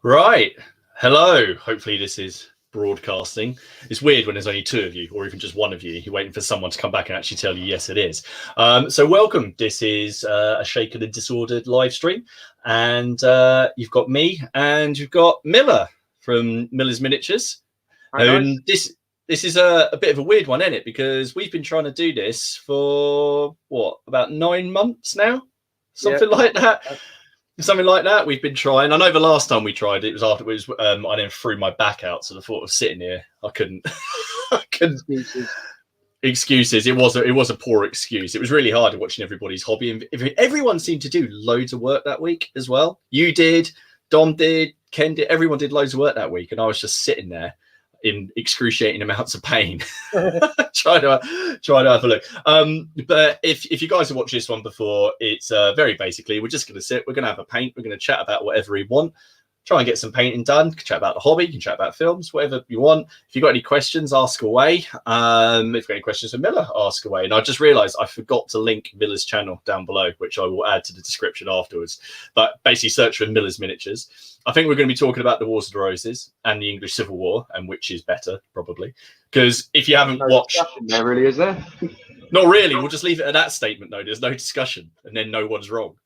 Right. Hello. Hopefully this is broadcasting. It's weird when there's only two of you, or even just one of you. You're waiting for someone to come back and actually tell you, yes, it is. So welcome. This is a Shaken and Disordered live stream. And you've got me and you've got Miller from Miller's Miniatures. And this is a bit of a weird one, isn't it? Because we've been trying to do this for, what, about 9 months now? Something like that. Something like that. We've been trying. I know the last time we tried it was afterwards. I then threw my back out, so the thought of sitting here, I couldn't. I couldn't. Excuses. It was a poor excuse. It was really hard watching everybody's hobby, and everyone seemed to do loads of work that week as well. You did, Dom did, Ken did. Everyone did loads of work that week, and I was just sitting there in excruciating amounts of pain trying to have a look. But if you guys have watched this one before, it's very basically we're just going to sit, we're going to have a paint, we're going to chat about whatever we want, try and get some painting done, chat about the hobby, you can chat about films, whatever you want. If you've got any questions, ask away. If you've got any questions for Miller, ask away. And I just realized I forgot to link Miller's channel down below, which I will add to the description afterwards. But basically search for Miller's Miniatures. I think we're going to be talking about the Wars of the Roses and the English Civil War, and which is better, probably. Because if you haven't watched... There really is there? Not really. We'll just leave it at that statement, though. There's no discussion, and then no one's wrong.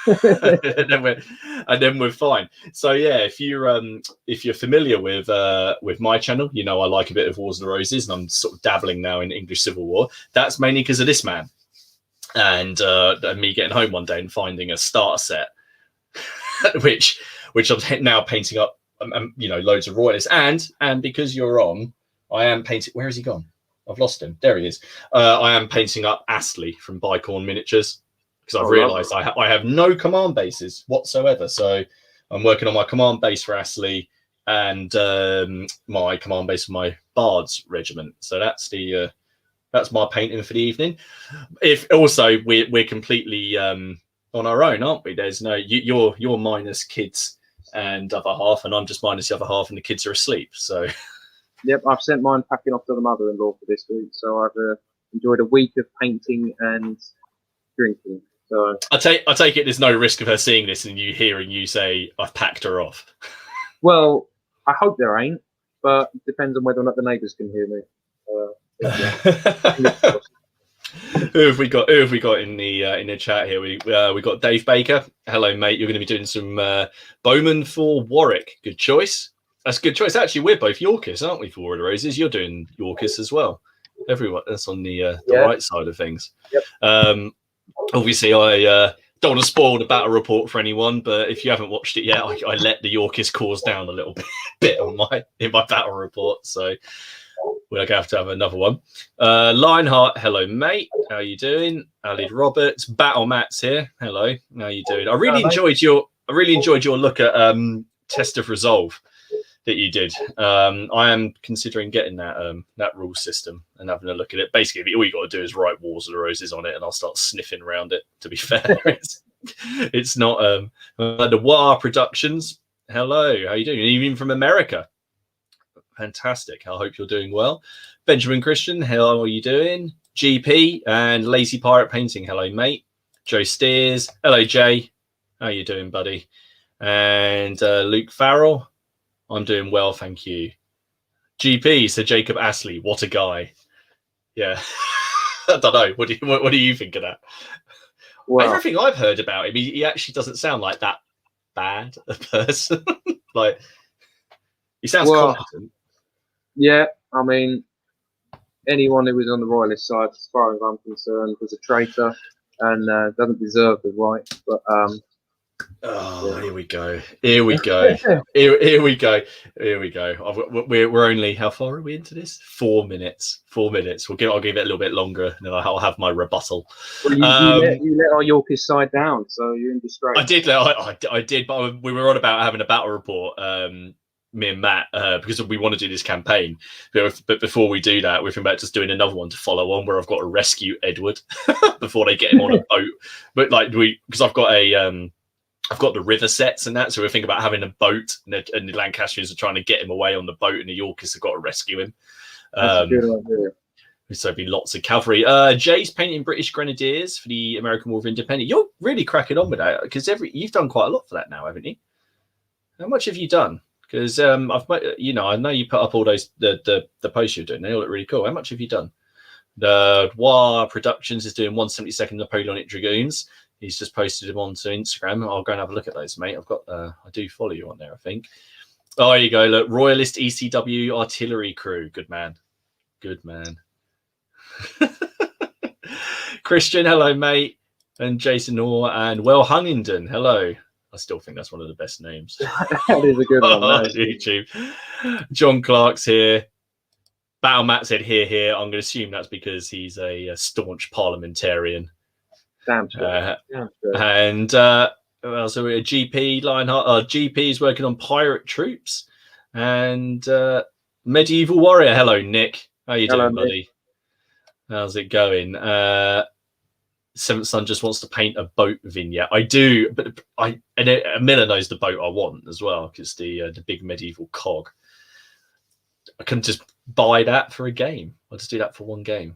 and then we're fine. So yeah, if you're familiar with my channel, you know I like a bit of Wars of the Roses, and I'm sort of dabbling now in English Civil War. That's mainly because of this man, and me getting home one day and finding a starter set, which I'm now painting up, loads of royalists, and because you're on, I am painting. Where has he gone? I've lost him. There he is. I am painting up Astley from Bicorn Miniatures. Because I've realised I have no command bases whatsoever. So I'm working on my command base for Astley and my command base for my Bards regiment. So that's my painting for the evening. If also we're completely on our own, aren't we? There's no you're minus kids and other half, and I'm just minus the other half, and the kids are asleep. So yep, I've sent mine packing off to the mother-in-law for this week. So I've enjoyed a week of painting and drinking. So I take it there's no risk of her seeing this and you hearing you say I've packed her off. Well, I hope there ain't, but it depends on whether or not the neighbours can hear me. Who have we got in the chat here? We got Dave Baker. Hello, mate. You're going to be doing some Bowman for Warwick. Good choice. That's a good choice. Actually, we're both Yorkists, aren't we? For War of the Roses, you're doing Yorkists as well. Everyone that's on the right side of things. Yep. Obviously, I don't want to spoil the battle report for anyone, but if you haven't watched it yet, I let the Yorkist cause down a little bit in my battle report, so we're going to have another one. Lionheart, hello, mate. How you doing? Alid Roberts, Battle Matt's here. Hello, how you doing? I really enjoyed your look at Test of Resolve that you did. I am considering getting that rule system and having a look at it. Basically, all you got to do is write Wars of the Roses on it, and I'll start sniffing around it. To be fair, it's not the War Productions. Hello, how you doing? Even from America, fantastic. I hope you're doing well. Benjamin Christian, how are you doing? GP and Lazy Pirate Painting, hello, mate. Joe Steers, hello, Jay. How you doing, buddy? And Luke Farrell. I'm doing well, thank you. GP, so Jacob Astley, what a guy. Yeah. I don't know. What do you think of that? Well, everything I've heard about him, he actually doesn't sound like that bad a person. Like, he sounds competent. Yeah, I mean, anyone who was on the royalist side, as far as I'm concerned, was a traitor and doesn't deserve the right. But here we go. Here we go. We're only, how far are we into this? 4 minutes. 4 minutes. I'll give it a little bit longer, and then I'll have my rebuttal. Well, you let our Yorkist side down, so you're in disgrace. I did, but we were on about having a battle report. Me and Matt, because we want to do this campaign, but before we do that, we're thinking about just doing another one to follow on, where I've got to rescue Edward before they get him on a boat. But because I've got the river sets and that, so we're thinking about having a boat, and the Lancastrians are trying to get him away on the boat, and the Yorkists have got to rescue him. That's a good idea. So there'll be lots of cavalry. Jay's painting British Grenadiers for the American War of Independence. You're really cracking on with that, because you've done quite a lot for that now, haven't you? How much have you done? Because I know you put up all those the posts you're doing. They all look really cool. How much have you done? The War Productions is doing 172nd Napoleonic Dragoons. He's just posted them onto Instagram. I'll go and have a look at those, mate. I do follow you on there, I think. Oh, there you go. Look, Royalist ECW Artillery Crew. Good man. Good man. Christian, hello, mate. And Jason Orr and Well Huntingdon, hello. I still think that's one of the best names. That is a good one. On YouTube. John Clark's here. Battle Matt said here. I'm going to assume that's because he's a staunch parliamentarian. Damn straight. And so we're a GP Lionheart. GP is working on pirate troops. And Medieval Warrior. Hello, Nick. How you doing, buddy? Nick. How's it going? Seventh Son just wants to paint a boat vignette. I do, but Miller knows the boat I want as well, because the big medieval cog. I can just buy that for a game. I'll just do that for one game.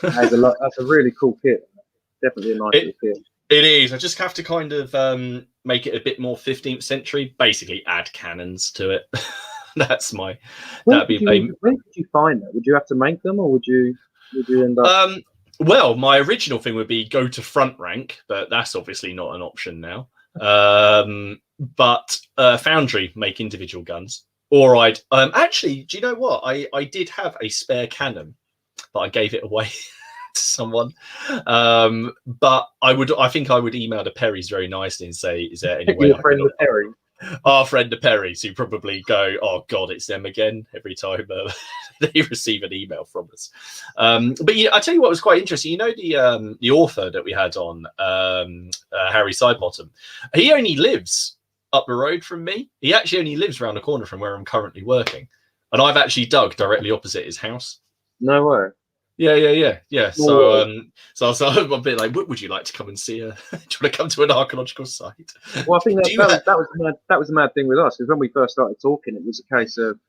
That's a really cool kit. Definitely a nice kit. It is. I just have to kind of make it a bit more 15th century. Basically, add cannons to it. That's my. Where did you find that? Would you have to make them, or would you end up? Well, my original thing would be go to front rank, but that's obviously not an option now. But Foundry make individual guns. Or I'd actually, do you know what? I did have a spare cannon, but I gave it away to someone. But I think I would email the Perrys very nicely and say, is there any way your friend the Perry? Our friend the Perrys, who probably go, oh God, it's them again every time they receive an email from us. But I tell you what was quite interesting. You know the author that we had on, Harry Sidebottom. He only lives up the road from me. He actually only lives around the corner from where I'm currently working, and I've actually dug directly opposite his house. No way. Yeah. So I'm a bit like, would you like to come and see do you want to come to an archaeological site? Well, I think that was the mad thing with us, because when we first started talking, it was a case of,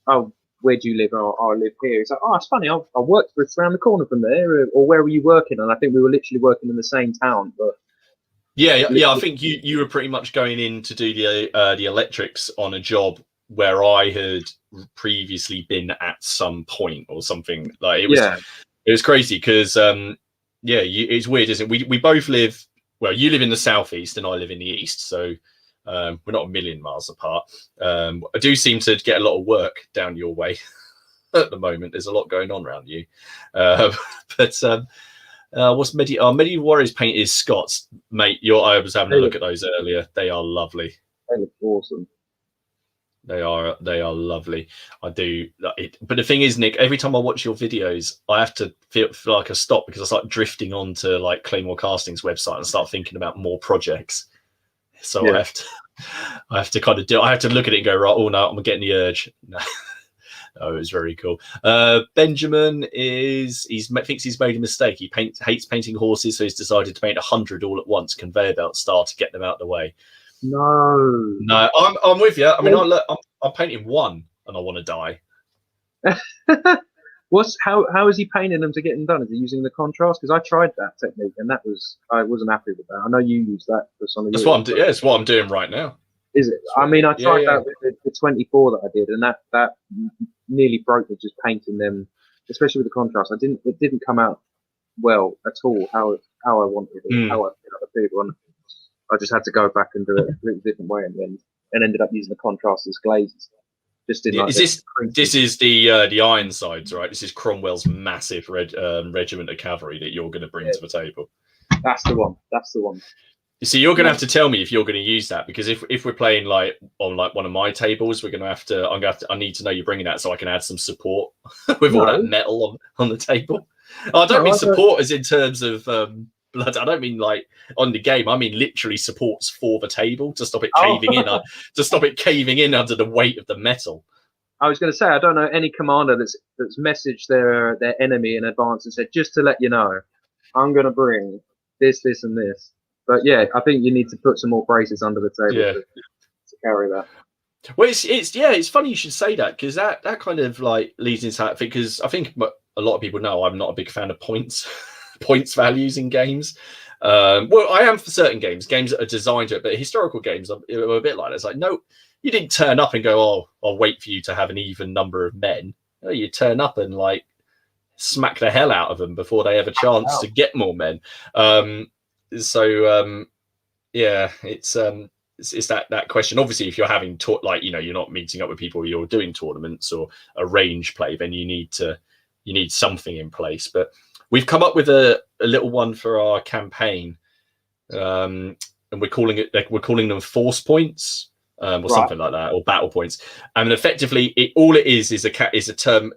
oh, where do you live? Oh, I live here. It's like, oh, it's funny. I worked for it's around the corner from there. Or where were you working? And I think we were literally working in the same town. But yeah. I think you were pretty much going in to do the electrics on a job where I had previously been at some point or something. Like it was crazy because it's weird, isn't it? We both live, well, you live in the southeast and I live in the east, so we're not a million miles apart. I do seem to get a lot of work down your way at the moment. There's a lot going on around you. What's Medieval Warriors paint is Scots, mate. I was having a look at those earlier. They are lovely. They look awesome. They are lovely. I do it, but the thing is, Nick, every time I watch your videos, I have to feel like I stop because I start drifting onto like Claymore Casting's website and start thinking about more projects. So yeah. I have to kind of I have to look at it and go, right, oh no, I'm getting the urge. No. Oh, it was very cool. Benjamin thinks he's made a mistake. He hates painting horses, so he's decided to paint 100 all at once, conveyor belt style, to get them out of the way. No, I'm with you. I mean, I'm painting one, and I want to die. How is he painting them to get them done? Is he using the contrast? Because I tried that technique, and I wasn't happy with that. I know you use that for some of That's what I'm doing. Yeah, it's what I'm doing right now. Is it? I mean, I tried that with the 24 that I did, and that nearly broke me just painting them, especially with the contrast. It didn't come out well at all how I wanted it, how I did other people. And I just had to go back and do it a completely different way, and ended up using the contrast as glaze and stuff. Just didn't like this is the Ironsides, right? This is Cromwell's massive regiment of cavalry that you're going to bring to the table. That's the one. You see, you're going to have to tell me if you're going to use that, because if we're playing like on like one of my tables, we're going to have to. I need to know you're bringing that so I can add some support with all that metal on the table. I don't mean support as in terms of blood. I don't mean like on the game. I mean literally supports for the table to stop it caving in. To stop it caving in under the weight of the metal. I was going to say, I don't know any commander that's messaged their enemy in advance and said, just to let you know, I'm going to bring this, and this. But yeah, I think you need to put some more braces under the table to carry that. Well, it's funny you should say that, because that kind of like leads into that, because I think a lot of people know I'm not a big fan of points values in games. Well, I am for certain games that are designed to it, but historical games are a bit like that. It's like, no, you didn't turn up and go, oh, I'll wait for you to have an even number of men. No, you turn up and like smack the hell out of them before they have a chance to get more men. Yeah, it's that question. Obviously, if you're having like, you know, you're not meeting up with people, you're doing tournaments or a range play, then you need something in place. But we've come up with a little one for our campaign, and we're calling them force points, or something like that, or battle points. And effectively, all it is a term.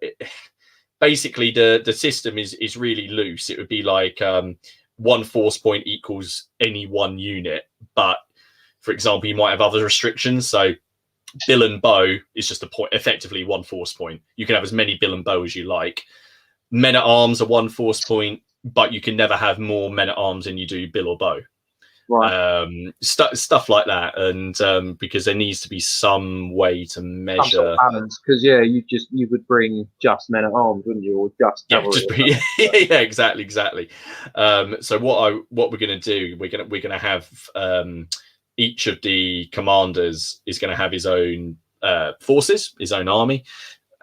Basically, the system is really loose. It would be like one force point equals any one unit, but for example, you might have other restrictions. So bill and bow is just a point, effectively one force point. You can have as many bill and bow as you like. Men at arms are one force point, but you can never have more men at arms than you do bill or bow. Right. Stuff like that. And because there needs to be some way to measure some sort of balance. Because you would bring just men at arms, wouldn't you, or just yeah, exactly. So what we're going to do, we're going to have each of the commanders is going to have his own forces, his own army,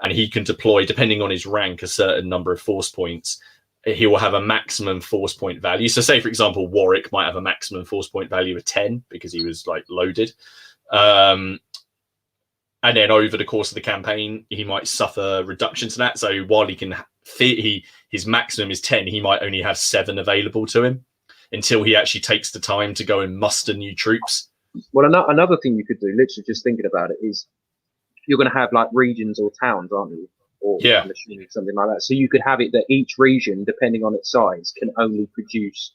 and he can deploy, depending on his rank, a certain number of force points. He will have a maximum force point value. So say, for example, Warwick might have a maximum force point value of 10 because he was like loaded. And then over the course of the campaign, he might suffer reduction to that. So while he can his maximum is 10, he might only have 7 available to him until he actually takes the time to go and muster new troops. Well, another thing you could do, literally just thinking about it, is you're going to have like regions or towns, aren't you? Or something like that. So you could have it that each region, depending on its size, can only produce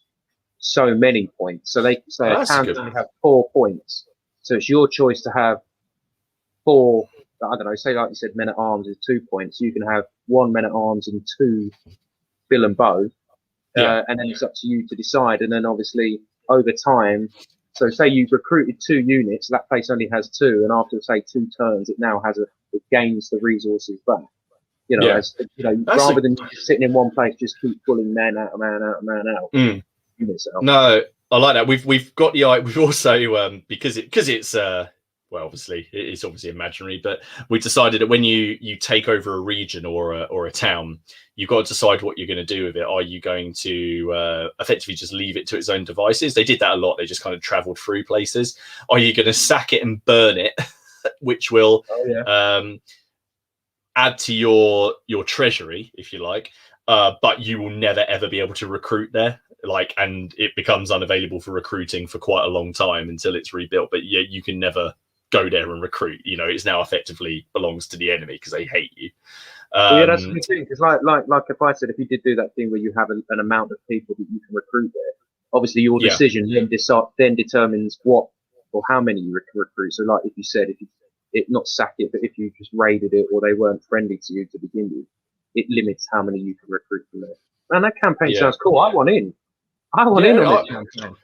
so many points. So they say a town can only have 4 points. So it's your choice to have 4. I don't know. Say like you said, men at arms is 2 points. So you can have 1 men at arms and 2 bill and bow. And then it's up to you to decide. And then obviously over time, so say you've recruited 2 units, that place only has 2, and after say 2 turns, it now has it gains the resources back. You know, rather than just sitting in one place, just keep pulling man out. No, I like that. We've got we've also because it's well, obviously it's obviously imaginary, but we decided that when you take over a region or a town, you've got to decide what you're going to do with it. Are you going to effectively just leave it to its own devices? They did that a lot. They just kind of traveled through places. Are you going to sack it and burn it, which will add to your treasury, if you like, but you will never ever be able to recruit there, and it becomes unavailable for recruiting for quite a long time until it's rebuilt. But yeah, you can never go there and recruit. You know, it's now effectively belongs to the enemy because they hate you. That's the thing. Because like if I said, if you did do that thing where you have an amount of people that you can recruit there, obviously your decision then determines what or how many you recruit. So like if you said, not sack it, but if you just raided it or they weren't friendly to you to begin with, it limits how many you can recruit from there. Man, that campaign sounds cool. I want in. On this campaign.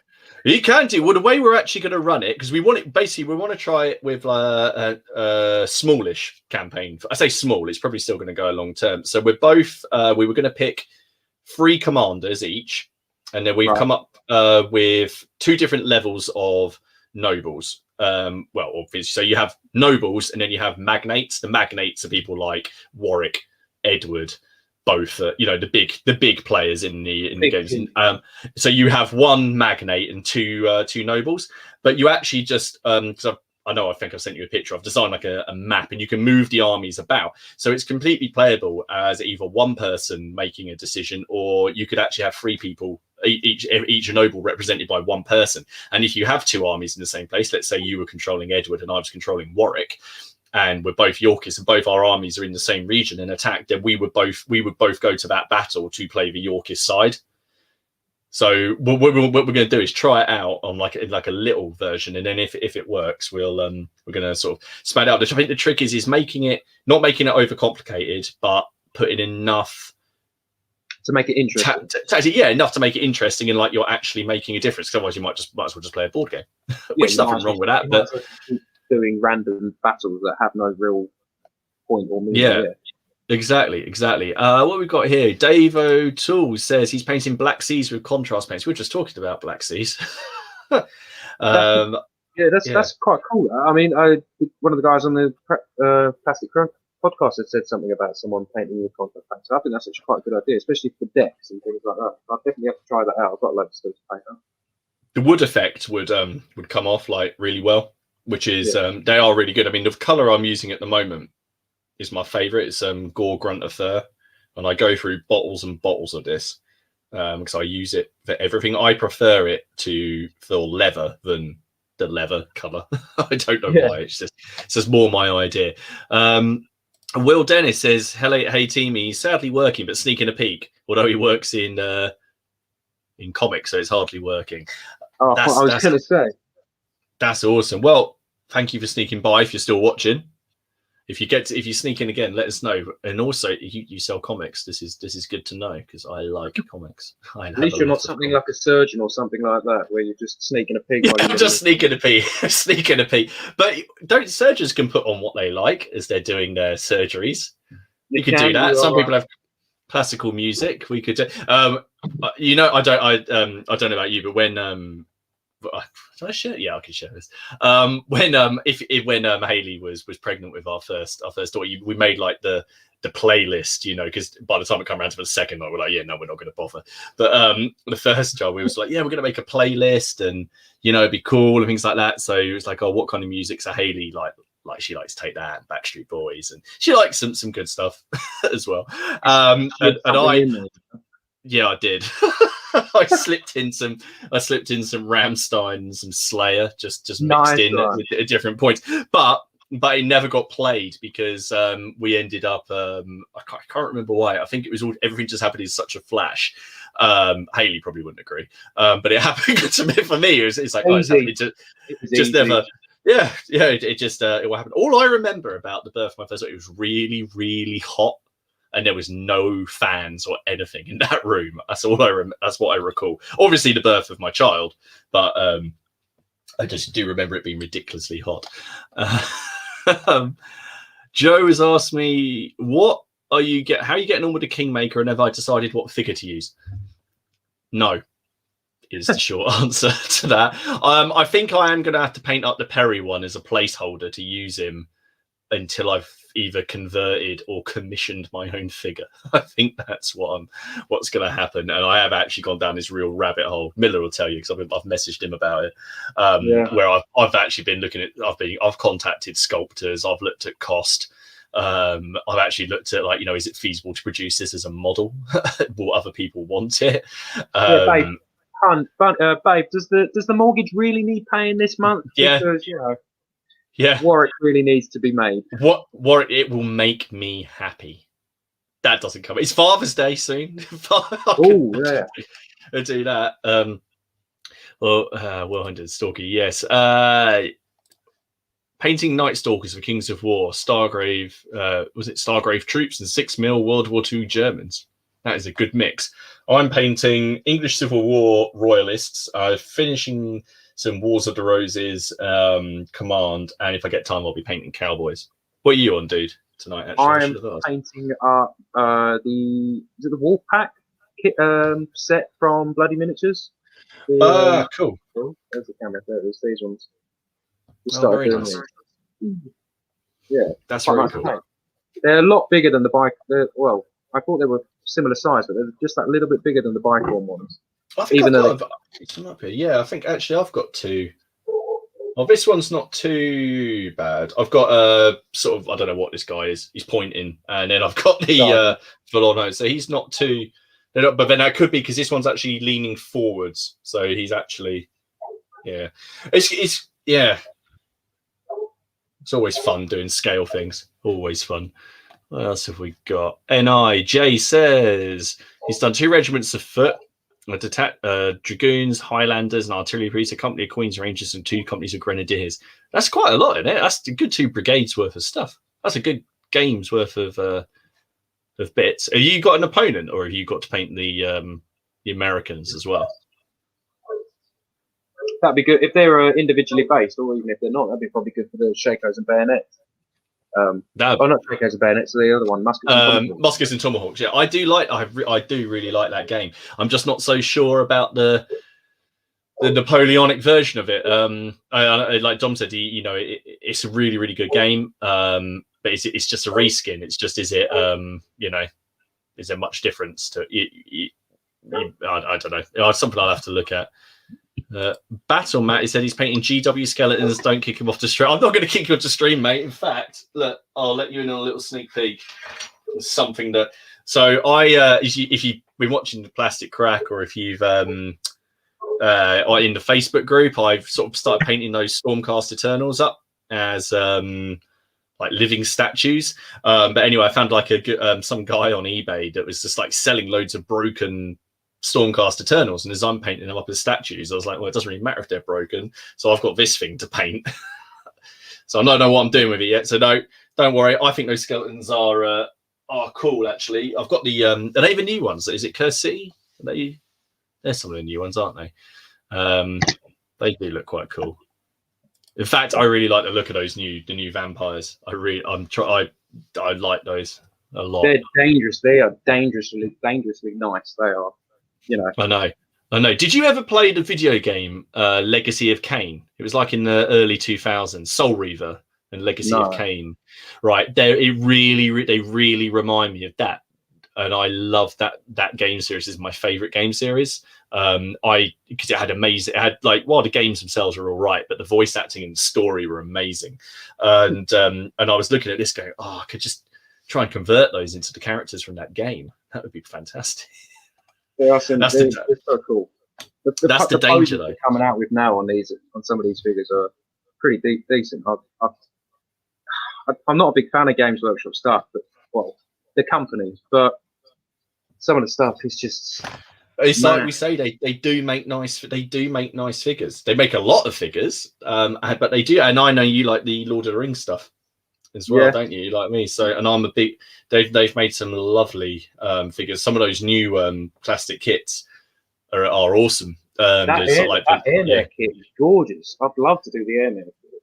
You can do. Well, the way we're actually going to run it, because we want to try it with a smallish campaign. I say small, it's probably still going to go a long term. So we're both, we were going to pick 3 commanders each, and then we've come up with 2 different levels of nobles. Well, obviously, so you have nobles and then you have magnates. The magnates are people like Warwick, Edward, both the big players in the games. So you have 1 magnate and 2 nobles, but you actually just because I think I've sent you a picture. I've designed like a map, and you can move the armies about. So it's completely playable as either one person making a decision, or you could actually have 3 people, each noble represented by 1 person. And if you have 2 armies in the same place, let's say you were controlling Edward and I was controlling Warwick, and we're both Yorkists and both our armies are in the same region and attack, then we would both go to that battle to play the Yorkist side. So what we're going to do is try it out on like a little version, and then if it works, we're going to sort of spread out. I think the trick is not making it overcomplicated, but putting enough to make it interesting. Enough to make it interesting, and like you're actually making a difference. Otherwise, you might as well just play a board game. Which nothing wrong with that, but doing random battles that have no real point or meaning. Yeah. Exactly. What we've got here, Dave O'Toole says he's painting Black Seas with contrast paints. We're just talking about Black Seas. Yeah, that's quite cool. I mean, one of the guys on the Plastic Crunk podcast had said something about someone painting the contract pack. So I think that's actually quite a good idea, especially for decks and things like that. I'll definitely have to try that out. I've got loads of stuff to paint up. The wood effect would come off like really well, which is they are really good. I mean, the color I'm using at the moment is my favorite. It's Gore Grunter Fur, and I go through bottles and bottles of this because I use it for everything. I prefer it to feel leather than the leather color. I don't know why. It's just more my idea. Will Dennis says, hey teamy, he's sadly working but sneaking a peek, although he works in comics, so it's hardly working. Oh, I was going to say. That's awesome. Well, thank you for sneaking by. If you're still watching, if you sneak in again, let us know. And also, you sell comics. This is good to know because I like comics. At least you're not something like a surgeon or something like that, where you're just sneaking a peek. I'm just sneaking a peek. But surgeons can put on what they like as they're doing their surgeries. You can do that. Some people have classical music. We could do. I don't know about you, but when did I share? Yeah, I can share this. When Haley was pregnant with our first daughter, we made like the playlist, because by the time it came around to the second night, we're like, yeah, no, we're not going to bother. But the first job, we was like, yeah, we're going to make a playlist, and it'd be cool and things like that. So it was like, oh, what kind of music? So Haley like she likes Take That, Backstreet Boys, and she likes some good stuff as well. And I did. I slipped in some Rammstein and some Slayer, just mixed in at different points. But it never got played because we ended up. I can't remember why. I think it was everything just happened in such a flash. Haley probably wouldn't agree, but it happened to me. For me, it's like it's happening just never. Yeah. It will happen. All I remember about the birth of my first daughter, it was really, really hot. And there was no fans or anything in that room. That's all that's what I recall. Obviously, the birth of my child, but I just do remember it being ridiculously hot. Joe has asked me, how are you getting on with the Kingmaker, and have I decided what figure to use? No, is the short answer to that. I think I am going to have to paint up the Perry one as a placeholder to use him until I've either converted or commissioned my own figure. I think that's what's going to happen. And I have actually gone down this real rabbit hole. Miller will tell you because I've messaged him about it. Where I've actually been looking at. I've contacted sculptors. I've looked at cost. I've actually looked at is it feasible to produce this as a model? Will other people want it? Babe, does the mortgage really need paying this month? Because, yeah, Warwick really needs to be made. Warwick, it will make me happy. That doesn't come. It's Father's Day soon. Oh yeah, I'll do that. Well Hunted Stalker, yes. Painting Night Stalkers for Kings of War, Stargrave. Was it Stargrave troops and 6mm World War II Germans? That is a good mix. I'm painting English Civil War Royalists. Finishing some Wars of the Roses Command, and if I get time, I'll be painting Cowboys. What are you on, dude, tonight? Actually, I'm painting up the Wolfpack kit, set from Bloody Miniatures. Cool. There's the camera. There it is. These ones. Very nice. Yeah, that's very cool. They're a lot bigger than the bike. Well, I thought they were similar size, but they're just that little bit bigger than the Bicorn ones. Yeah, I think actually I've got two. Well, this one's not too bad. I've got a sort of, I don't know what this guy is. He's pointing, and then I've got the Volano. So he's not too. But then that could be because this one's actually leaning forwards. So he's actually, It's always fun doing scale things. Always fun. What else have we got? Jay says he's done 2 regiments of foot. Dragoons, Highlanders, and artillery police, a company of Queen's Rangers, and 2 companies of Grenadiers. That's quite a lot, isn't it? That's a good 2 brigades worth of stuff. That's a good game's worth of bits. Have you got an opponent, or have you got to paint the Americans as well? That'd be good if they're individually based, or even if they're not. That'd be probably good for the Shakos and Bayonets. Not Shakos and Bayonets, the other one, Muskets and Tomahawks. Yeah, I do really like that game. I'm just not so sure about the the Napoleonic version of it. Like Dom said, it's a really, really good game. But it's just a reskin. It's just, is there much difference to it? I don't know. It's something I'll have to look at. Battle Matt, he said he's painting GW skeletons. Don't kick him off the stream. I'm not going to kick you off the stream, mate. In fact, look, I'll let you in on a little sneak peek. It's something that. So if you've been watching the Plastic Crack, or if you've in the Facebook group, I've sort of started painting those Stormcast Eternals up as like living statues. But anyway, I found like some guy on eBay that was just like selling loads of broken Stormcast Eternals, and as I'm painting them up as statues, I was like, well, it doesn't really matter if they're broken, so I've got this thing to paint. So I don't know what I'm doing with it yet, so don't worry. I think those skeletons are cool, actually. I've got the are they the new ones? Is it Curse City? They're some of the new ones, aren't they? They do look quite cool. In fact, I really like the look of those the new vampires. I like those a lot. They're dangerous. They are dangerously nice. They are. I know. Did you ever play the video game Legacy of Kain? It was like in the early 2000s, Soul Reaver and Legacy of Kain. Right, they really remind me of that, and I love that game series. Is my favorite game series. Because it had while the games themselves were all right, but the voice acting and the story were amazing. And I was looking at this going, I could just try and convert those into the characters from that game. That would be fantastic. They're so cool. That's the danger, though. Coming out with now on some of these figures are pretty decent. I'm not a big fan of Games Workshop stuff, but the companies, but some of the stuff is just. It's like we say, they do make nice figures. They make a lot of figures, but they do. And I know you like the Lord of the Rings stuff as well, don't you? Like me. So, and I'm a big. They've made some lovely figures. Some of those new plastic kits are awesome. That airmare kit is gorgeous. I'd love to do the airmare kit.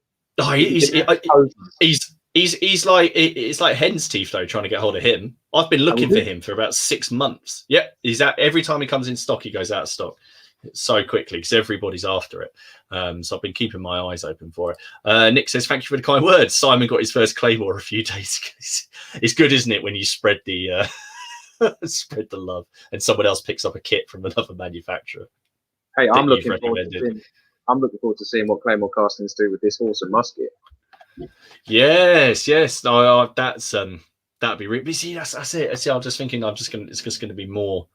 He's like, it's like hen's teeth though, trying to get hold of him. I've been looking for him for about 6 months. Yeah, he's out every time he comes in stock. He goes out of stock so quickly because everybody's after it. So I've been keeping my eyes open for it. Nick says, "Thank you for the kind words." Simon got his first Claymore a few days ago. It's good, isn't it, when you spread the spread the love, and someone else picks up a kit from another manufacturer. Hey, I'm looking forward to seeing what Claymore castings do with this awesome musket. Yes. No, that's that'd be really. See, that's it. See, I'm just thinking, it's just going to be more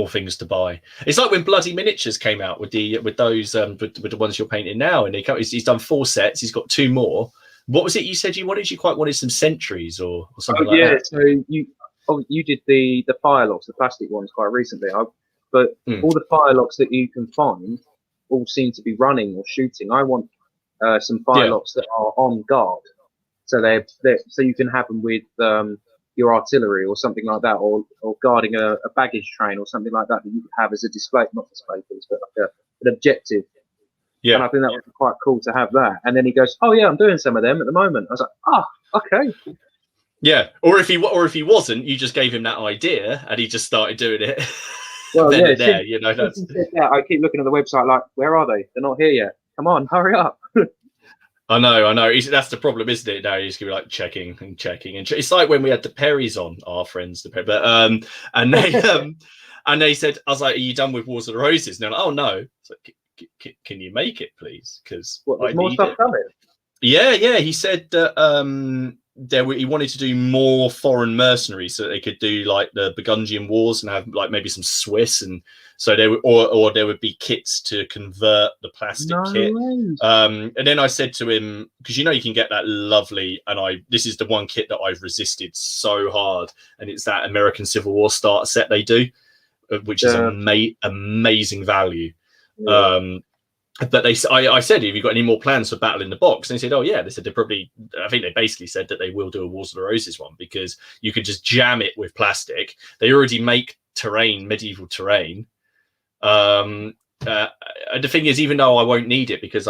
things to buy. It's like when Bloody Miniatures came out with those with the ones you're painting now, and he's done 4 sets. He's got 2 more. What was it you said you wanted? You quite wanted some Sentries or something like that. So you did the Firelocks, the plastic ones, quite recently. But all the Firelocks that you can find all seem to be running or shooting. I want some Firelocks that are on guard, so so you can have them with your artillery or something like that, or guarding a baggage train or something like that you could have as a display, not display piece, but like an objective. Yeah, and I think that would be quite cool to have that. And then he goes, "Oh yeah, I'm doing some of them at the moment." I was like, okay. Yeah, or if he wasn't, you just gave him that idea and he just started doing it. Well, I keep looking at the website like, where are they? They're not here yet. Come on, hurry up. I know. That's the problem, isn't it? Now he's gonna be like checking. It's like when we had the Perrys on, our friends, and they said, I was like, "Are you done with Wars of the Roses?" And they're like, "Oh no." It's like, can you make it, please? Because there's more stuff coming. Yeah. He said that he wanted to do more foreign mercenaries so that they could do like the Burgundian Wars and have like maybe some Swiss, and so there would be kits to convert the plastic kit. And then I said to him, because you can get that lovely, and this is the one kit that I've resisted so hard, and it's that American Civil War starter set they do, which is amazing value. Yeah. But I said, "Have you got any more plans for Battle in the Box?" And they said, "Oh yeah." They said I think they basically said that they will do a Wars of the Roses one because you can just jam it with plastic. They already make medieval terrain. And the thing is, even though I won't need it, because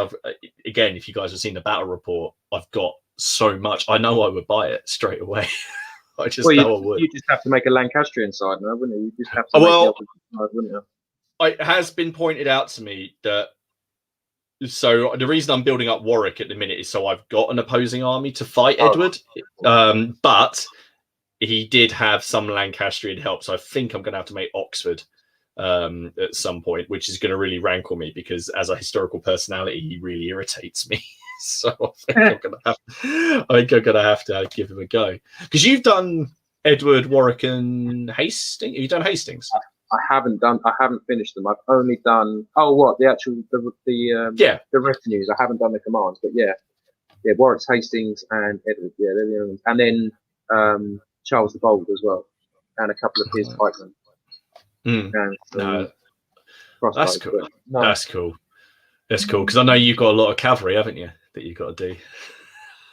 again, if you guys have seen the battle report, I've got so much. I know I would buy it straight away. I would. You just have to make a Lancastrian side, no, wouldn't you? You just have to make the other side, wouldn't you? it has been pointed out to me that. So the reason I'm building up Warwick at the minute is so I've got an opposing army to fight Edward, but he did have some Lancastrian help, so I think I'm going to have to make Oxford at some point, which is going to really rankle me because as a historical personality, he really irritates me. So I think I'm going to have to give him a go. Because you've done Edward, Warwick, and Hastings. Have you done Hastings? I haven't finished them. I've only done the retinues. I haven't done the commands, but yeah, Warwick's, Hastings, and Edward. Yeah, they're the only ones. And then Charles the Bold as well, and a couple of his pikemen. No, that's cool. No. That's cool. That's cool because I know you've got a lot of cavalry, haven't you? That you've got to do.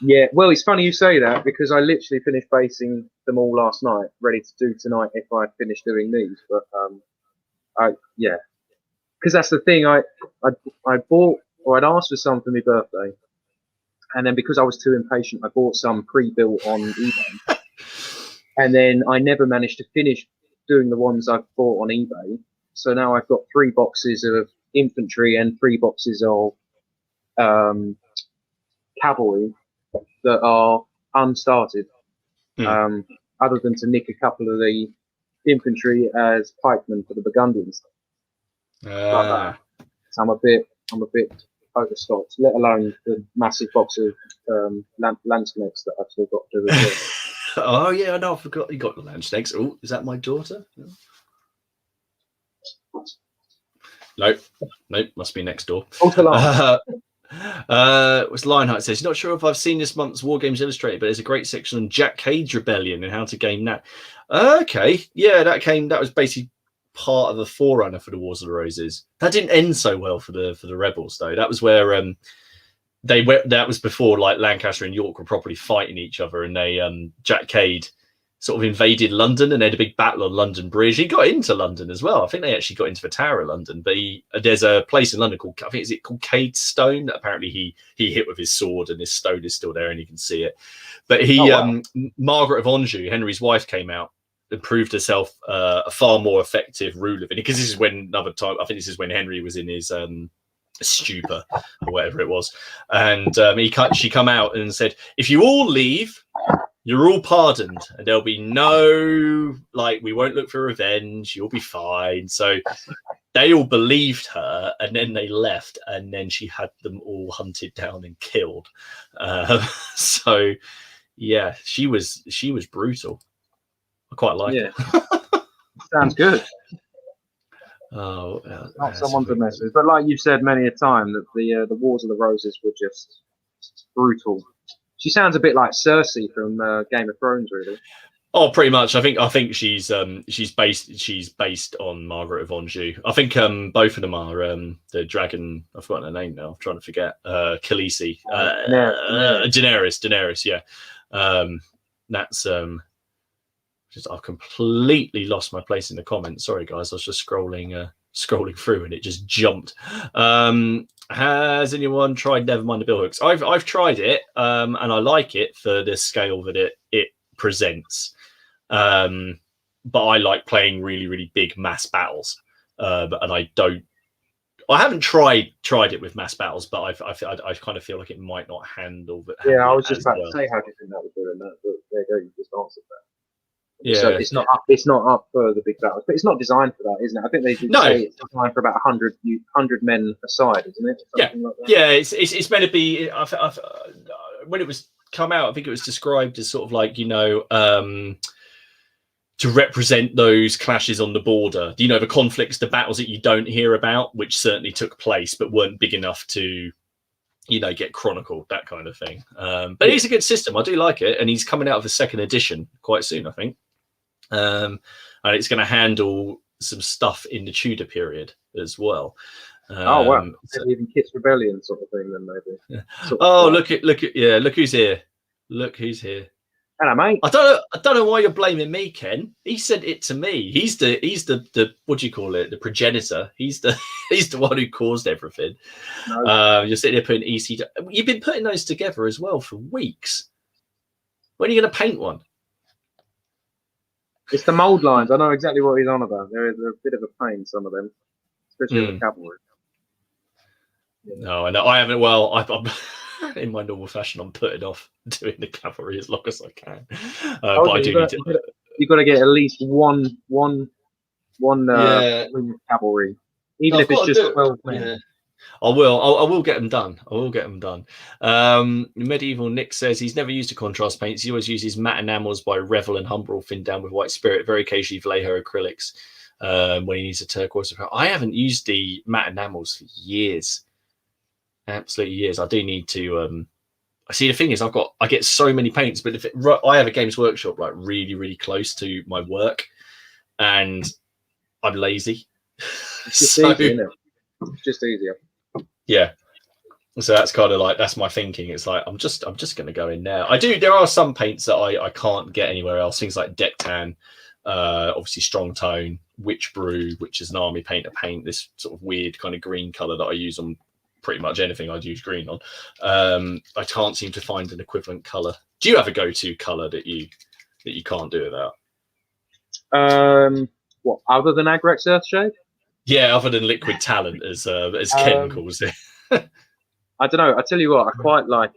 Yeah, well, it's funny you say that because I literally finished basing them all last night, ready to do tonight if I finish doing these. But because that's the thing. I bought, or I'd asked for some for my birthday, and then because I was too impatient, I bought some pre-built on eBay, and then I never managed to finish doing the ones I've bought on eBay. So now I've got 3 boxes of infantry and 3 boxes of cavalry that are unstarted, other than to nick a couple of the infantry as pikemen for the Burgundians. So I'm a bit overstocked, let alone the massive box of landsnakes that I've still got to do as well. Oh yeah, I know. I forgot you got the landsnakes. Oh, is that my daughter? Nope, must be next door. Was Lionheart says, not sure if I've seen this month's War Games Illustrated, but there's a great section on Jack Cade's rebellion and how to game that. Okay, yeah, that was basically part of the forerunner for the Wars of the Roses. That didn't end so well for the rebels though. That was where that was before like Lancaster and York were properly fighting each other, and they Jack Cade sort of invaded London and they had a big battle on London Bridge. He got into London as well. I think they actually got into the Tower of London, but there's a place in London called, I think, is it called Cade Stone? That apparently he hit with his sword and his stone is still there and you can see it. But Margaret of Anjou, Henry's wife, came out and proved herself a far more effective ruler, because this is when this is when Henry was in his stupor or whatever it was. And she come out and said, if you all leave, you're all pardoned, and there'll be no, we won't look for revenge. You'll be fine. So they all believed her, and then they left, and then she had them all hunted down and killed. So, yeah, she was brutal. I quite like it. Sounds good. Oh, not someone to mess with, but like you've said many a time, that the Wars of the Roses were just brutal. She sounds a bit like Cersei from Game of Thrones, really. Oh, pretty much. I think she's based on Margaret of Anjou. I think both of them are the dragon. I've forgotten her name now. I'm trying to forget. Khaleesi, Daenerys. Yeah. That's I've completely lost my place in the comments. Sorry, guys. I was just scrolling through and it just jumped. Has anyone tried Nevermind the Billhooks? I've tried it and I like it for the scale that it presents. But I like playing really, really big mass battles. And I haven't tried it with mass battles, but I kind of feel like it might not handle that. Yeah, I was just about to say how do you think that would do in that, but there you go, you just answered that. Yeah, so it's not up for the big battles, but it's not designed for that, isn't it? I think they say it's designed for about 100 men aside, isn't it? Something like that. Yeah. It's meant to be. When it was come out, I think it was described as sort of like to represent those clashes on the border. The conflicts, the battles that you don't hear about, which certainly took place but weren't big enough to get chronicled, that kind of thing. But it's a good system. I do like it, and he's coming out of the 2nd edition quite soon, I think. And it's going to handle some stuff in the Tudor period as well. Oh wow! Maybe even Kit's Rebellion sort of thing, then maybe. Yeah. Look who's here! Look who's here! Hello, mate. I don't know why you're blaming me, Ken. He sent it to me. He's the what do you call it? The progenitor. He's the one who caused everything. No. You're sitting there putting EC. You've been putting those together as well for weeks. When are you going to paint one? It's the mould lines. I know exactly what he's on about. They're a bit of a pain, some of them. especially in the cavalry. No, I know I haven't. Well, I'm in my normal fashion. I'm putting off doing the cavalry as long as I can. But I do need to. You've got to get at least one wing cavalry, even if it's just 12 men. Yeah. I will get them done. Medieval Nick says he's never used a contrast paints. He always uses matte enamels by Revel and Humbrol thinned down with white spirit. Very occasionally Vallejo acrylics when he needs a turquoise. I haven't used the matte enamels for years. Absolutely years. I do need to. I see. The thing is, I get so many paints, but I have a Games Workshop like really, really close to my work, and I'm lazy. It's just easy, isn't it? It's just easier. Yeah. So that's kind of like, that's my thinking. It's like, I'm just going to go in there. There are some paints that I can't get anywhere else. Things like Deck Tan, obviously Strong Tone, Witch Brew, which is an army paint this sort of weird kind of green color that I use on pretty much anything I'd use green on. I can't seem to find an equivalent color. Do you have a go-to color that you can't do without? What, other than Agrex Earthshade? Yeah, other than Liquid Talent, as Ken calls it. I don't know. I tell you what, I quite like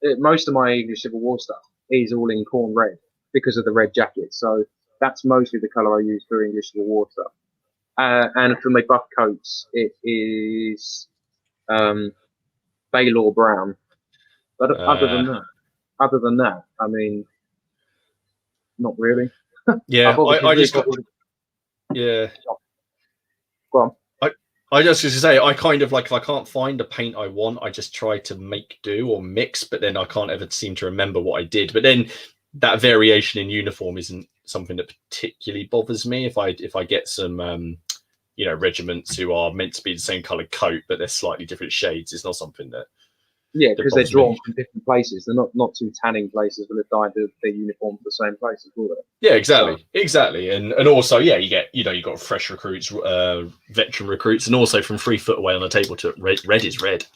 most of my English Civil War stuff is all in corn red because of the red jacket. So that's mostly the colour I use for English Civil War stuff. And for my buff coats, it is Baylor brown. But other than that, I mean, not really. Yeah, I just got. Yeah. Go on. I just to say, I kind of like, if I can't find a paint I want, I just try to make do or mix, but then I can't ever seem to remember what I did. But then that variation in uniform isn't something that particularly bothers me. If I get some, regiments who are meant to be the same coloured coat, but they're slightly different shades, it's not something that. Yeah, because they're drawn from different places. They're not two tanning places, but they've dyed their uniform for the same places, will they? Yeah, exactly. And also, yeah, you got fresh recruits, veteran recruits, and also from 3 foot away on the table to red is red.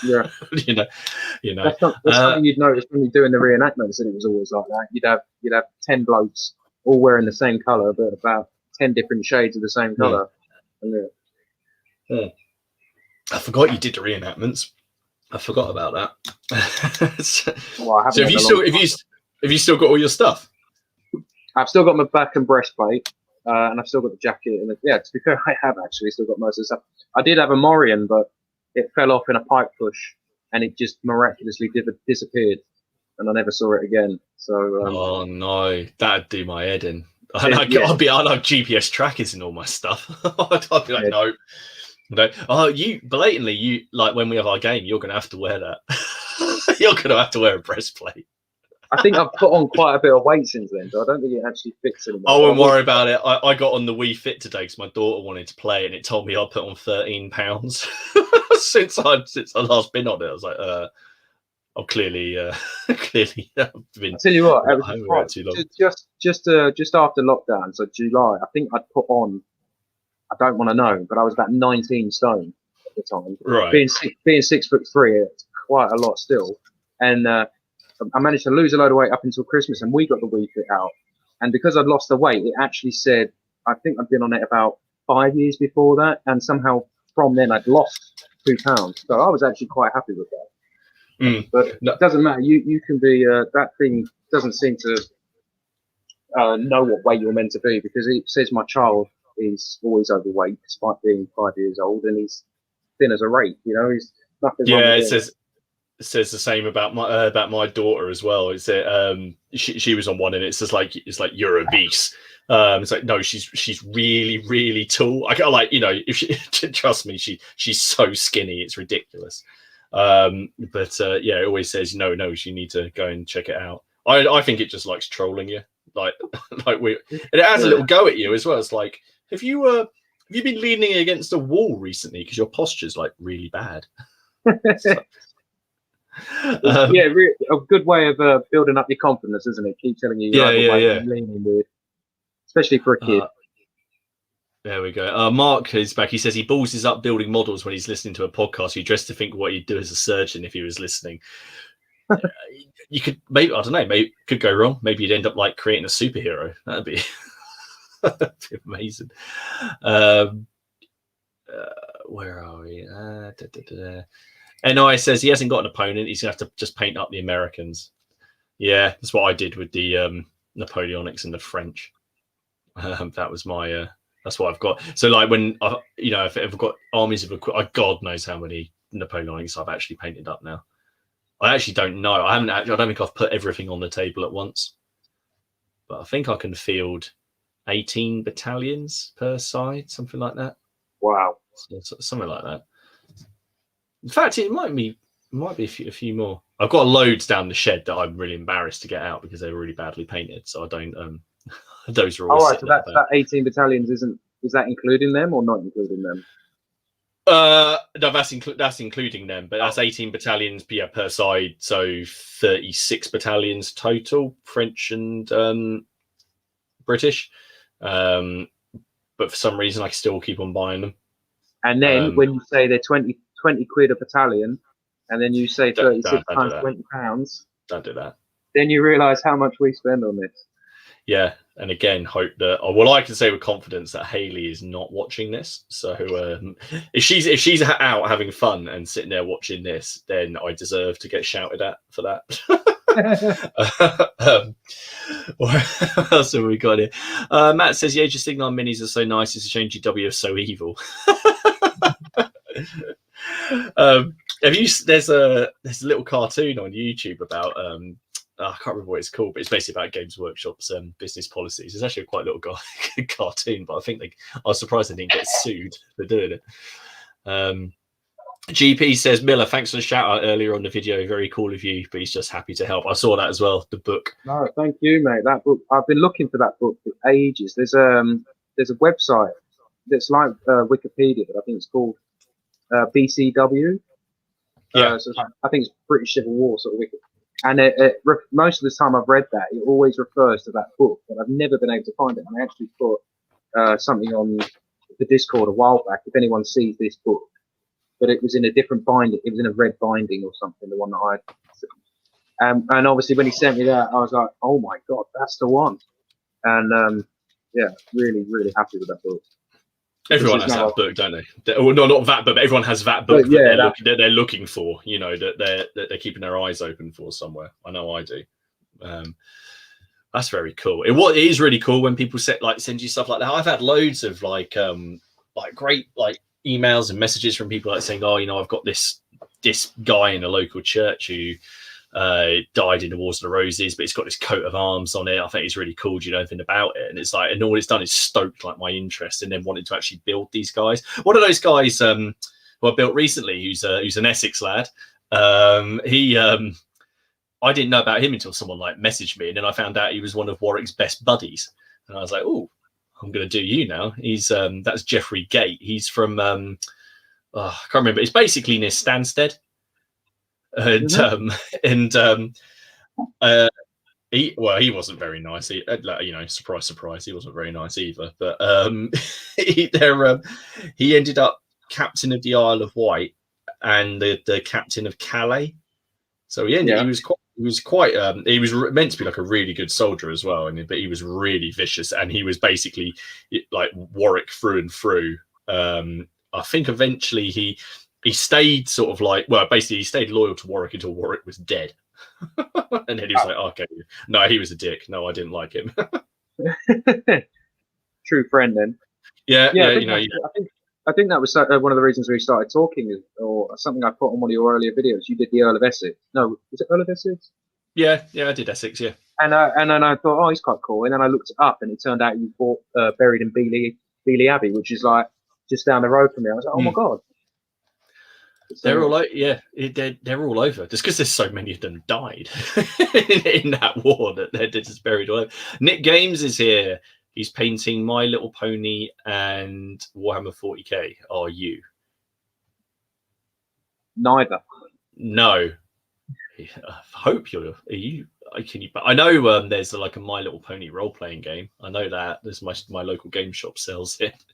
Yeah, That's something you'd notice when you're doing the reenactments. That it was always like that. You'd have 10 blokes all wearing the same colour, but about 10 different shades of the same colour. I forgot you did the reenactments. I forgot about that. So have you still got all your stuff? I've still got my back and breastplate, and I've still got the jacket. And to be fair, I have actually still got most of the stuff. I did have a Morion, but it fell off in a pipe push, and it just miraculously disappeared, and I never saw it again. So oh no, that'd do my head in. I'd have GPS trackers in all my stuff. I'd be like, no. Oh, you blatantly, like when we have our game, you're going to have to wear that. You're going to have to wear a breastplate. I think I've put on quite a bit of weight since then, so I don't think it actually fits anymore. I won't worry about it. I got on the Wii Fit today because my daughter wanted to play, and it told me I put on 13 pounds since I last been on it. I was like, I've clearly been. I tell you what, it was too long. Just after lockdown, so July, I think I'd put on. I don't want to know, but I was about 19 stone at the time. Right. Being 6'3", it's quite a lot still. And I managed to lose a load of weight up until Christmas, and we got the Wii Fit out. And because I'd lost the weight, it actually said, I think I'd been on it about 5 years before that, and somehow from then I'd lost 2 pounds. So I was actually quite happy with that. But it doesn't matter. You can be, that thing doesn't seem to know what weight you're meant to be, because it says my child is always overweight despite being 5 years old, and he's thin as a rake. He's nothing. Yeah, it says the same about my daughter as well. It's she was on one, and it's just like you're obese. It's like, no, she's really, really tall. I like, if she trust me, she's so skinny, it's ridiculous. But it always says no, you need to go and check it out. I think it just likes trolling you, and it has a little go at you as well. It's like, have you been leaning against a wall recently because your posture's like really bad? A good way of building up your confidence, isn't it? Keep telling you you're leaning weird, especially for a kid. There we go. Mark is back. He says he balls up building models when he's listening to a podcast. He dressed to think what he'd do as a surgeon if he was listening. You could maybe, I don't know, maybe it could go wrong. Maybe you'd end up like creating a superhero. That'd be Amazing. Where are we? NI says he hasn't got an opponent. He's gonna have to just paint up the Americans. Yeah, that's what I did with the Napoleonics and the French. That was my. That's what I've got. So like when if I've got armies of God knows how many Napoleonics I've actually painted up now. I actually don't know. I don't think I've put everything on the table at once, but I think I can field 18 battalions per side, something like that. Wow, something like that. In fact, it might be a few more. I've got loads down the shed that I'm really embarrassed to get out because they're really badly painted. So I don't. Those are all. All right, so that 18 battalions is that including them or not including them? No, that's including them, but that's 18 battalions per side, so 36 battalions total, French and British. But for some reason, I still keep on buying them. And then when you say they're 20 quid a battalion, and then you say 36 times £20, don't do that. Then you realise how much we spend on this. Yeah, and again, hope that. Well, I can say with confidence that Haley is not watching this. So if she's out having fun and sitting there watching this, then I deserve to get shouted at for that. What else have we got here? Matt says, "Yeah, just Signal minis are so nice. It's a shame GW are so evil." Have you? There's a little cartoon on YouTube about I can't remember what it's called, but it's basically about Games Workshop's business policies. It's actually a quite little cartoon, but I was surprised they didn't get sued for doing it. GP says, Miller, thanks for the shout out earlier on the video. Very cool of you, but he's just happy to help. I saw that as well, the book. No, thank you, mate. That book, I've been looking for that book for ages. There's a website that's like Wikipedia, but I think it's called BCW. Yeah. So I think it's British Civil War sort of Wikipedia. And most of the time I've read that, it always refers to that book, but I've never been able to find it. And I actually put something on the Discord a while back, if anyone sees this book, but it was in a different binding. It was in a red binding or something, the one that I and obviously when he sent me that, I was like, oh my God, that's the one. And yeah, really, really happy with that book. Everyone has that book, don't they? Well, no, not that book, but everyone has that book that they're looking for, that they're keeping their eyes open for somewhere. I know I do. That's very cool. It is really cool when people send you stuff like that. I've had loads of great emails and messages from people saying, oh, I've got this guy in a local church who died in the Wars of the Roses, but it's got this coat of arms on it. I think it's really cool. Do you know anything about it? And it's and all it's done is stoked my interest and then wanted to actually build these guys. One of those guys who I built recently, who's an Essex lad. I didn't know about him until someone messaged me, and then I found out he was one of Warwick's best buddies, and I was like, oh, I'm going to do you now. He's that's Geoffrey Gate. He's from I can't remember. It's basically near Stansted. And he wasn't very nice. Surprise, he wasn't very nice either. But he ended up captain of the Isle of Wight and the captain of Calais. So he was meant to be a really good soldier as well, but he was really vicious, and he was basically Warwick through and through. I think eventually he stayed he stayed loyal to Warwick until Warwick was dead. And then he was okay, no, he was a dick. No, I didn't like him. True friend then. Yeah. I think that was one of the reasons we started talking, or something I put on one of your earlier videos. You did the Earl of Essex. No, was it Earl of Essex? Yeah, I did Essex, yeah. And then I thought, oh, he's quite cool. And then I looked it up, and it turned out you bought buried in Beeley Abbey, which is just down the road from me. I was like, oh my God. They're all they're all over. Just because there's so many of them died in that war that they're just buried all over. Nick Games is here. He's painting My Little Pony and Warhammer 40k. Are you? Neither. No. I hope you're. Are you? Can you? I know there's a My Little Pony role playing game. I know that there's my local game shop sells it.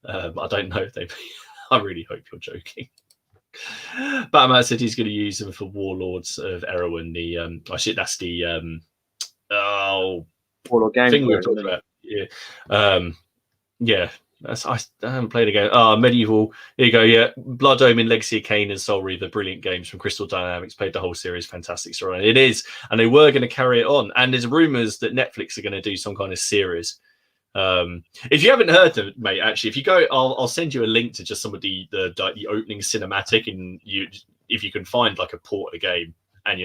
I don't know if they. I really hope you're joking. Batman said he's going to use them for Warlords of Erewhon. That's the Warlord game. thing we were talking about. Yeah. Yeah. I haven't played a game. Medieval. Here you go. Yeah, Blood Omen, Legacy of Kain, and Soul Reaver, brilliant games from Crystal Dynamics. Played the whole series, fantastic story. It is, and they were going to carry it on. And there's rumors that Netflix are going to do some kind of series. If you haven't heard them, mate, actually, if you go, I'll send you a link to just some of the opening cinematic, and if you can find like a port of the game, and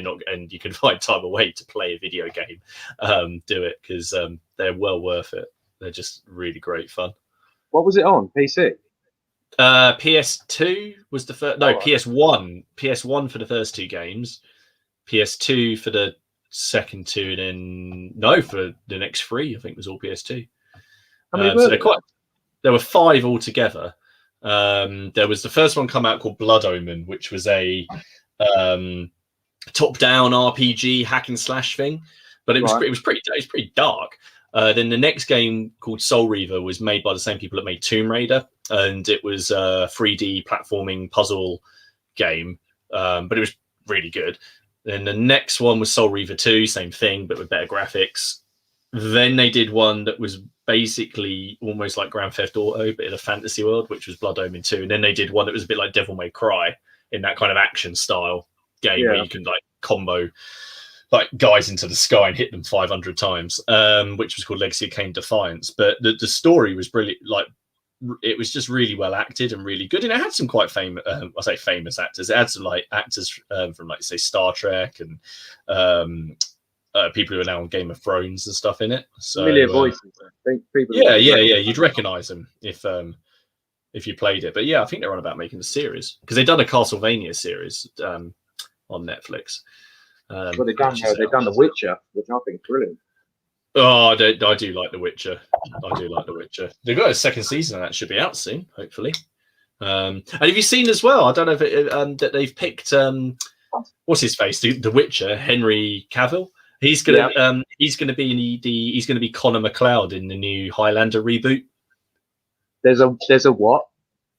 you can find time away to play a video game, do it, because they're well worth it. They're just really great fun. What was it on? PC? PS2 was the first. No, Oh, PS1. PS1 for the first two games. PS2 for the second two, and then for the next three. I think it was all PS2. So there were 5 altogether. There was the first one come out called Blood Omen, which was a top-down RPG hack and slash thing, but it was pretty dark. Then the next game called Soul Reaver was made by the same people that made Tomb Raider, and it was a 3D platforming puzzle game, but it was really good. Then the next one was Soul Reaver 2, same thing, but with better graphics. Then they did one that was basically almost like Grand Theft Auto, but in a fantasy world, which was Blood Omen 2. And then they did one that was a bit like Devil May Cry in that kind of action style game where you can like combo like guys into the sky and hit them 500 times, which was called Legacy of Kain Defiance. But the story was brilliant. Like, it was just really well acted and really good. And it had some quite famous, I say famous actors. It had some like actors from like say Star Trek and people who are now on Game of Thrones and stuff in it. So familiar voices. I think people. Yeah. You'd recognise them if you played it. But yeah, I think they're on about making the series because they've done a Castlevania series on Netflix. Well, they've done The Witcher, which I think is brilliant. Oh, I do like The Witcher. They've got a second season, and that should be out soon, hopefully. And have you seen as well? I don't know if that they've picked what's his face, The Witcher, Henry Cavill. He's gonna be Connor McLeod in the new Highlander reboot. There's a what?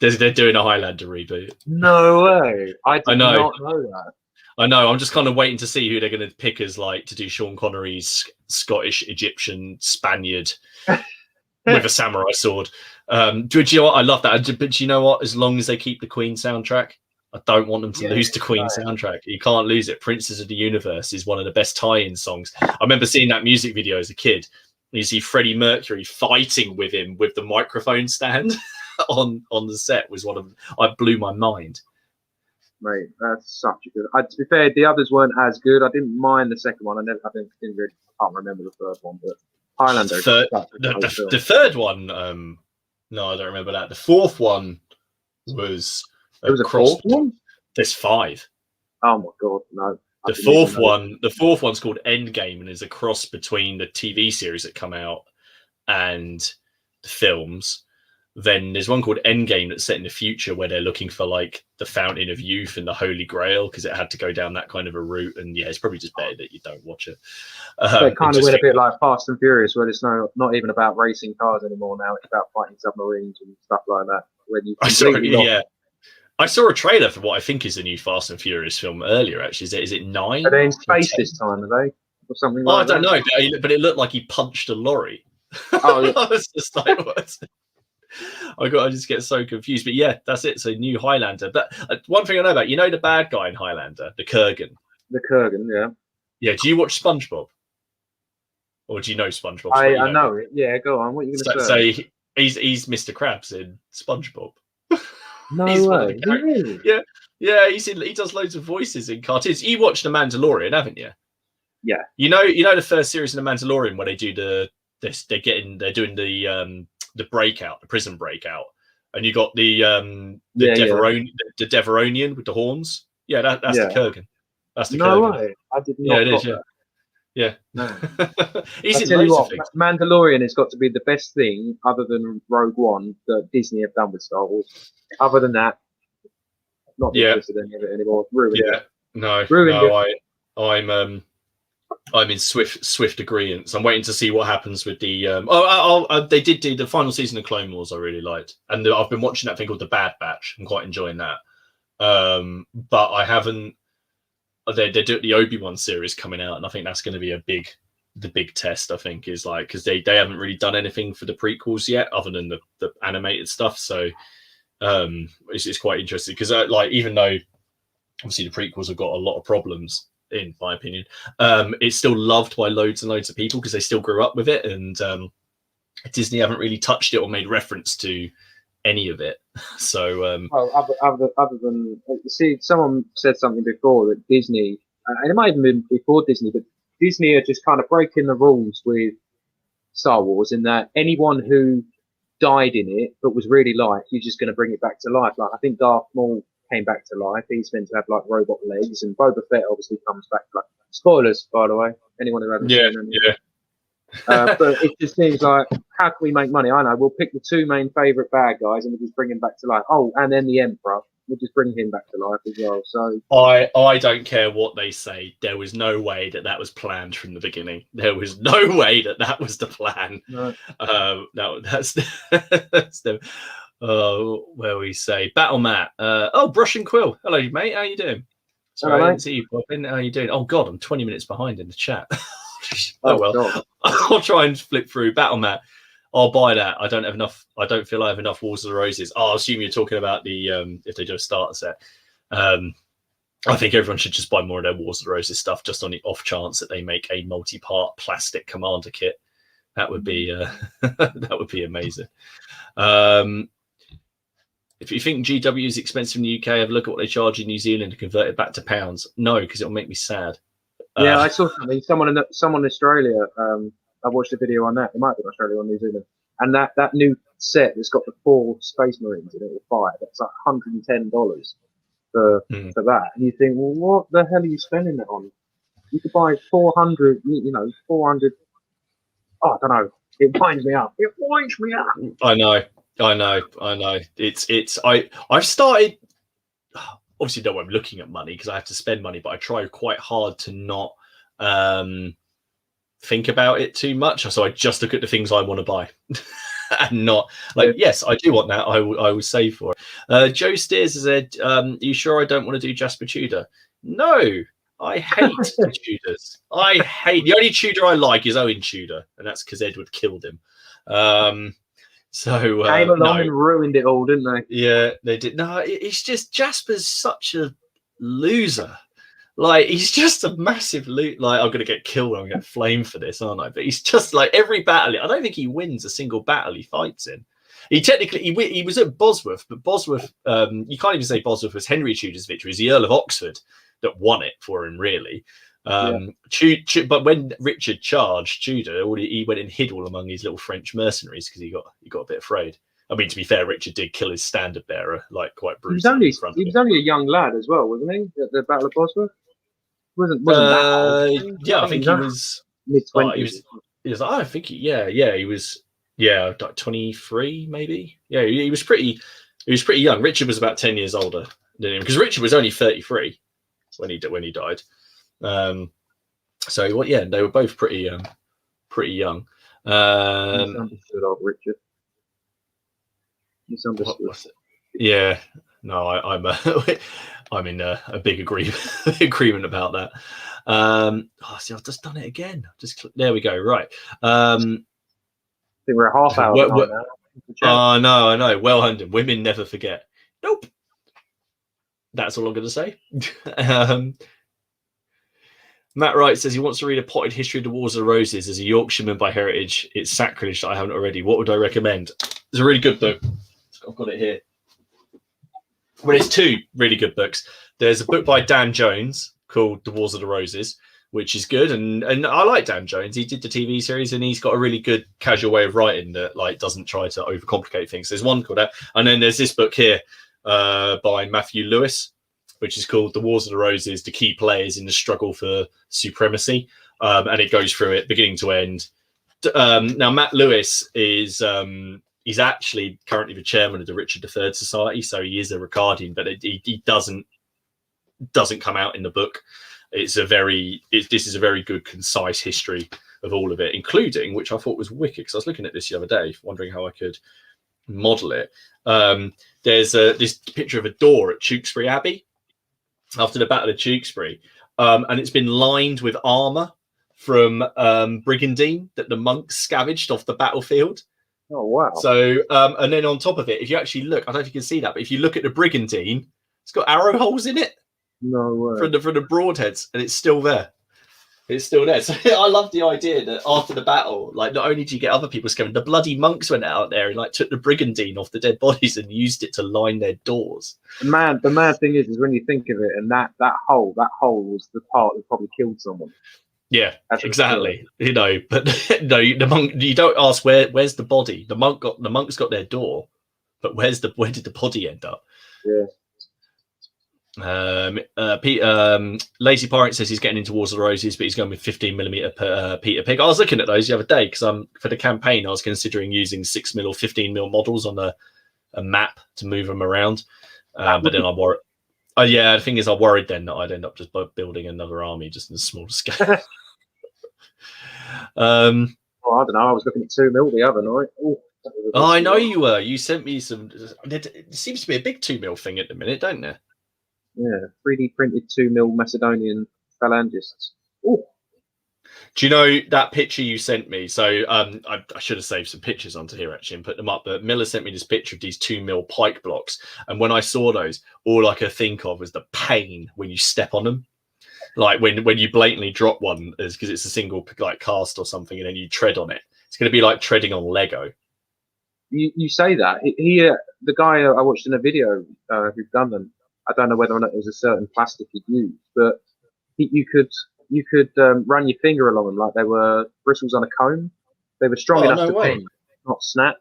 They're doing a Highlander reboot. No way! I did not know that. I know. I'm just kind of waiting to see who they're going to pick as like to do Sean Connery's Scottish, Egyptian, Spaniard with a samurai sword. Do you know what? I love that. But you know what? As long as they keep the Queen soundtrack, I don't want them to lose the Queen soundtrack. You can't lose it. Princes of the Universe is one of the best tie-in songs. I remember seeing that music video as a kid. You see Freddie Mercury fighting with him with the microphone stand on the set was one of. I blew my mind. Mate, that's such a good. To be fair, the others weren't as good. I didn't mind the second one. I can't remember the third one, but Highlander. The third one, no, I don't remember that. The fourth one was. There was a fourth one. There's 5. Oh my god, no. The fourth one's called Endgame, and is a cross between the TV series that come out and the films. Then there's one called Endgame that's set in the future where they're looking for like the Fountain of Youth and the Holy Grail because it had to go down that kind of a route. And yeah, it's probably just better that you don't watch it. It kind of went a bit like Fast and Furious, where it's not even about racing cars anymore now. It's about fighting submarines and stuff like that. I saw a trailer for what I think is the new Fast and Furious film earlier. Actually, is it 9? Are they in space this time? Are they or something like that? I don't know, but it looked like he punched a lorry. Oh, yeah. I was just like, what? I just get so confused. But yeah, that's it. So new Highlander. But one thing I know about, the bad guy in Highlander, the Kurgan. The Kurgan, yeah. Yeah. Do you watch SpongeBob? Or do you know SpongeBob? I know it. Yeah, go on. What are you going to say? So he's Mr. Krabs in SpongeBob. No way. Really? Yeah. He does loads of voices in cartoons. You watched The Mandalorian, haven't you? Yeah. You know the first series of The Mandalorian where they do they're doing the breakout, the prison breakout, and you got the Deveronian with the horns. Yeah, that's the Kurgan. That's the Kurgan. No way. I did not. Yeah, it is. That. Yeah. No. He's in loads of things. Mandalorian has got to be the best thing other than Rogue One that Disney have done with Star Wars. Other than that, not interested in any of it anymore. Ruined it. I'm in swift agreement. I'm waiting to see what happens with the. They did do the final season of Clone Wars. I really liked, and I've been watching that thing called The Bad Batch. I'm quite enjoying that. But I haven't. They're doing the Obi-Wan series coming out, and I think that's going to be a big the big test, I think, is like, because they haven't really done anything for the prequels yet other than the animated stuff. So it's quite interesting because like, even though obviously the prequels have got a lot of problems, in my opinion, it's still loved by loads and loads of people because they still grew up with it, and Disney haven't really touched it or made reference to any of it. So other than, see, someone said something before that Disney, and it might have been before Disney, but Disney are just kind of breaking the rules with Star Wars in that anyone who died in it but was really liked, you're just going to bring it back to life. Like, I think Darth Maul came back to life. He's meant to have like robot legs, and Boba Fett obviously comes back to life. Spoilers, by the way, anyone who hasn't seen them. But it just seems like, how can we make money? I know, we'll pick the two main favourite bad guys and we'll just bring him back to life. Oh, and then the Emperor, we'll just bring him back to life as well. So I don't care what they say. There was no way that was planned from the beginning. There was no way that was the plan. No. That's the where we say Battle Matt. Brush and Quill. Hello, mate. How you doing? Sorry, I didn't see you pop in. How you doing? Oh God, I'm 20 minutes behind in the chat. Oh well, God. I'll try and flip through. Battle Mat, I'll buy that. I don't have enough. I don't feel I have enough Wars of the Roses. I assume you're talking about the if they do a starter set. I think everyone should just buy more of their Wars of the Roses stuff, just on the off chance that they make a multi-part plastic commander kit. That would be that would be amazing. If you think GW is expensive in the UK, have a look at what they charge in New Zealand and convert it back to pounds. No, because it'll make me sad. Yeah, I saw something. Someone in Australia. I watched a video on that. It might be Australia or New Zealand. And that new set that's got the 4 Space Marines in it, or 5. That's like $110 for that. And you think, well, what the hell are you spending that on? You could buy 400. 400. Oh, I don't know. It winds me up. It winds me up. I know. I've started. Obviously, don't want looking at money because I have to spend money, but I try quite hard to not think about it too much. So I just look at the things I want to buy and not like, yes, I do want that. I will save for it. Joe Steers has said, you sure I don't want to do Jasper Tudor? No, I hate the Tudors. The only Tudor I like is Owen Tudor, and that's because Edward killed him. So came along and ruined it all, didn't they? Yeah, they did. No, it's just Jasper's such a loser. Like, he's just a massive loot. Like, I'm gonna get killed. I'm gonna get flamed for this, aren't I? But he's just like, every battle. I don't think he wins a single battle he fights in. He technically he was at Bosworth, but Bosworth, you can't even say Bosworth was Henry Tudor's victory. It was the Earl of Oxford that won it for him, really. But when Richard charged Tudor, he went and hid all among his little French mercenaries because he got a bit afraid. I mean, to be fair, Richard did kill his standard bearer, like, quite brutally. He was only a young lad as well, wasn't he? At the Battle of Bosworth, wasn't that old? Yeah, I think he was mid-20s. I think he was like 23 maybe. Yeah, he was pretty young. Richard was about 10 years older than him because Richard was only 33 when he died. So what? Yeah, they were both pretty young. Misunderstood old Richard. Misunderstood. Yeah, no, I'm in a big agreement about that. See, I've just done it again. There we go. Right. I think we're a half hour now. Oh no, I know. Well, Hunting, women never forget. Nope. That's all I'm going to say. Matt Wright says he wants to read a potted history of the Wars of the Roses. As a Yorkshireman by heritage, it's sacrilege that I haven't already. What would I recommend? It's a really good book. I've got it here. Well, there's 2 really good books. There's a book by Dan Jones called The Wars of the Roses, which is good. And I like Dan Jones. He did the TV series and he's got a really good casual way of writing that, like, doesn't try to overcomplicate things. There's one called that. And then there's this book here by Matthew Lewis, which is called The Wars of the Roses, the key players in the struggle for supremacy. And it goes through it beginning to end. Now, Matt Lewis is he's actually currently the chairman of the Richard III Society, so he is a Ricardian, but he doesn't come out in the book. This is a very good, concise history of all of it, including, which I thought was wicked, because I was looking at this the other day, wondering how I could model it. There's this picture of a door at Tewkesbury Abbey after the Battle of Tewkesbury, and it's been lined with armor from Brigandine that the monks scavenged off the battlefield. Oh wow! So and then on top of it, if you actually look, I don't know if you can see that, but if you look at the Brigandine, it's got arrow holes in it. No way. From the broadheads, and it's still there. It's still there. So I love the idea that after the battle, like not only do you get other people scavenging, the bloody monks went out there and like took the Brigandine off the dead bodies and used it to line their doors. The mad thing is when you think of it, and that hole was the part that probably killed someone. Yeah, exactly. You know, but no, the monk. You don't ask where's the body. The monk's got their door, but where did the body end up? Yeah. Lazy Pirate says he's getting into Wars of the Roses, but he's going with 15mm Peter Pig. I was looking at those the other day because for the campaign I was considering using 6mm or 15mm models on a map to move them around. But then I worried. Oh yeah, the thing is, I worried then that I'd end up just building another army just in a smaller scale. Well, I don't know. I was looking at 2mm the other night. Oh, I know you were. You sent me some. It seems to be a big 2mm thing at the minute, don't there? Yeah, 3D printed 2mm Macedonian phalangists. Ooh. Do you know that picture you sent me? So I should have saved some pictures onto here actually and put them up. But Miller sent me this picture of these 2mm pike blocks, and when I saw those, all I could think of was the pain when you step on them. Like when you blatantly drop one, is because it's a single like cast or something, and then you tread on it. It's going to be like treading on Lego. You say that the guy I watched in a video who'd done them. I don't know whether or not it was a certain plastic he'd used, but you could run your finger along them like they were bristles on a comb. They were strong enough to bend, not snap.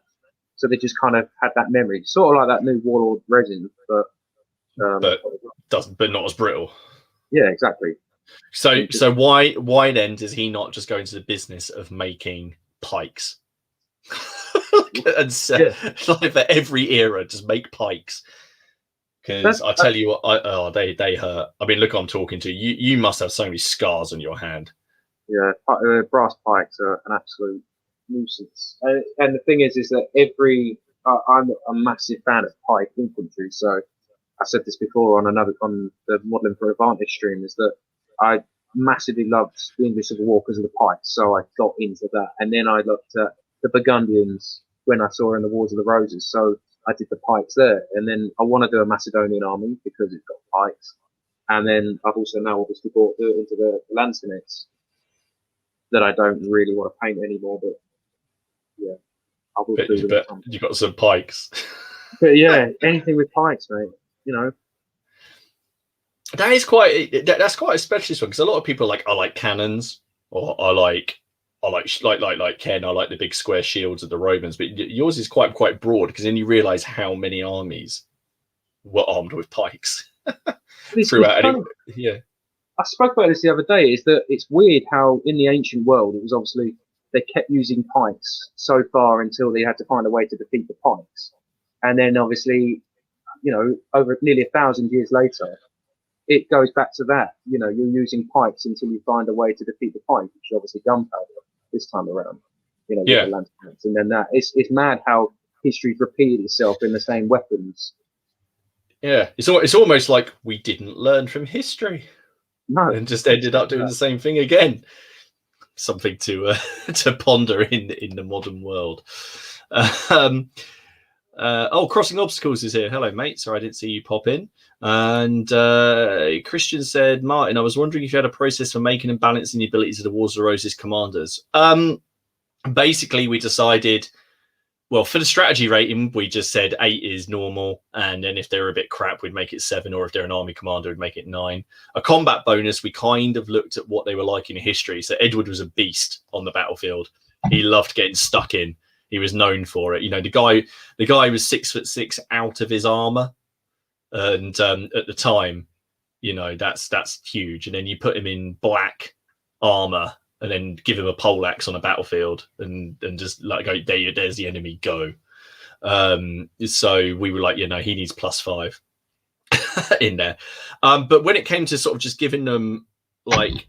So they just kind of had that memory, sort of like that new Warlord resin, but not as brittle. Yeah, exactly. So why then does he not just go into the business of making pikes? And like for every era, just make pikes. Because I tell you what, they hurt. I mean, look, I'm talking to you. You must have so many scars on your hand. Yeah, brass pikes are an absolute nuisance. And the thing is that I'm a massive fan of pike infantry. So I said this before on the Modelling for Advantage stream, is that I massively loved the English Civil War because of the pikes. So I got into that, and then I looked at the Burgundians when I saw in the Wars of the Roses. So I did the pikes there, and then I want to do a Macedonian army because it's got pikes. And then I've also now obviously bought into the lanzknechts that I don't really want to paint anymore, but yeah, I will do but you've got some pikes. But yeah, anything with pikes, mate, you know. That's quite a specialist one because a lot of people are like, I like cannons, or I like Ken, I like the big square shields of the Romans, but yours is quite broad because then you realise how many armies were armed with pikes throughout. Yeah, I spoke about this the other day. Is that it's weird how in the ancient world it was obviously they kept using pikes so far until they had to find a way to defeat the pikes, and then obviously, you know, over nearly 1,000 years later, it goes back to that. You know, you're using pikes until you find a way to defeat the pike, which is obviously gunpowder this time around. You know, yeah. With the lanzknechts, and then that it's mad how history's repeated itself in the same weapons. Yeah, it's almost like we didn't learn from history, no, and just ended up doing the same thing again. Something to ponder in the modern world. Crossing Obstacles is here. Hello, mate. Sorry, I didn't see you pop in. And Christian said, Martin, I was wondering if you had a process for making and balancing the abilities of the Wars of the Roses commanders. Basically, we decided, well, for the strategy rating, we just said 8 is normal. And then if they're a bit crap, we'd make it 7. Or if they're an army commander, we'd make it 9. A combat bonus, we kind of looked at what they were like in history. So Edward was a beast on the battlefield. He loved getting stuck in. He was known for it. You know, the guy was 6'6" out of his armor. And at the time, you know, that's huge. And then you put him in black armor and then give him a poleaxe on a battlefield and just like go, there's the enemy, go. So we were like, you know, he needs +5 in there. But when it came to sort of just giving them like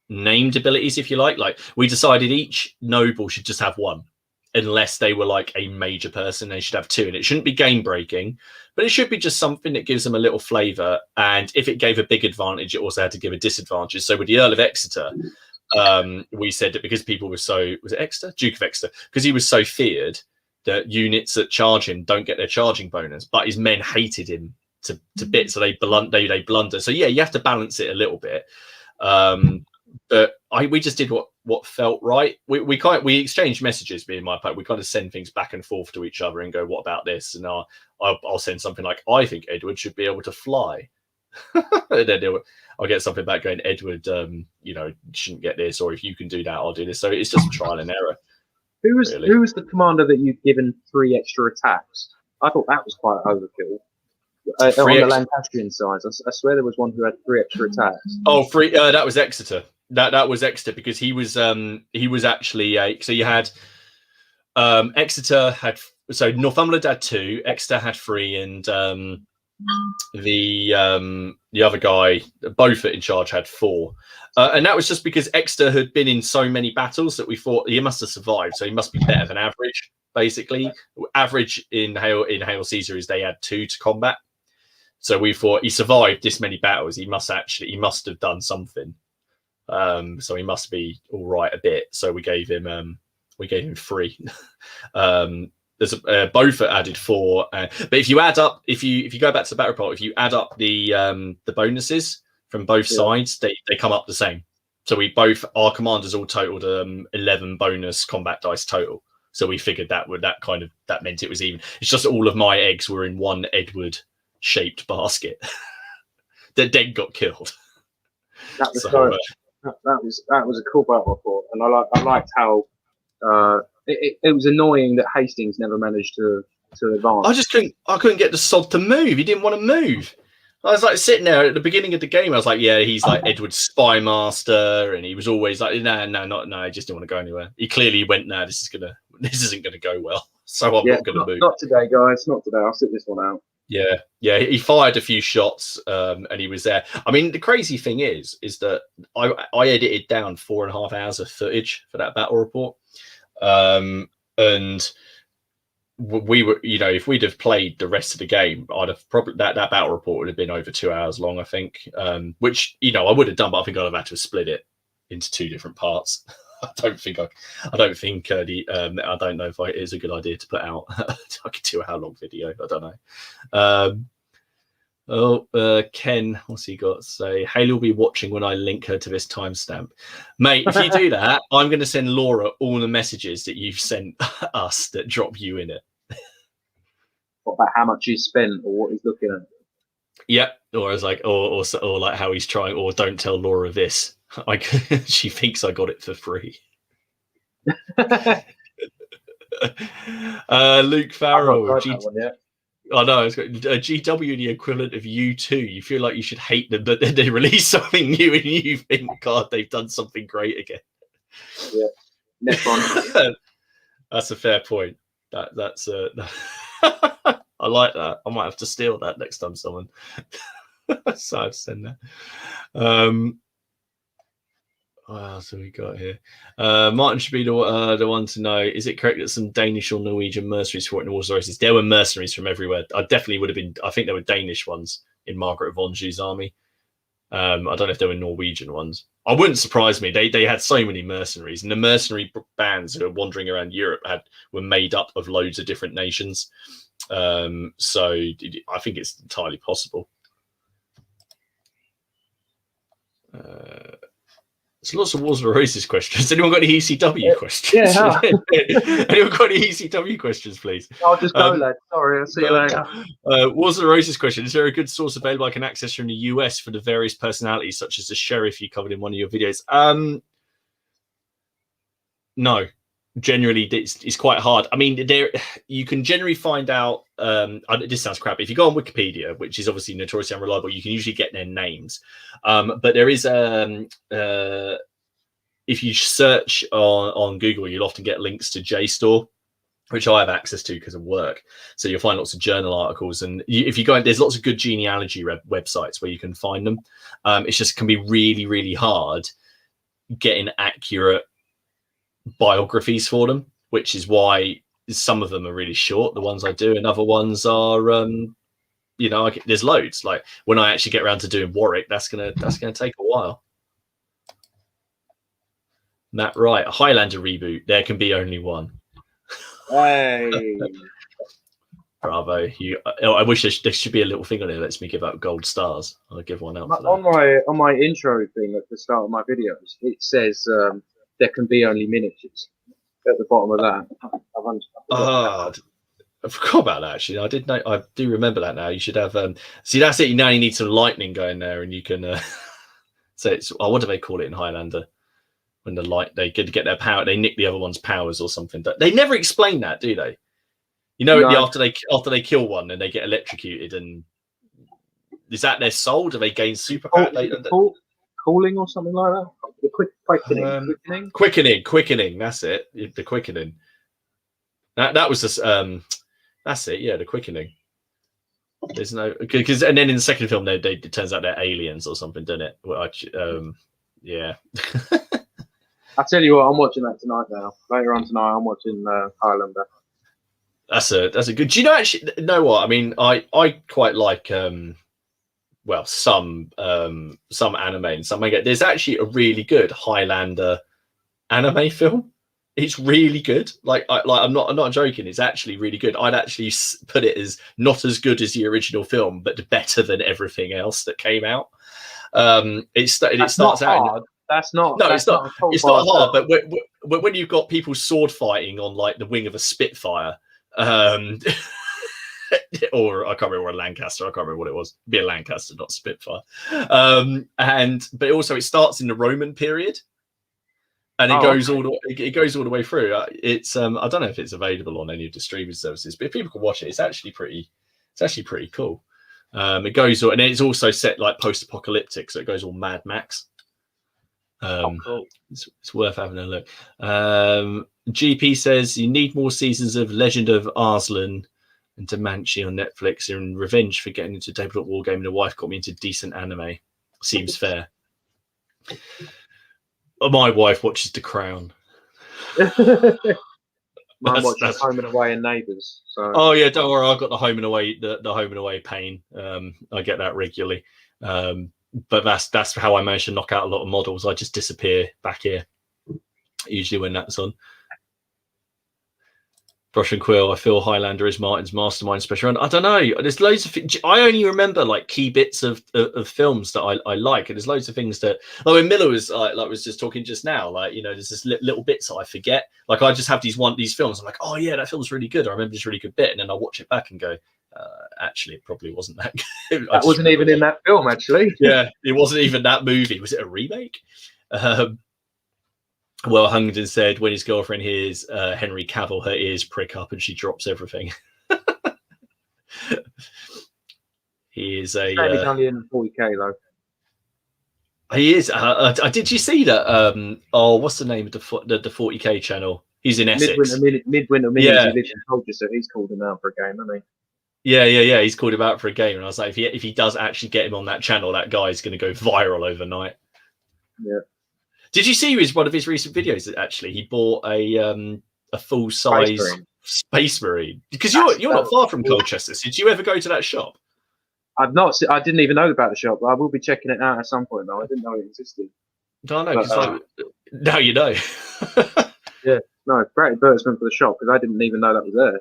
named abilities, if you like we decided each noble should just have one. unless they were like a major person. They should have 2, and it shouldn't be game breaking, but it should be just something that gives them a little flavor. And if it gave a big advantage, it also had to give a disadvantage. So with the Earl of Exeter, we said that because people were so, was it Exeter? Duke of Exeter, because he was so feared that units that charge him don't get their charging bonus, but his men hated him to bits, so they blunder. So yeah, you have to balance it a little bit. But we just did what felt right. We exchanged messages, me and my partner. We kind of send things back and forth to each other and go, "What about this?" And I'll send something like, "I think Edward should be able to fly," and then I'll get something back going, "Edward, shouldn't get this," or "If you can do that, I'll do this." So it's just trial and error. Who was the commander that you'd given 3 extra attacks? I thought that was quite overkill. On the Lancastrian side, I swear there was one who had 3 extra attacks. Oh, 3. That was Exeter. That was Exeter, because he was actually so you had Exeter had, so Northumberland had 2, Exeter had 3, and the other guy, Beaufort in charge, had 4. And that was just because Exeter had been in so many battles that we thought he must have survived, so he must be better than average. Basically, average in Hail Caesar is they had 2 to combat. So we thought he survived this many battles. He must have done something. So he must be all right a bit. So we gave him 3. There's Beaufort added 4. But if you add up, if you go back to the battle report, if you add up the bonuses from both sides, they come up the same. So our commanders all totaled 11 bonus combat dice total. So we figured that meant it was even. It's just all of my eggs were in one Edward shaped basket that then got killed. That was a cool battle report, and I liked how it was annoying that Hastings never managed to advance. I couldn't get the sod to move. He didn't want to move. I was like sitting there at the beginning of the game. I was like, yeah, he's like Edward's spy master, and he was always like, no, I just didn't want to go anywhere. He clearly went, no, this isn't gonna go well. So I'm not gonna move. Not today, guys. Not today. I'll sit this one out. Yeah. He fired a few shots, and he was there. I mean, the crazy thing is that I edited down 4.5 hours of footage for that battle report, and we were, if we'd have played the rest of the game, I'd have probably that battle report would have been over 2 hours long, I think. Which I would have done, but I think I'd have had to have split it into 2 different parts. I don't know if it is a good idea to put out like a 2-hour-long video. I don't know. Ken, what's he got to say? Haley will be watching when I link her to this timestamp. Mate, if you do that, I'm going to send Laura all the messages that you've sent us that drop you in it. What about how much he's spent or what he's looking at? Yep. Or as like, or like how he's trying, or don't tell Laura this. She thinks I got it for free. Luke Farrell. I know, it's got a GW, the equivalent of U2. You feel like you should hate them, but then they release something new and you think, God, they've done something great again. Yeah. Next one. That's a fair point. That's I like that. I might have to steal that next time someone. So I've sent that. What else have we got here? Martin should be the one to know. Is it correct that some Danish or Norwegian mercenaries fought in the Wars of Roses? There were mercenaries from everywhere. I definitely would have been. I think there were Danish ones in Margaret of Anjou's army. I don't know if there were Norwegian ones. I wouldn't surprise me. They had so many mercenaries, and the mercenary bands who were wandering around Europe were made up of loads of different nations. So I think it's entirely possible. There's lots of Wars of Roses questions. Anyone got any ECW questions? Yeah. Anyone got any ECW questions, please? I'll just go, lad. Sorry, I'll see you later. Wars of Roses question. Is there a good source available I can access from the US for the various personalities, such as the sheriff you covered in one of your videos? No. Generally, it's quite hard. I mean, you can generally find out. This sounds crap. If you go on Wikipedia, which is obviously notoriously unreliable, you can usually get their names. But there is if you search on Google, you'll often get links to JSTOR, which I have access to because of work. So you'll find lots of journal articles, and if you go in, there's lots of good genealogy websites where you can find them. It's just can be really, really hard getting accurate biographies for them, which is why some of them are really short, the ones I do, and other ones are there's loads. Like when I actually get around to doing Warwick, that's gonna take a while. Matt Wright, a Highlander reboot, there can be only one. Hey. Bravo. I wish there should be a little thing on it that lets me give out gold stars. I'll give one out for that. On my intro thing at the start of my videos, it says there can be only miniatures at the bottom of that. I forgot about that actually. I do remember that now. You should have see, that's it. Now you need some lightning going there, and you can so it's what do they call it in Highlander? When the light, they get their power, they nick the other one's powers or something. They never explain that, do they? You know, no. after they kill one and they get electrocuted, and is that their soul? Do they gain superpower? Cooling or something like that? The quickening. That's it. The quickening. That was just that's it. Yeah, the quickening. There's no because, and then in the second film, it turns out they're aliens or something, doesn't it? Yeah. I tell you what, I'm watching that tonight. Now later on tonight, I'm watching Highlander. That's a good. Do you know what? I mean, I quite like some anime and some manga. There's actually a really good Highlander anime film. It's really good. I'm not joking. It's actually really good. I'd actually put it as not as good as the original film, but better than everything else that came out. It starts out. It's not hard. But when you've got people sword fighting on like the wing of a Spitfire, or I can't remember, a Lancaster. I can't remember what it was. It'd be a Lancaster, not Spitfire. But also it starts in the Roman period, and it goes all the way through. It's I don't know if it's available on any of the streaming services, but if people can watch it, it's actually pretty cool. It goes, and it's also set like post-apocalyptic, so it goes all Mad Max. Cool. It's worth having a look. GP says you need more seasons of Legend of Arslan and Demanchi on Netflix in revenge for getting into tabletop wargaming. The wife got me into decent anime. Seems fair. My wife watches The Crown. Mine watches Home and Away and Neighbours. So. Oh yeah, don't worry. I've got the Home and Away, the Home and Away pain. I get that regularly. But that's how I manage to knock out a lot of models. I just disappear back here, usually when that's on. Brush and Quill, I feel Highlander is Martin's mastermind special run. I don't know. There's loads of. I only remember like key bits of films that I like, and there's loads of things that. Like when Miller was was just talking just now, there's this little bits that I forget. Like I just have these films. I'm like, oh yeah, that film's really good. I remember this really good bit, and then I watch it back and go, actually, it probably wasn't that good. That wasn't even in that film, actually. Yeah, it wasn't even that movie. Was it a remake? Well, Hungden said when his girlfriend hears Henry Cavill, her ears prick up and she drops everything. He is a. He's only in 40K though. He is. Did you see that? What's the name of the 40K channel? He's in Essex. Midwinter Minis. Yeah. He lives in Colchester. He's called him out for a game, hasn't he? Yeah. He's called him out for a game, and I was like, if he does actually get him on that channel, that guy's going to go viral overnight. Yeah. Did you see one of his recent videos? That actually he bought a full size Space Marine because you're not far from Colchester. So did you ever go to that shop? I've not. I didn't even know about the shop. I will be checking it out at some point though. I didn't know it existed. I know. Now you know. Yeah. No, great advertisement for the shop because I didn't even know that was there.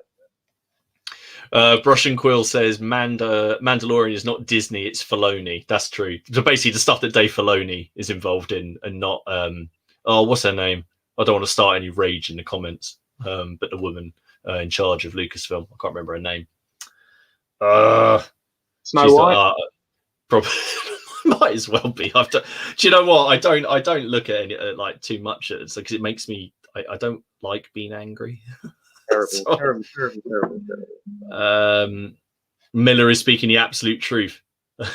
Brush and Quill says Mandalorian is not Disney, it's Filoni. That's true. So basically the stuff that Dave Filoni is involved in and not what's her name? I don't want to start any rage in the comments. But the woman in charge of Lucasfilm. I can't remember her name. Snow White? Probably might as well be. Do you know what? I don't look at it like too much because it makes me I don't like being angry. Terrible. Miller is speaking the absolute truth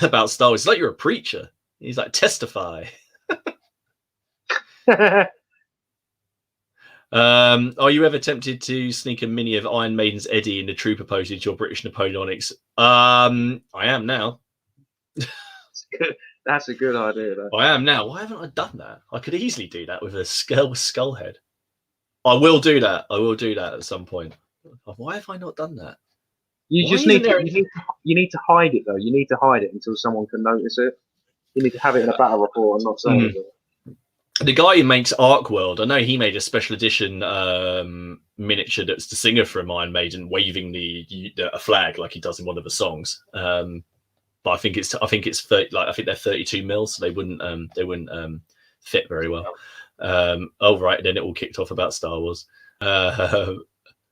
about Star Wars. It's like you're a preacher. He's like, testify. Are you ever tempted to sneak a mini of Iron Maiden's Eddie in the trooper pose into your British Napoleonics? I am now. That's a good idea, though. I am now. Why haven't I done that? I could easily do that with a skull head. I will do that. I will do that at some point. Why have I not done that? You just need to, you need to hide it though. You need to hide it until someone can notice it. You need to have it in a battle report and not say anything. The guy who makes Ark World, I know he made a special edition miniature that's the singer from Iron Maiden waving a flag like he does in one of the songs. But I think it's 30, I think they're 32 mils, so they wouldn't fit very well. Right, then it all kicked off about Star Wars. Oh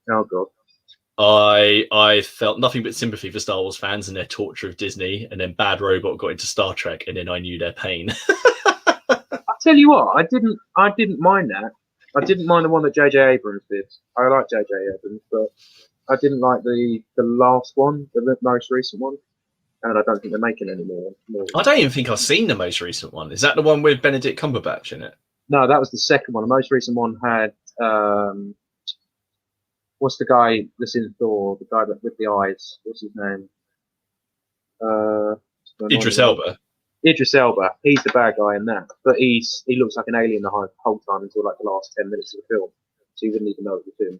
god. I felt nothing but sympathy for Star Wars fans and their torture of Disney, and then Bad Robot got into Star Trek, and then I knew their pain. I'll tell you what, I didn't mind that. I didn't mind the one that J.J. Abrams did. I like J.J. Abrams, but I didn't like the last one, the most recent one. And I don't think they're making any more. I don't even think I've seen the most recent one. Is that the one with Benedict Cumberbatch in it? No, that was the second one. The most recent one had what's the guy that's in Thor? The guy with the eyes. What's his name? Idris Elba. Idris Elba. He's the bad guy in that, but he looks like an alien the whole time until like the last 10 minutes of the film, so you wouldn't even know it was him.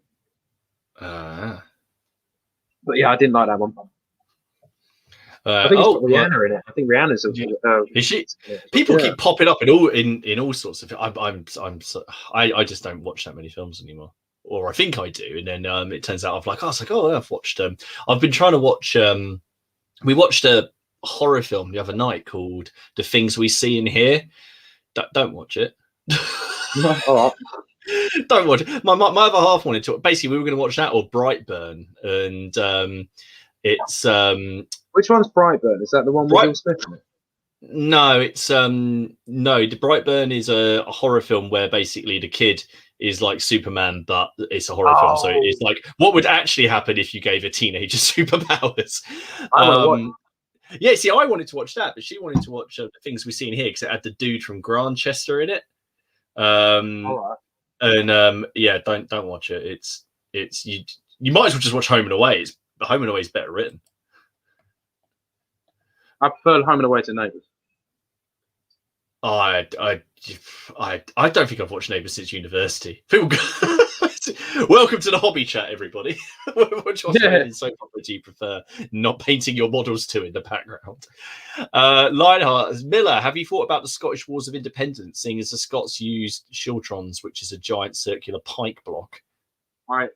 But yeah, I didn't like that one. I think it's got Rihanna in it. I think Rihanna's. Is she? People keep popping up in all sorts of. I just don't watch that many films anymore, or I think I do, and then it turns out I've watched. I've been trying to watch. We watched a horror film the other night called The Things We See and Hear. Don't watch it. All right. Don't watch it. My other half wanted to. Basically, we were going to watch that or Brightburn, and it's Which one's Brightburn? Is that the one with Will Smith in it? No, it's no. The Brightburn is a horror film where basically the kid is like Superman, but it's a horror film. So it's like what would actually happen if you gave a teenager superpowers. Yeah, see, I wanted to watch that, but she wanted to watch The Things We've Seen Here because it had the dude from Grantchester in it. And yeah, don't watch it. It's you might as well just watch Home and Away. Home and Away is better written. I prefer Home and Away to Neighbours. I don't think I've watched Neighbours since university. Welcome to the hobby chat, everybody. Which one soap opera do you prefer not painting your models to in the background? Lionheart Miller, have you thought about the Scottish Wars of Independence, seeing as the Scots used schiltrons, which is a giant circular pike block? I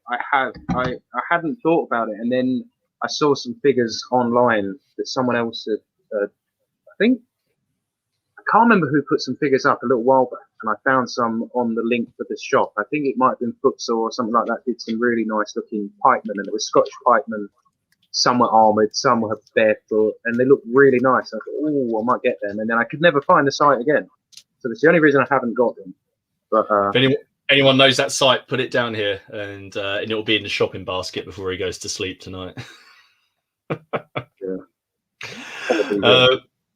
hadn't thought about it, and then I saw some figures online that someone else had. I can't remember who put some figures up a little while back, and I found some on the link for this shop. I think it might have been Futsal or something like that. Did some really nice looking pikemen, and it was Scottish pikemen. Some were armoured, some were barefoot, and they looked really nice. I thought, oh, I might get them, and then I could never find the site again. So that's the only reason I haven't got them. But if anyone knows that site, put it down here, and it'll be in the shopping basket before he goes to sleep tonight.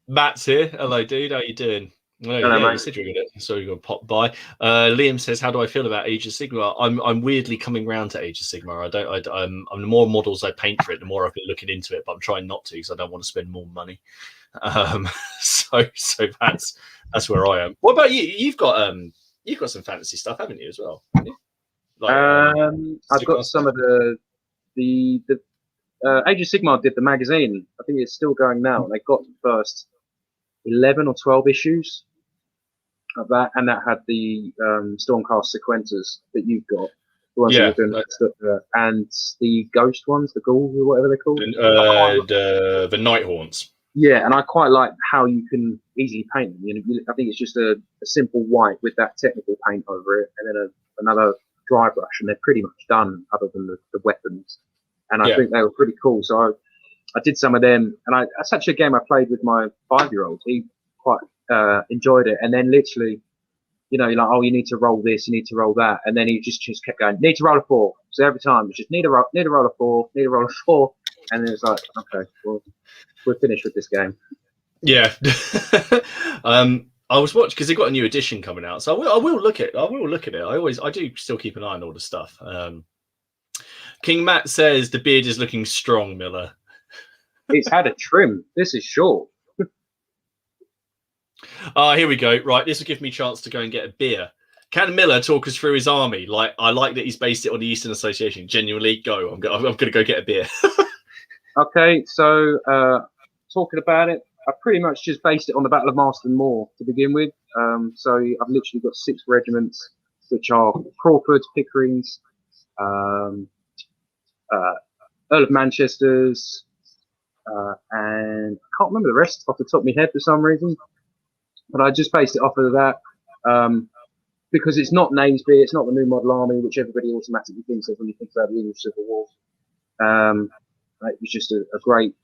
Matt's here. Hello, dude. How you doing? Hello, mate. You said you were going to pop by. Liam says, "How do I feel about Age of Sigmar?" I'm weirdly coming round to Age of Sigmar. I'm the more models I paint for it, the more I've been looking into it. But I'm trying not to because I don't want to spend more money. So that's where I am. What about you? You've got some fantasy stuff, haven't you, as well? Haven't you? Like, I've got some of the Age of Sigmar did the magazine. I think it's still going now. They got the first 11 or 12 issues of that, and that had the Stormcast sequences that you've got. The ones that you're doing, and the ghost ones, the ghouls or whatever they're called. The Night Haunts. Yeah, and I quite like how you can easily paint them. You know, I think it's just a simple white with that technical paint over it, and then another dry brush, and they're pretty much done, other than the weapons. And I think they were pretty cool. So I did some of them, and that's actually a game I played with my 5-year-old. He quite enjoyed it, and then literally, you know, you're like, oh, you need to roll this, you need to roll that, and then he just kept going, need to roll a 4. So every time it's just need to roll a 4, need to roll a 4, and then it's like, okay, well, we're finished with this game. Yeah. I was watching because they got a new edition coming out, so I will look at it. I do still keep an eye on all the stuff. King Matt says the beard is looking strong, Miller. It's had a trim. This is short. Here we go. Right, this will give me a chance to go and get a beer. Can Miller talk us through his army? Like, I like that he's based it on the Eastern Association. Genuinely, go. I'm going to go get a beer. Okay, so talking about it, I pretty much just based it on the Battle of Marston Moor to begin with. So I've literally got 6 regiments, which are Crawfords, Pickerings, Earl of Manchester's, and I can't remember the rest off the top of my head for some reason. But I just based it off of that because it's not Naseby, it's not the New Model Army, which everybody automatically thinks of when you think about the English Civil War. It was just a great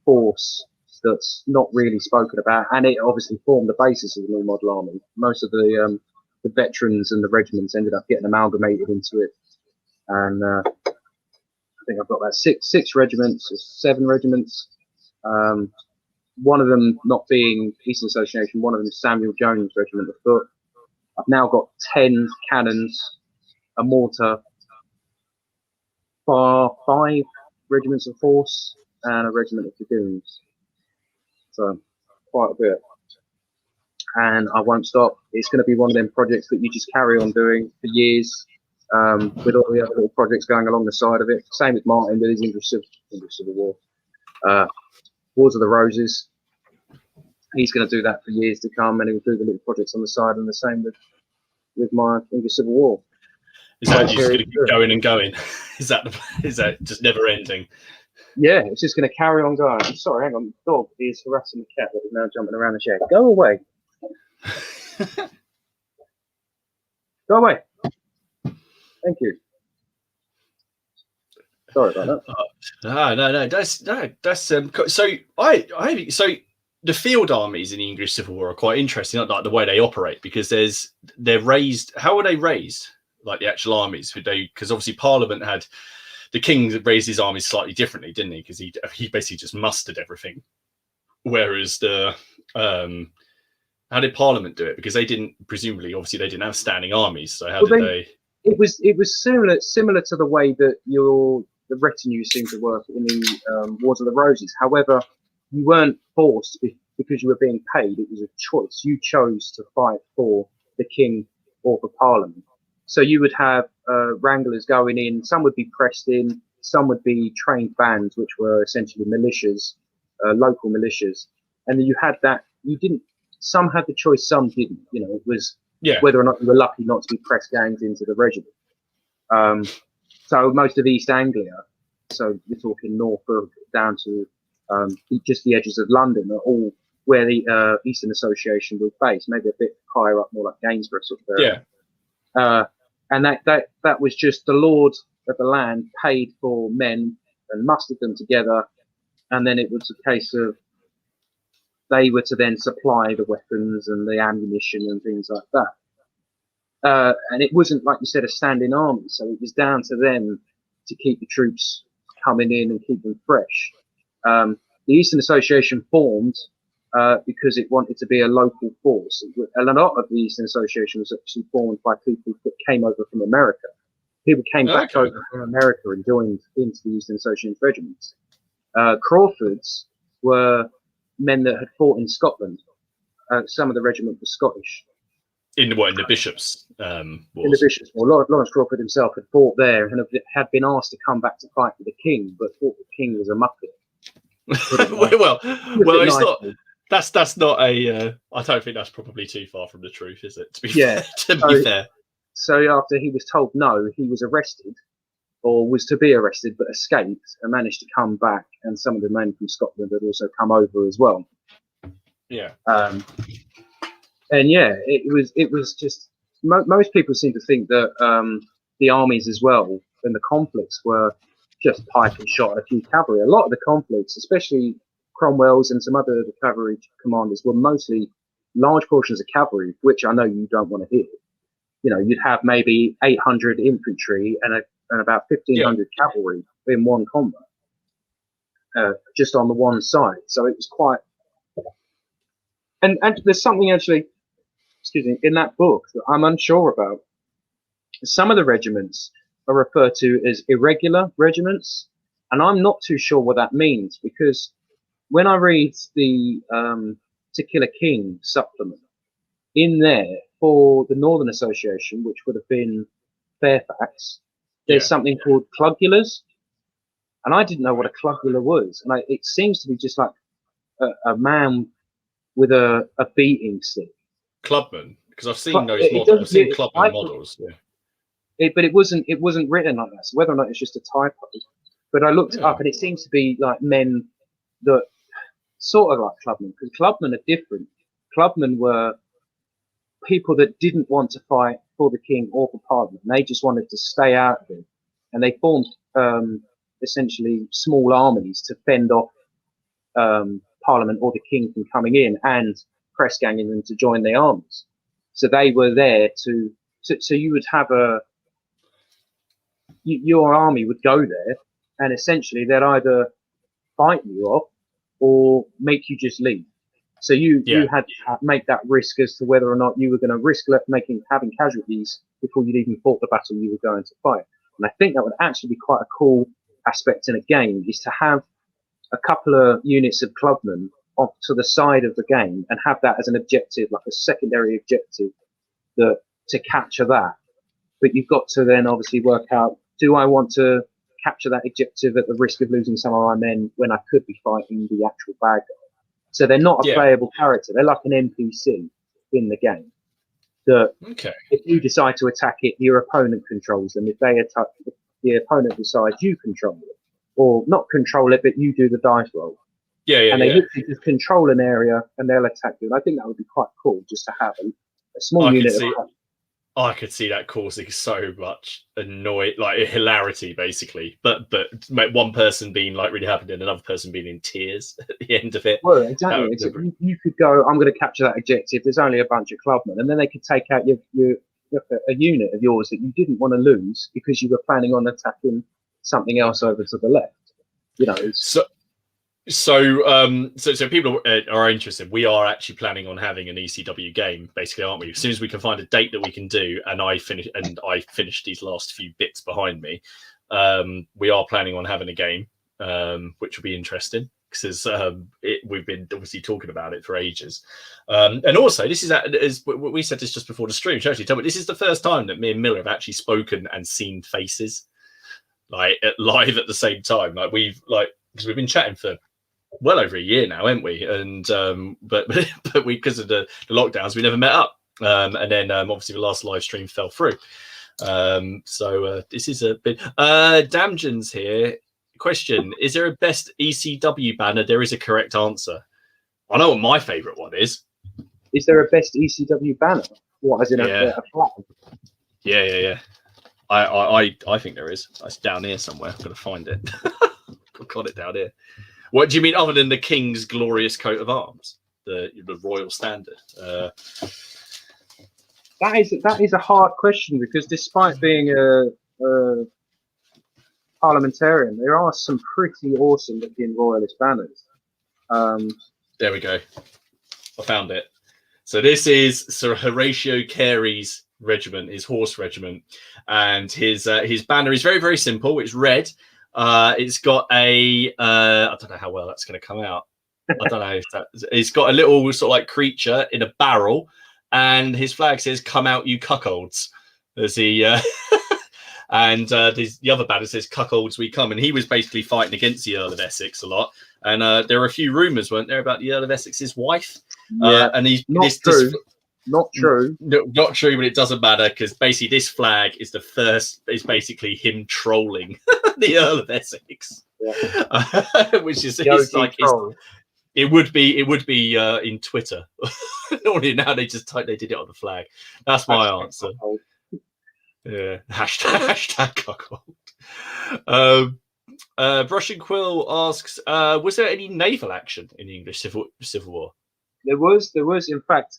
force that's not really spoken about, and it obviously formed the basis of the New Model Army. Most of the veterans and the regiments ended up getting amalgamated into it, and I think I've got about six regiments or 7 regiments. One of them not being Eastern Association, one of them is Samuel Jones Regiment of Foot. I've now got 10 cannons, a mortar, 5 regiments of horse, and a regiment of dragoons. So quite a bit. And I won't stop. It's going to be one of them projects that you just carry on doing for years, with all the other little projects going along the side of it. Same with Martin with his English Civil War. Wars of the Roses. He's going to do that for years to come, and he'll do the little projects on the side, and the same with my English Civil War. Is that just going to keep going and going? Is that just never ending? Yeah, it's just going to carry on going. I'm sorry, hang on. The dog is harassing the cat that is now jumping around the shed. Go away. Go away. Thank you. Sorry about that. No. That's so so the field armies in the English Civil War are quite interesting, like the way they operate, because they're raised. How were they raised? Like the actual armies, because obviously Parliament had the king raised his armies slightly differently, didn't he? Because he basically just mustered everything, whereas the how did Parliament do it? Because they didn't, presumably, obviously they didn't have standing armies. So how did they? It was similar to the way that the retinue seemed to work in the Wars of the Roses. However, you weren't forced because you were being paid. It was a choice. You chose to fight for the king or for Parliament. So you would have wranglers going in. Some would be pressed in. Some would be trained bands, which were essentially militias, local militias. And then you had that. You didn't. Some had the choice. Some didn't. You know, it was whether or not you were lucky not to be press gangs into the regiment. So most of East Anglia, so we're talking Norfolk down to just the edges of London, are all where the Eastern Association was based. Maybe a bit higher up, more like Gainsborough sort of area. Yeah. And that was just the lord of the land paid for men and mustered them together, and then it was a case of they were to then supply the weapons and the ammunition and things like that. And it wasn't, like you said, a standing army, so it was down to them to keep the troops coming in and keep them fresh. The Eastern Association formed because it wanted to be a local force. And a lot of the Eastern Association was actually formed by people that came over from America. People came back over from America and joined into the Eastern Association regiments. Crawfords were men that had fought in Scotland. Some of the regiment was Scottish. In the Bishops' Wars? In the Bishops' War. Lawrence Crawford himself had fought there and had been asked to come back to fight for the king, but thought the king was a muppet. well, it's not. That's not a. I don't think that's probably too far from the truth, is it? To be fair. So after he was told no, he was arrested, or was to be arrested, but escaped and managed to come back. And some of the men from Scotland had also come over as well. Yeah. And yeah, it was just most people seem to think that the armies as well and the conflicts were just pike and shot and a few cavalry. A lot of the conflicts, especially Cromwell's and some other cavalry commanders, were mostly large portions of cavalry, which I know you don't want to hear. You know, you'd have maybe 800 infantry and about 1,500 cavalry in one combat, just on the one side. So it was quite. And there's something actually, in that book that I'm unsure about. Some of the regiments are referred to as irregular regiments, and I'm not too sure what that means, because when I read the To Kill a King supplement, in there for the Northern Association, which would have been Fairfax, there's something called clubulars, and I didn't know what a clubular was, and it seems to be just like a man with a beating stick. Clubmen, because I've seen those models. I've seen clubmen models. Yeah. But it wasn't written like that. So whether or not it's just a typo, but I looked up and it seems to be like men that sort of like clubmen, because clubmen are different. Clubmen were people that didn't want to fight for the king or for Parliament. They just wanted to stay out of it, and they formed essentially small armies to fend off Parliament or the king from coming in and press ganging them to join their armies. So they were there to. So you would have your army would go there, and essentially they'd either fight you off or make you just leave. So you had to make that risk as to whether or not you were going to risk having casualties before you'd even fought the battle you were going to fight. And I think that would actually be quite a cool aspect in a game, is to have a couple of units of clubmen off to the side of the game and have that as an objective, like a secondary objective, to capture that. But you've got to then obviously work out, do I want to capture that objective at the risk of losing some of my men when I could be fighting the actual bad guy? So they're not a playable character. They're like an NPC in the game. That if you decide to attack it, your opponent controls them. If they attack, if the opponent decides, you control it, or not control it, but you do the dice roll. And they literally just control an area and they'll attack you. And I think that would be quite cool, just to have a small unit. I could see that causing so much hilarity, basically. But one person being like really happy and another person being in tears at the end of it. Well, exactly. You could go, I'm going to capture that objective. There's only a bunch of clubmen, and then they could take out a unit of yours that you didn't want to lose because you were planning on attacking something else over to the left. You know. So people are interested. We are actually planning on having an ECW game, basically, aren't we? As soon as we can find a date that we can do, and I finished these last few bits behind me, we are planning on having a game, which will be interesting because we've been obviously talking about it for ages. And also, this is we said this just before the stream. Actually, tell me, this is the first time that me and Miller have actually spoken and seen faces live at the same time. Because we've been chatting for well over a year now, haven't we? And but we, because of the lockdowns, we never met up. And then obviously the last live stream fell through. So this is a bit. Damjans here. Question: is there a best ECW banner? There is a correct answer. I know what my favourite one is. Is there a best ECW banner? What, as in a flag? Yeah. I think there is. It's down here somewhere. I've got to find it. I've got it down here. What do you mean, other than the King's glorious coat of arms, the royal standard? That is a hard question, because despite being a parliamentarian, there are some pretty awesome looking royalist banners. There we go. I found it. So this is Sir Horatio Carey's regiment, his horse regiment, and his banner is very, very simple. It's red. It's got I don't know how well that's going to come out. I don't know if it's got a little sort of like creature in a barrel, and his flag says "Come out, you cuckolds." There's and the other banner says "Cuckolds we come," and he was basically fighting against the Earl of Essex a lot. And there were a few rumours, weren't there, about the Earl of Essex's wife? And he's not true. Not true. No, not true, but it doesn't matter, because basically this flag is basically him trolling the Earl of Essex, which is like it would be in Twitter. Only now they did it on the flag. That's my answer. Yeah, hashtag cuckold. Brush and Quill asks, was there any naval action in the English Civil War? There was, in fact,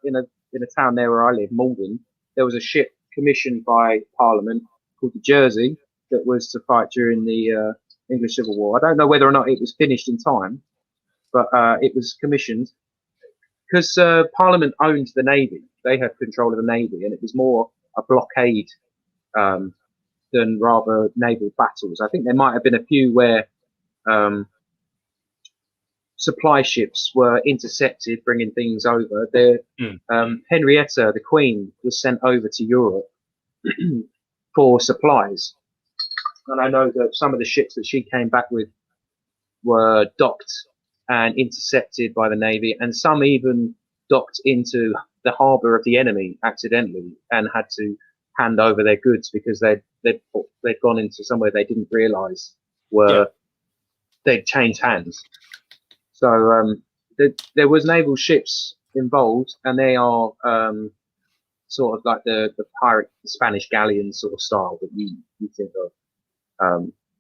in a town there where I live, Malden, there was a ship commissioned by Parliament called the Jersey that was to fight during the English Civil War. I don't know whether or not it was finished in time, but it was commissioned because Parliament owned the Navy. They had control of the Navy, and it was more a blockade than rather naval battles. I think there might have been a few where supply ships were intercepted, bringing things over. Henrietta, the Queen, was sent over to Europe for supplies. And I know that some of the ships that she came back with were docked and intercepted by the Navy, and some even docked into the harbour of the enemy accidentally and had to hand over their goods because they'd gone into somewhere they didn't realise they'd changed hands. So there was naval ships involved, and they are sort of like the pirate, the Spanish galleon sort of style that you think of.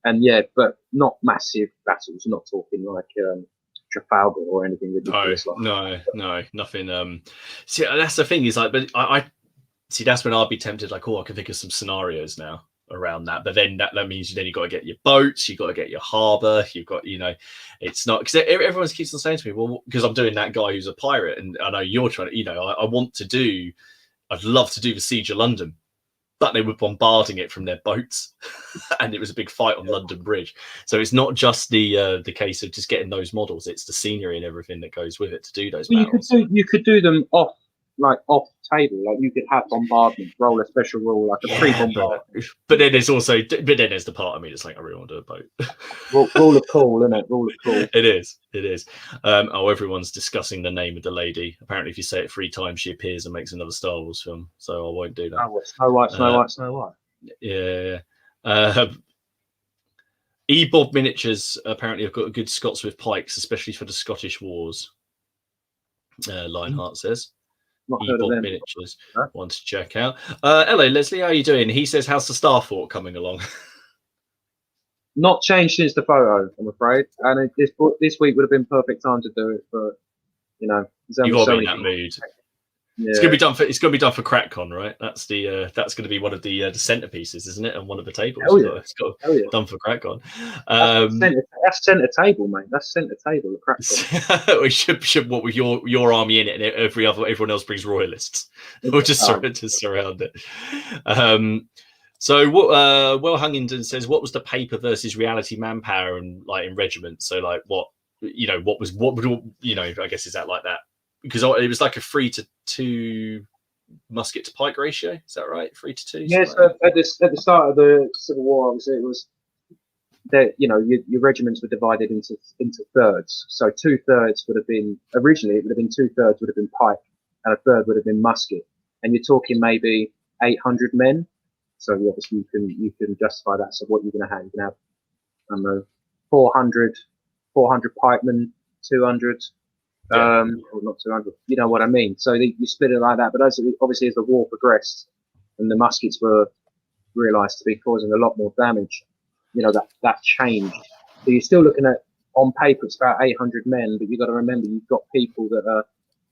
And yeah, but not massive battles. Not talking like Trafalgar or anything ridiculous. No, nothing. See, that's the thing is like, but I see that's when I'd be tempted. Like, oh, I can think of some scenarios now around that. But then that means then you got to get your boats, you got to get your harbour, you've got it's not because everyone keeps on saying to me, well, because I'm doing that guy who's a pirate, and I know you're trying to, I'd love to do the siege of London. But they were bombarding it from their boats, and it was a big fight on London Bridge. So it's not just the case of just getting those models; it's the scenery and everything that goes with it to do those battles. You could do them off table, like you could have bombardment, roll a special rule like a pre-bombardment. But then there's the part of me that's like, I really want to do a boat. Rule of cool, isn't it? Rule of cool. It is. Everyone's discussing the name of the lady. Apparently, if you say it 3 times, she appears and makes another Star Wars film. So I won't do that. Oh, Snow White. Yeah. Bob Miniatures apparently have got good Scots with pikes, especially for the Scottish Wars. Lionheart says. Bob Miniatures. Want to check out. Hello, Leslie. How are you doing? He says, how's the Starfort coming along? Not changed since the photo, I'm afraid. And this week would have been perfect time to do it, but you got to be in that mood. Yeah. It's gonna be done for CrackCon, right? That's going to be one of the centerpieces, isn't it? And one of the tables. It's got done for CrackCon. That's centre table, mate. That's centre table. The CrackCon. We should what with your army in it, and everyone else brings royalists. We'll just surround it. So what? Huntington says, what was the paper versus reality manpower and like in regiment? So like what I guess is that like that? Because it was like a 3-to-2 musket to pike ratio. Is that right? 3-to-2. Yes. At the start of the Civil War, obviously it was that your regiments were divided into thirds. So 2/3 would have been originally. It would have been 2/3 would have been pike, and 1/3 would have been musket. And you're talking maybe 800 men. So obviously you can justify that. So what you're going to have, you can have, I don't know, 400 pikemen, 200. Or not 200, you know what I mean. So you split it like that. But obviously as the war progressed and the muskets were realised to be causing a lot more damage, that changed. So you're still looking at, on paper, it's about 800 men, but you've got to remember you've got people that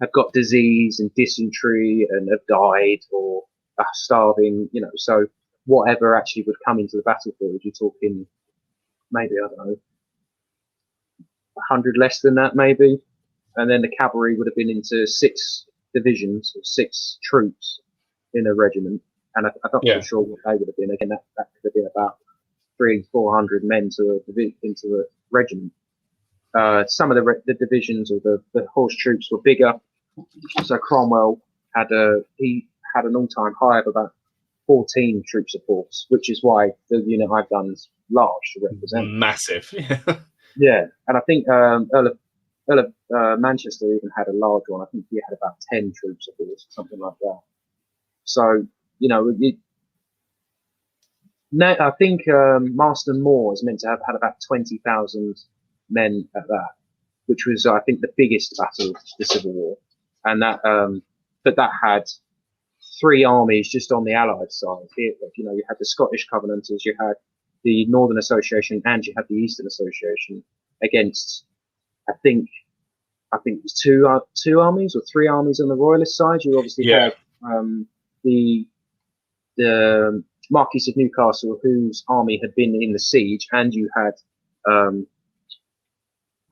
have got disease and dysentery and have died or are starving. So whatever actually would come into the battlefield, you're talking maybe, I don't know, 100 less than that, maybe. And then the cavalry would have been into 6 divisions or 6 troops in a regiment. And I'm not really sure what they would have been. Again, that could have been about 300-400 men into a regiment. Some of the divisions or the horse troops were bigger. So Cromwell had an all-time high of about 14 troops of horse, which is why the unit I've done is large to represent. Massive. Yeah, and I think Earl of Manchester even had a large one. I think he had about 10 troops of horse, something like that. So, I think Marston Moor is meant to have had about 20,000 men at that, which was, I think, the biggest battle of the Civil War. And but that had 3 armies just on the Allied side. You had the Scottish Covenanters, you had the Northern Association, and you had the Eastern Association against, I think it was 2 armies or 3 armies on the Royalist side. You obviously had the Marquis of Newcastle, whose army had been in the siege, and you had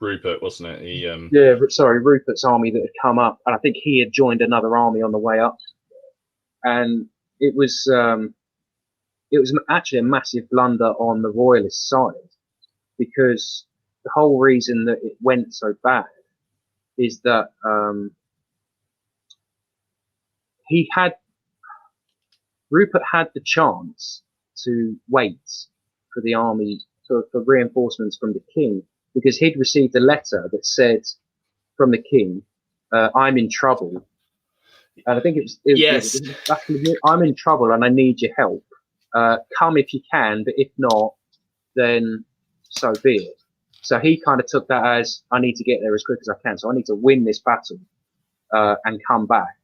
Rupert, wasn't it? Rupert's army that had come up, and I think he had joined another army on the way up, and it was actually a massive blunder on the Royalist side because the whole reason that it went so bad is that Rupert had the chance to wait for the army for reinforcements from the king, because he'd received a letter that said from the king, "I'm in trouble," and I think it was "I'm in trouble and I need your help. Come if you can, but if not, then so be it." So he kind of took that as, I need to get there as quick as I can. So I need to win this battle and come back.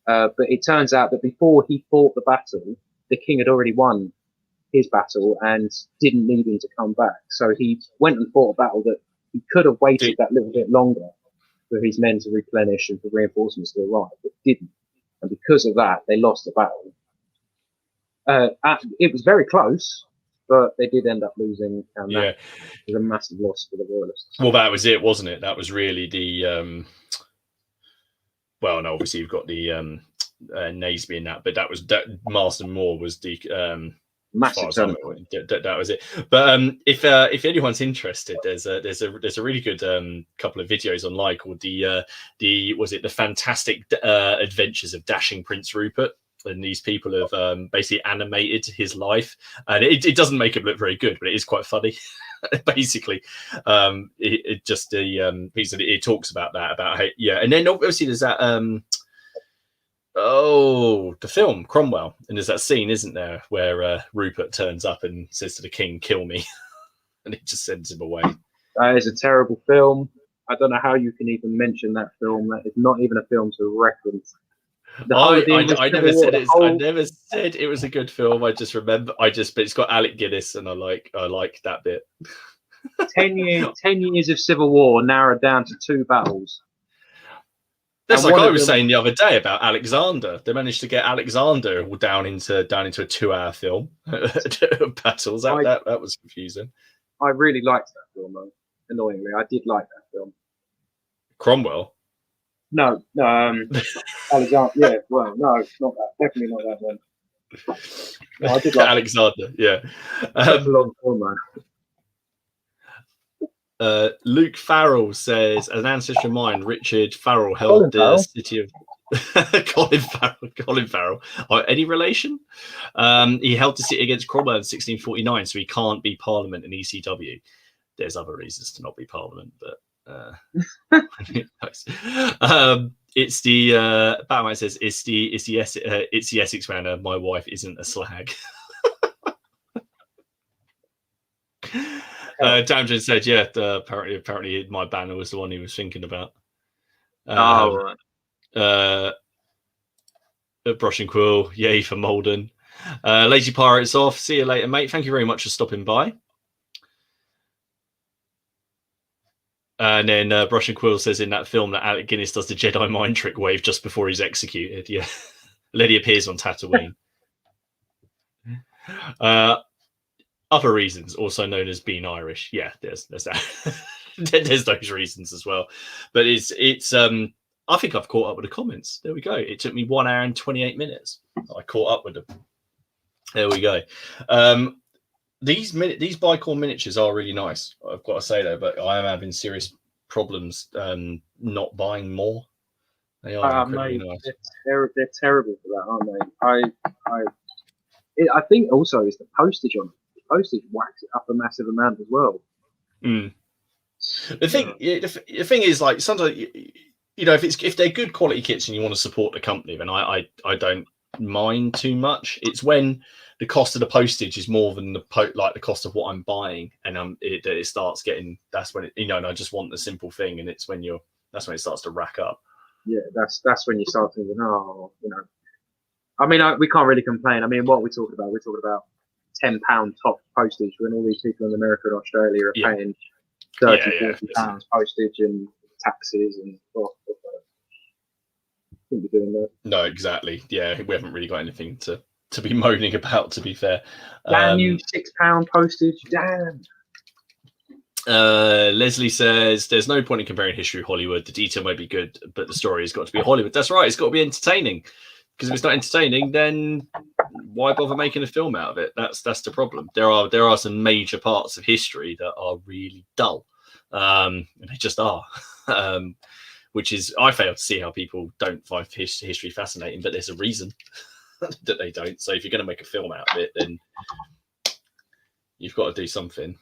But it turns out that before he fought the battle, the king had already won his battle and didn't need him to come back. So he went and fought a battle that he could have waited that little bit longer for his men to replenish and for reinforcements to arrive, but didn't. And because of that, they lost the battle. It was very close, but they did end up losing. And that was a massive loss for the Royalists. Well, that was it, wasn't it? That was really the well, no, obviously you've got the Naseby in that, but that Marston Moore was the massive that was it. But if anyone's interested, there's a really good couple of videos online called the Fantastic Adventures of Dashing Prince Rupert. And these people have basically animated his life, and it doesn't make him look very good, but it is quite funny. Basically, it talks about that, about how, and then obviously there's that the film Cromwell, and there's that scene, isn't there, where Rupert turns up and says to the king, "Kill me," and it just sends him away. That is a terrible film. I don't know how you can even mention that film. That is not even a film to reference. I never said it. I never said it was a good film. I just remember. But it's got Alec Guinness, and I like that bit. 10 years of civil war narrowed down to 2 battles. That's like I was saying the other day about Alexander. They managed to get Alexander down into a 2-hour film. Battles. That was confusing. I really liked that film, though. Annoyingly, I did like that film. Cromwell. No, Alexander. Yeah, well, no, not that. Definitely not that one. No, I did like Alexander. Yeah, that's a long film, man. Luke Farrell says, as an ancestor of mine, Richard Farrell held the city of Colin Farrell. Any relation? He held the city against Cromwell in 1649, so he can't be Parliament in ECW. There's other reasons to not be Parliament, but. It's the Batman says it's the Essex manor. My wife isn't a slag. Damjen said, apparently my banner was the one he was thinking about. Right. Brush and Quill, yay for Malden. Lazy Pirates off. See you later, mate. Thank you very much for stopping by. And then Brush and Quill says in that film that Alec Guinness does the Jedi mind trick wave just before he's executed. Yeah, Letty appears on Tatooine. Other reasons, also known as being Irish. Yeah, there's that. There's those reasons as well. But it's. I think I've caught up with the comments. There we go. It took me 1 hour and 28 minutes. I caught up with them. There we go. These Bicor miniatures are really nice, I've got to say though, but I am having serious problems not buying more. They are incredibly nice. They're terrible for that, aren't they? I think also it's the postage on it. The postage whacks it up a massive amount as well. Mm. The thing is, like, sometimes if they're good quality kits and you want to support the company, then I don't mind too much. It's when the cost of the postage is more than the cost of what I'm buying, and it starts getting. That's when and I just want the simple thing, and that's when it starts to rack up. Yeah, that's when you start thinking, I mean, we can't really complain. I mean, what are we talking about? We're talking about £10 top postage when all these people in America and Australia are paying 30-40 pounds postage and taxes and stuff. Shouldn't be doing that. No, exactly. Yeah, we haven't really got anything to be moaning about, to be fair. Damn you, £6 postage. Damn. Leslie says there's no point in comparing history with Hollywood. The detail may be good, but the story has got to be Hollywood. That's right. It's got to be entertaining. Because if it's not entertaining, then why bother making a film out of it? That's the problem. There are some major parts of history that are really dull. and they just are. Which is, I fail to see how people don't find history fascinating, but there's a reason that they don't. So if you're going to make a film out of it, then you've got to do something.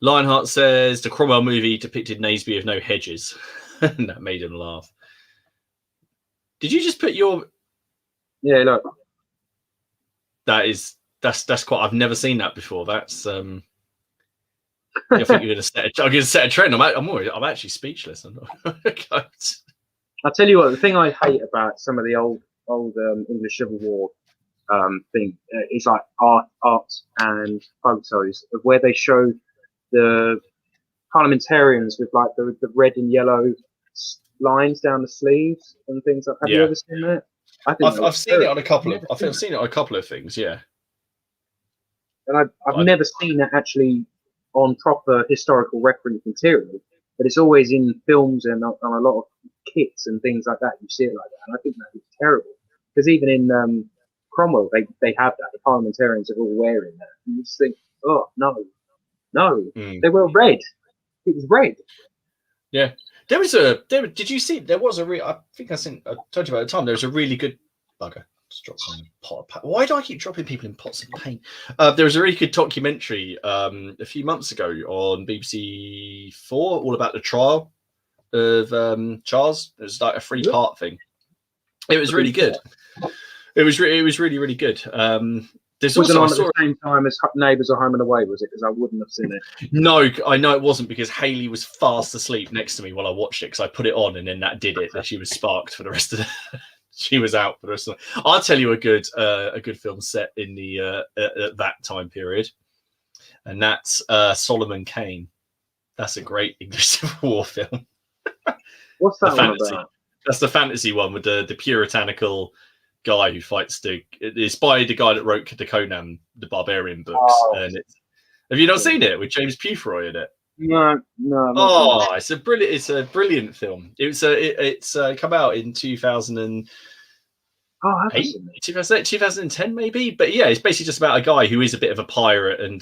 Lionheart says the Cromwell movie depicted Naseby of no hedges. And that made him laugh. Did you just put your... Yeah, look. That's quite... I've never seen that before. That's... I think you're going to set a trend. I'm actually speechless. I'll tell you what, the thing I hate about some of the old English Civil War thing is like art and photos of where they show the parliamentarians with like the red and yellow lines down the sleeves and things like that. Have you ever seen that? I've seen it on a couple of. I've seen it on a couple of things. Yeah, and I've never seen it actually on proper historical reference material, but it's always in films and on a lot of kits and things like that. You see it like that, and I think that is terrible. Because even in Cromwell, they have that. The parliamentarians are all wearing that. And you just think, oh no, they were red. It was red. Yeah, did you see? There was I think I told you about the time. There was a really good bugger. Just dropped in a pot of paint. Why do I keep dropping people in pots of paint? There was a really good documentary a few months ago on BBC 4, all about the trial of Charles. It was like a 3-part thing. It was really good. It was really good. There's was also it on at the same time as Neighbours or Home and Away, was it? Because I wouldn't have seen it. No, I know it wasn't, because Hayley was fast asleep next to me while I watched it, because I put it on and then that did it. That she was sparked for the rest of the. She was out for the rest of the. I'll tell you a good film set in the at that time period, and that's Solomon Kain. That's a great English Civil War film. What's that one about? That's the fantasy one with the puritanical guy who fights it's by the guy that wrote the Conan the Barbarian books. And have you not seen it with James Purefoy in it? No. Oh, it's a brilliant film. It's come out in 2008, 2010 maybe. But yeah, it's basically just about a guy who is a bit of a pirate and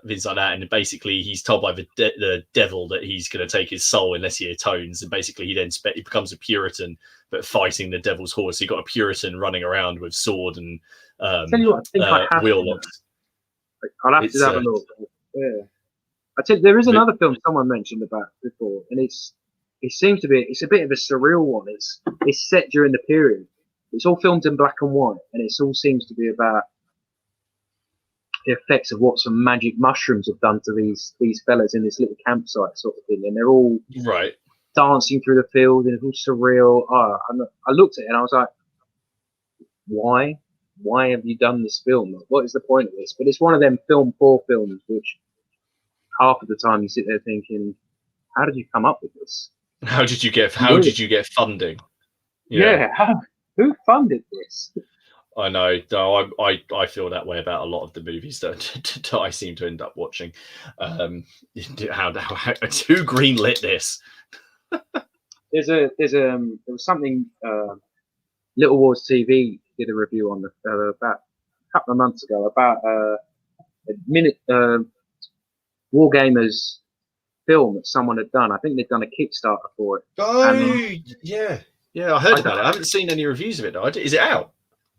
things like that. And basically, he's told by the devil that he's going to take his soul unless he atones. And basically, he becomes a Puritan, but fighting the devil's horse. So you got a Puritan running around with sword and tell you what, I think I have wheel locks. I'll have to have a look. Yeah. I tell you, there is another film someone mentioned about before, and it seems to be it's a bit of a surreal one. It's set during the period. It's all filmed in black and white, and it all seems to be about the effects of what some magic mushrooms have done to these fellas in this little campsite sort of thing, and they're all dancing through the field, and it's all surreal. I looked at it and I was like, why? Why have you done this film? What is the point of this? But it's one of them film for films, which half of the time you sit there thinking, how did you come up with this? How did you get funding? Who funded this? I know. No, I feel that way about a lot of the movies that I seem to end up watching. Who greenlit this? There was something Little Wars TV did a review on about a couple of months ago about a minute Wargamers film that someone had done. I think they'd done a Kickstarter for it. Yeah, I heard about it. I haven't seen any reviews of it though. Is it out?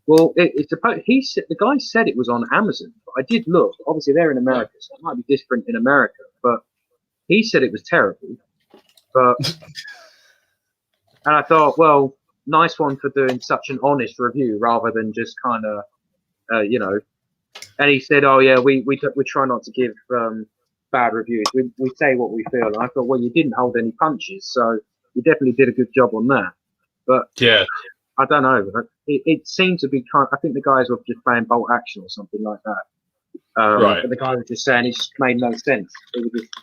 Well, the guy said it was on Amazon, but I did look. Obviously, they're in America, so it might be different in America. But he said it was terrible. But and I thought, well, nice one for doing such an honest review rather than just kind of, And he said, oh yeah, we try not to give bad reviews. We say what we feel. And I thought, well, you didn't hold any punches, so you definitely did a good job on that. But yeah, I don't know. It seemed to be I think the guys were just playing bolt action or something like that. But the guy was just saying it just made no sense. It was just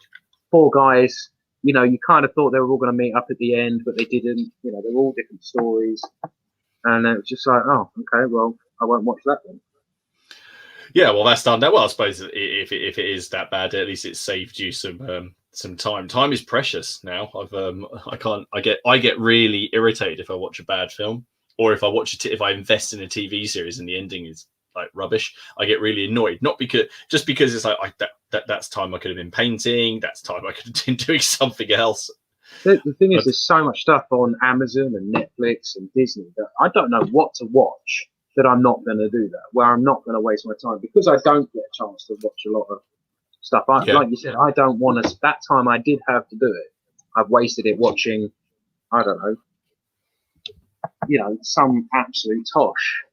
4 guys. You kind of thought they were all going to meet up at the end, but they didn't. They were all different stories, and it was just like, oh, okay, well, I won't watch that then. Yeah, well, that's done that. Well, I suppose if it is that bad, at least it saved you some time. Time is precious now. I get really irritated if I watch a bad film, or if I if I invest in a TV series and the ending is like rubbish, I get really annoyed. Not because it's like that's time I could have been painting. That's time I could have been doing something else. The thing is, there's so much stuff on Amazon and Netflix and Disney that I don't know what to watch. That I'm not going to do that. Where I'm not going to waste my time because I don't get a chance to watch a lot of stuff. Like you said, I don't want to. That time I did have to do it. I've wasted it watching. I don't know. Some absolute tosh.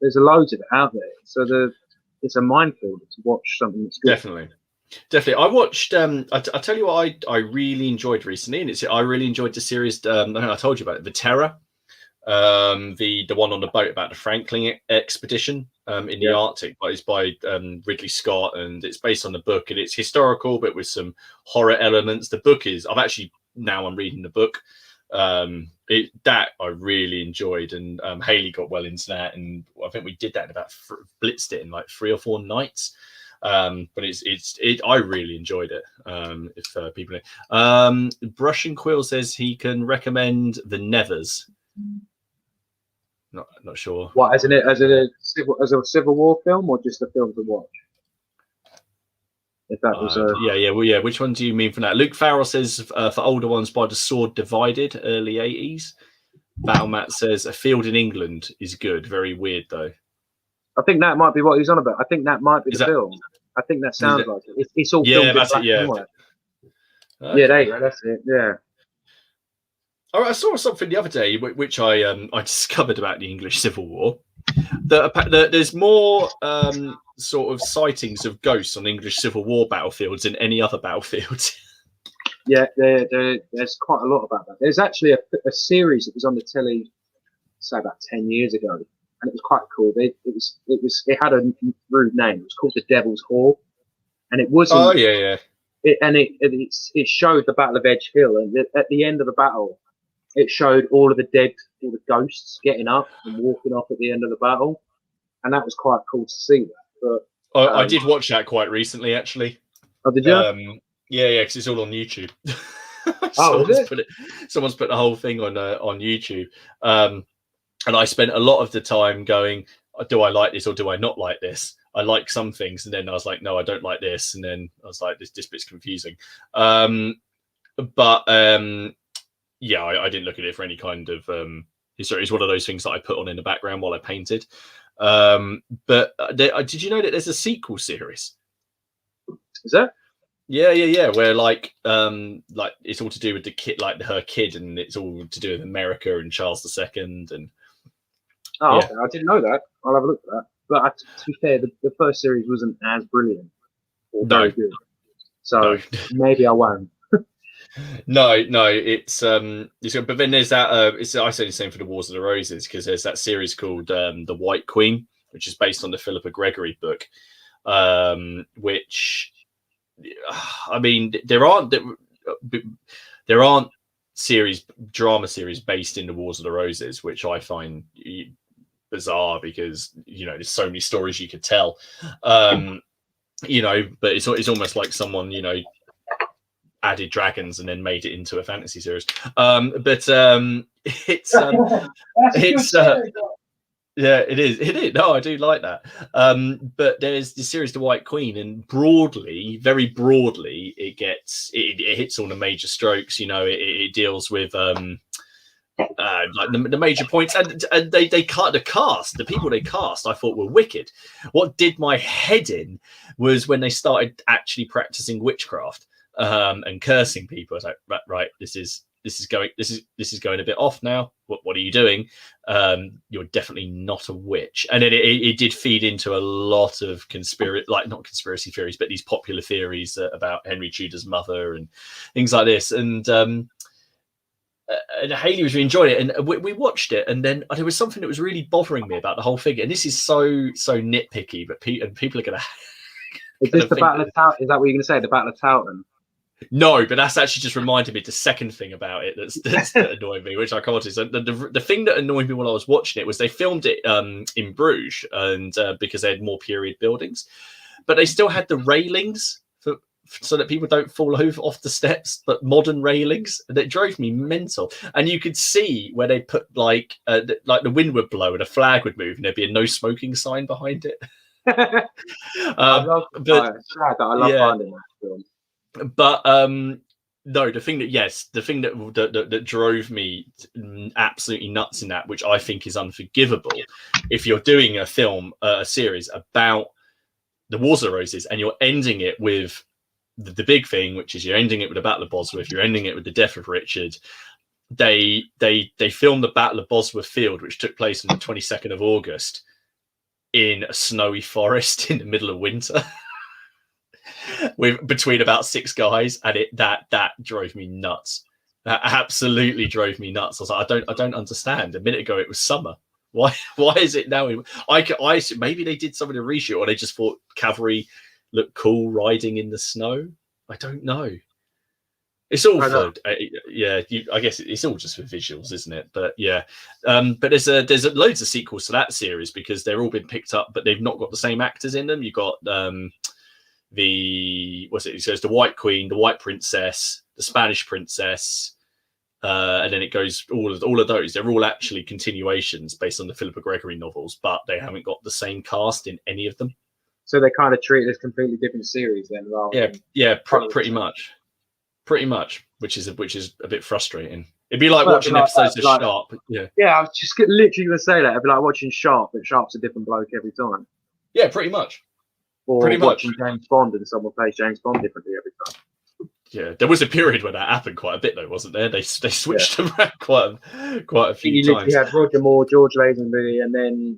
There's loads of it out there. So it's a minefield to watch something that's good. Definitely. I watched. I tell you what, I really enjoyed recently, and I really enjoyed the series. I think I told you about it, The Terror. The one on the boat about the Franklin expedition in the Arctic, but it's by Ridley Scott, and it's based on the book, and it's historical, but with some horror elements. The book is. I'm reading the book. That I really enjoyed, and Haley got well into that, and I think we did that in blitzed it in like 3 or 4 nights. But I really enjoyed it. If people know. Brush and Quill says he can recommend The Nevers. Not sure. What, as a Civil War film, or just a film to watch? If that was Which one do you mean from that? Luke Farrell says for older ones, By the Sword Divided, early 80s. Battle Matt says A Field in England is good. Very weird though. I think that might be what he's on about. I think that might be the film. I think that sounds like it. It's all filmed in black and white. Okay. Yeah, there you go. That's it. Yeah. All right, I saw something the other day, which I discovered about the English Civil War. That there's more sort of sightings of ghosts on English Civil War battlefields than any other battlefield. Yeah, there's quite a lot about that. There's actually a series that was on the telly, say about 10 years ago, and it was quite cool. It had a rude name. It was called The Devil's Whore, and it wasn't. Oh yeah. It showed the Battle of Edge Hill, and at the end of the battle, it showed all of the dead, all the ghosts getting up and walking off at the end of the battle, and that was quite cool to see that. But I did watch that quite recently, actually. Oh, did you? Yeah, because it's all on YouTube. Someone's put the whole thing on YouTube, and I spent a lot of the time going, do I like this or do I not like this? I like some things, and then I was like, no, I don't like this, and then I was like, this bit's confusing. Yeah, I didn't look at it for any kind of history. It's one of those things that I put on in the background while I painted. But did you know that there's a sequel series? Is there? Yeah. Where like it's all to do with the kid, like her kid, and it's all to do with America and Charles II. And okay. I didn't know that. I'll have a look at that. But to be fair, the first series wasn't as brilliant or very good, so maybe I won't. No, it's but then there's that. I say the same for the Wars of the Roses, because there's that series called The White Queen, which is based on the Philippa Gregory book. Which, I mean, there aren't drama series based in the Wars of the Roses, which I find bizarre, because there's so many stories you could tell. But it's almost like someone added dragons and then made it into a fantasy series. It's yeah, it is. No, I do like that. But there's the series The White Queen, and very broadly, it hits all the major strokes. It deals with like the major points, and they cut the cast. The people they cast, I thought, were wicked. What did my head in was when they started actually practicing witchcraft and cursing people. I was like, right, this is going a bit off now. What are you doing? You're definitely not a witch. And then it did feed into a lot of not conspiracy theories, but these popular theories about Henry Tudor's mother and things like this. And Haley was really enjoying it, and we watched it, and then there was something that was really bothering me about the whole thing. And this is so nitpicky, but people are gonna. Is this the Battle of Towton? Is that what you're gonna say? The Battle of Towton? No, but that's actually just reminded me the second thing about it that annoyed me, which I come on to. So the thing that annoyed me while I was watching it was they filmed it in Bruges, and because they had more period buildings, but they still had the railings so that people don't fall over off the steps, but modern railings. And it drove me mental. And you could see where they put like the wind would blow and a flag would move and there'd be a no smoking sign behind it. I love finding that film. But no, the thing that drove me absolutely nuts in that, which I think is unforgivable, if you're doing a series about the Wars of the Roses and you're ending it with the big thing, which is you're ending it with the Battle of Bosworth, you're ending it with the death of Richard. They filmed the Battle of Bosworth Field, which took place on the 22nd of August in a snowy forest in the middle of winter. Between about 6 guys, and that drove me nuts. That absolutely drove me nuts. I was like, I don't understand. A minute ago it was summer. Why is it now? I maybe they did something to reshoot, or they just thought cavalry looked cool riding in the snow. I don't know. It's all for I guess it's all just for visuals, isn't it? But yeah, but there's loads of sequels to that series because they're all been picked up, but they've not got the same actors in them. You got the White Queen, the White Princess, the Spanish Princess, and then it goes all of those. They're all actually continuations based on the Philippa Gregory novels, but they haven't got the same cast in any of them. So they kind of treat it as completely different series then. Pretty much, which is a bit frustrating. It'd be like watching episodes of Sharp. Yeah, I was just literally going to say that. It'd be like watching Sharp, but Sharp's a different bloke every time. Yeah, pretty much. Or watching James Bond and someone plays James Bond differently every time. Yeah, there was a period where that happened quite a bit, though, wasn't there? They switched around quite a few times. You had Roger Moore, George Lazenby, and then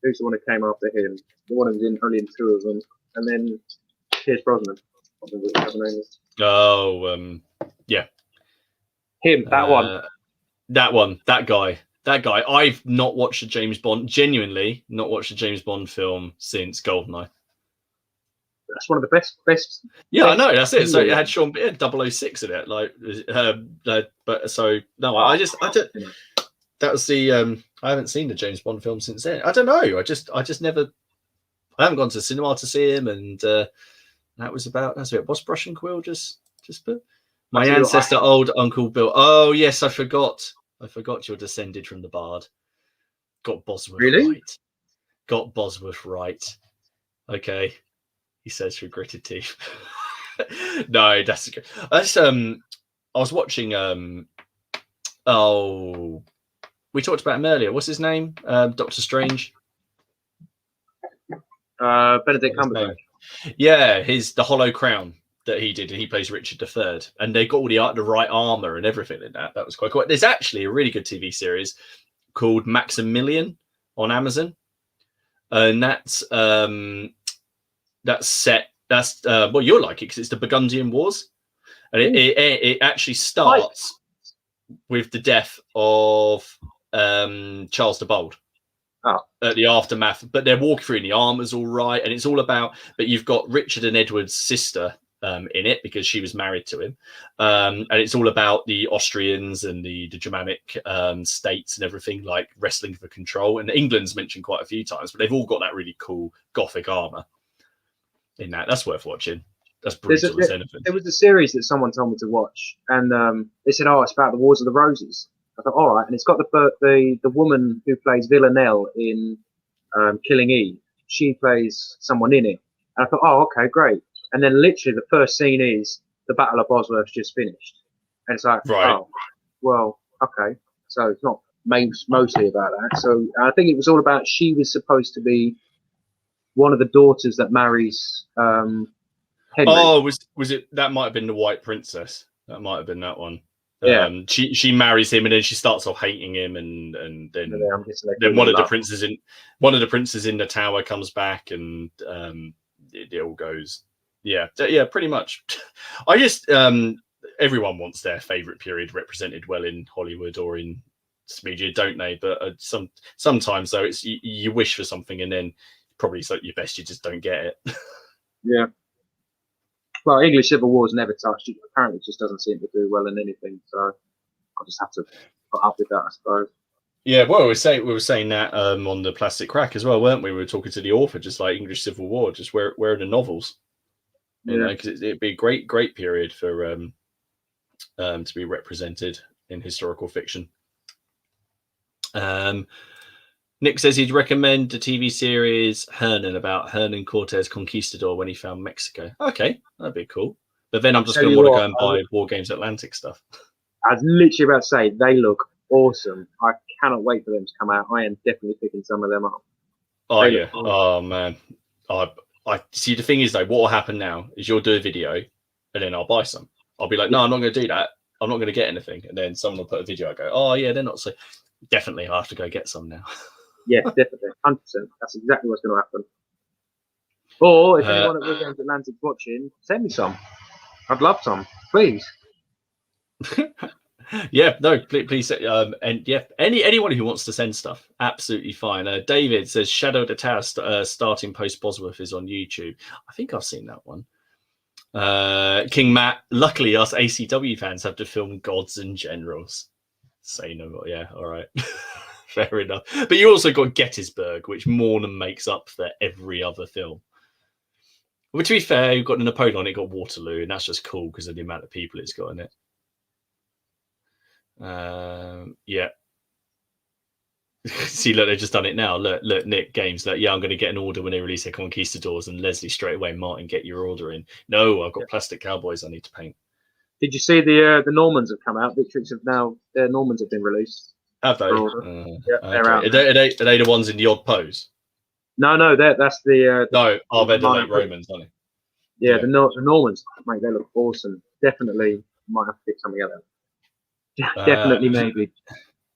who's the one that came after him? The one who was only in 2 of them, and then Pierce Brosnan. I don't know what his name is. Oh, yeah. Him, that guy. I've not watched a James Bond, genuinely not watched a James Bond film since GoldenEye. That's one of the best. Yeah, I know. That's it. So it had Sean Beard, 006 in it. But so no, I just that was the I haven't seen the James Bond film since then. I don't know. I just never. I haven't gone to the cinema to see him, and that's it. What's Brush and Quill just put? My ancestor, old Uncle Bill. Oh yes, I forgot you're descended from the Bard. Got Bosworth right. Got Bosworth right. Okay, he says through gritted teeth. No, that's good. I was watching. We talked about him earlier. What's his name? Doctor Strange. Benedict Cumberbatch. Yeah, the Hollow Crown that he did, and he plays Richard III, and they got all the right armor and everything in that. That was quite cool. There's actually a really good TV series called Maximilian on Amazon, and that's set. That's well, you'll like it because it's the Burgundian Wars, and it actually starts with the death of Charles the Bold. At the aftermath, but they're walking through and the armor's all right, and it's all about. But you've got Richard and Edward's sister in it because she was married to him, and it's all about the Austrians and the Germanic states and everything, like wrestling for control. And England's mentioned quite a few times, but they've all got that really cool Gothic armor in that. That's worth watching. That's brutal as anything. There was a series that someone told me to watch, and they said, "Oh, it's about the Wars of the Roses." I thought, all right, and it's got the woman who plays Villanelle in Killing Eve. She plays someone in it, and I thought, oh, okay, great. And then literally the first scene is the Battle of Bosworth's just finished, and it's like, oh, well, okay. So it's not mostly about that. So I think it was all about she was supposed to be one of the daughters that marries Henry. Oh, was it? That might have been the White Princess. That might have been that one. Yeah, she marries him, and then she starts off hating him, and then one of the princes in the tower comes back, and it all goes. Yeah, pretty much. I just everyone wants their favorite period represented well in Hollywood or in media, don't they? But sometimes though, it's you wish for something, and then probably it's like your best you just don't get it. Yeah. Well, English Civil War's never touched it. Apparently, it just doesn't seem to do well in anything. So I'll just have to put up with that, I suppose. Yeah, well, we were saying that on the Plastic Crack as well, weren't we? We were talking to the author, just like English Civil War, just where are the novels? You know, because it'd be a great period for to be represented in historical fiction. Nick says he'd recommend the TV series Hernan about Hernan Cortez Conquistador when he found Mexico. Okay, that'd be cool. But then I'm just going to want to go and buy War Games Atlantic stuff. I was literally about to say, they look awesome. I cannot wait for them to come out. I am definitely picking some of them up. Oh, yeah. Oh, man. I see. The thing is, though, what will happen now is you'll do a video and then I'll buy some. I'll be like, no, I'm not going to do that. I'm not going to get anything. And then someone will put a video. I go, oh, yeah, they're not so. Definitely, I have to go get some now. Yeah, definitely. 100%. That's exactly what's going to happen. Or if anyone at War Games Atlantic's watching, send me some. I'd love some. Please. Yeah, no, please. And yeah, anyone who wants to send stuff, absolutely fine. David says Shadow the Tower starting post Bosworth is on YouTube. I think I've seen that one. King Matt, luckily us ACW fans have to film Gods and Generals. Say no more. Yeah, all right. Fair enough. But you also got Gettysburg, which more than makes up for every other film. But to be fair, you've got Napoleon, it got Waterloo, and that's just cool because of the amount of people it's got in it. Yeah. See, look, they've just done it now. Look, Nick Games. Like, yeah, I'm going to get an order when they release their Conquistadors, and Leslie straight away. Martin, get your order in. No, I've got plastic cowboys I need to paint. Did you see the Normans have come out? Victrix have now. Their Normans have been released. Have they? Yeah, they're out. Are they the ones in the odd pose? No, that's the. No, they're the late Romans, aren't they? Yeah, the Normans, mate, they look awesome. Definitely might have to pick something up. Definitely, maybe.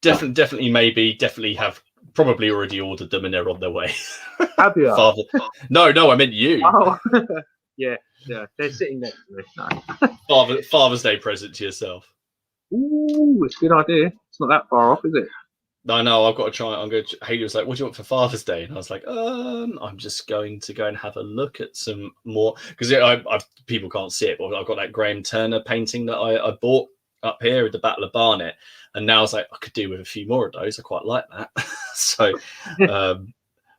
Definitely, maybe. Definitely have probably already ordered them and they're on their way. Have you? No, I meant you. Oh, yeah, they're sitting next to me. No. Father's Day present to yourself. Ooh, it's a good idea. It's not that far off, is it? No, I've got to try. Haley was like, "What do you want for Father's Day?" And I was like, I'm just going to go and have a look at some more because people can't see it, but I've got that Graham Turner painting that I bought up here at the Battle of Barnet, and now I was like, I could do with a few more of those. I quite like that. So I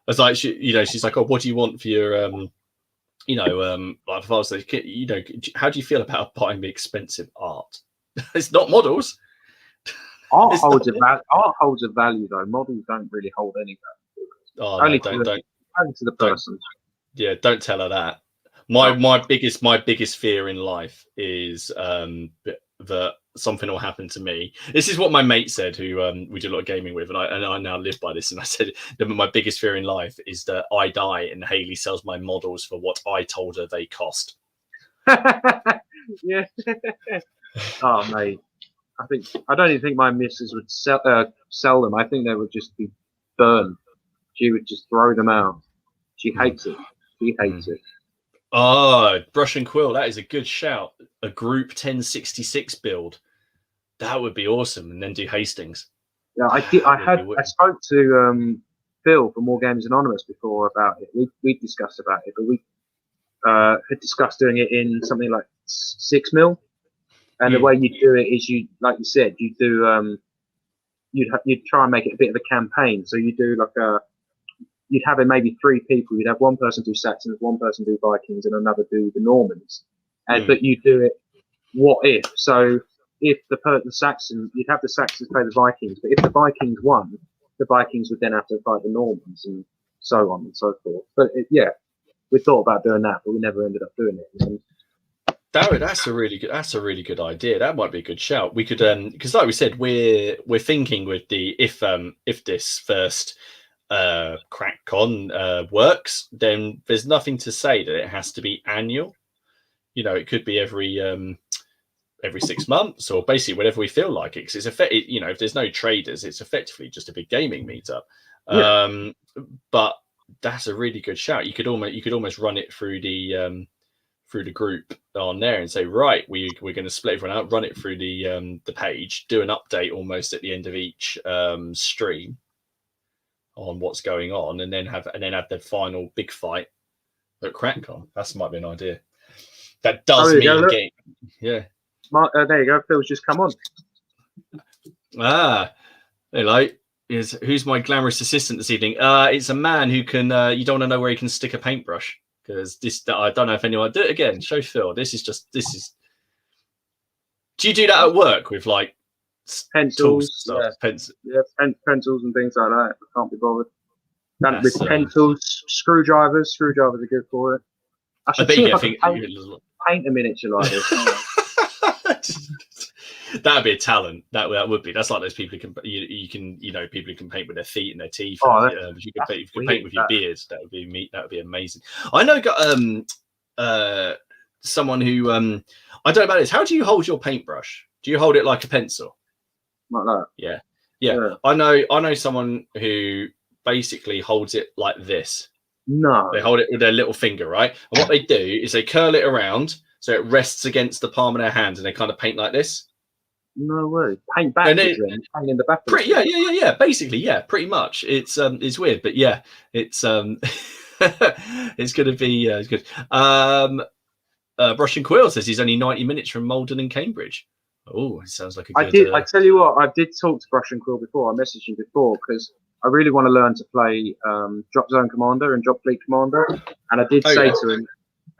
was like, she's like, "Oh, what do you want for your like for Father's Day? How do you feel about buying me expensive art? It's not models." Art holds a value though. Models don't really hold any value. Oh, only no, don't to the person. Don't tell her that. My biggest fear in life is that something will happen to me. This is what my mate said, who we do a lot of gaming with, and I now live by this. And I said that my biggest fear in life is that I die and Haley sells my models for what I told her they cost. Yeah. Oh mate. I don't even think my missus would sell them. I think they would just be burned. She would just throw them out. She hates it. She hates it. Oh, Brush and Quill, that is a good shout. A group 1066 build. That would be awesome. And then do Hastings. Yeah, I spoke to Phil from War Games Anonymous before about it. We discussed about it, but we had discussed doing it in something like 6 mil. And the way you do it is like you said, you do you'd try and make it a bit of a campaign. So you do you'd have maybe 3 people. You'd have one person do Saxons, one person do Vikings, and another do the Normans. But you do it what if? So if the Saxons, you'd have the Saxons play the Vikings, but if the Vikings won, the Vikings would then have to fight the Normans, and so on and so forth. But we thought about doing that, but we never ended up doing it. And that's a really good idea. That might be a good shout. We could because like we said, we're thinking with the if this first CrackCon works, then there's nothing to say that it has to be annual. It could be every 6 months or basically whatever we feel like it. Because if there's no traders, it's effectively just a big gaming meetup. Yeah. But that's a really good shout. You could almost run it through the group on there and say, right, we're going to split everyone out, run it through the page, do an update almost at the end of each stream on what's going on, and then have the final big fight at CrackCon. That might be an idea. That does mean game. Yeah. There you go. Phil's just come on. Hello. Who's my glamorous assistant this evening? It's a man who can. You don't want to know where he can stick a paintbrush because I don't know if anyone do it again. Show Phil. This is. Do you do that at work with like pencils, stuff? Yeah, pencils and things like that. I can't be bothered. Done with pencils, screwdrivers. Screwdrivers are good for it. I should see if I can paint a miniature like this. That'd be a talent. That would be. That's like those people who can people who can paint with their feet and their teeth. If you could paint with your beards, that would be That would be amazing. I know someone who I don't know about this. How do you hold your paintbrush? Do you hold it like a pencil? Like that? Yeah. I know someone who basically holds it like this. No. They hold it with their little finger, right? And what they do is they curl it around so it rests against the palm of their hand, and they kind of paint like this. No way. Paint backwards, paint in the back. Yeah. Basically, yeah, pretty much. It's weird, but yeah, it's it's gonna be it's good. Brush and Quill says he's only 90 minutes from Malden and Cambridge. Oh, it sounds like a good... I tell you what, I did talk to Brush and Quill before. I messaged him before because I really want to learn to play Drop Zone Commander and Drop Fleet Commander. And I did say to him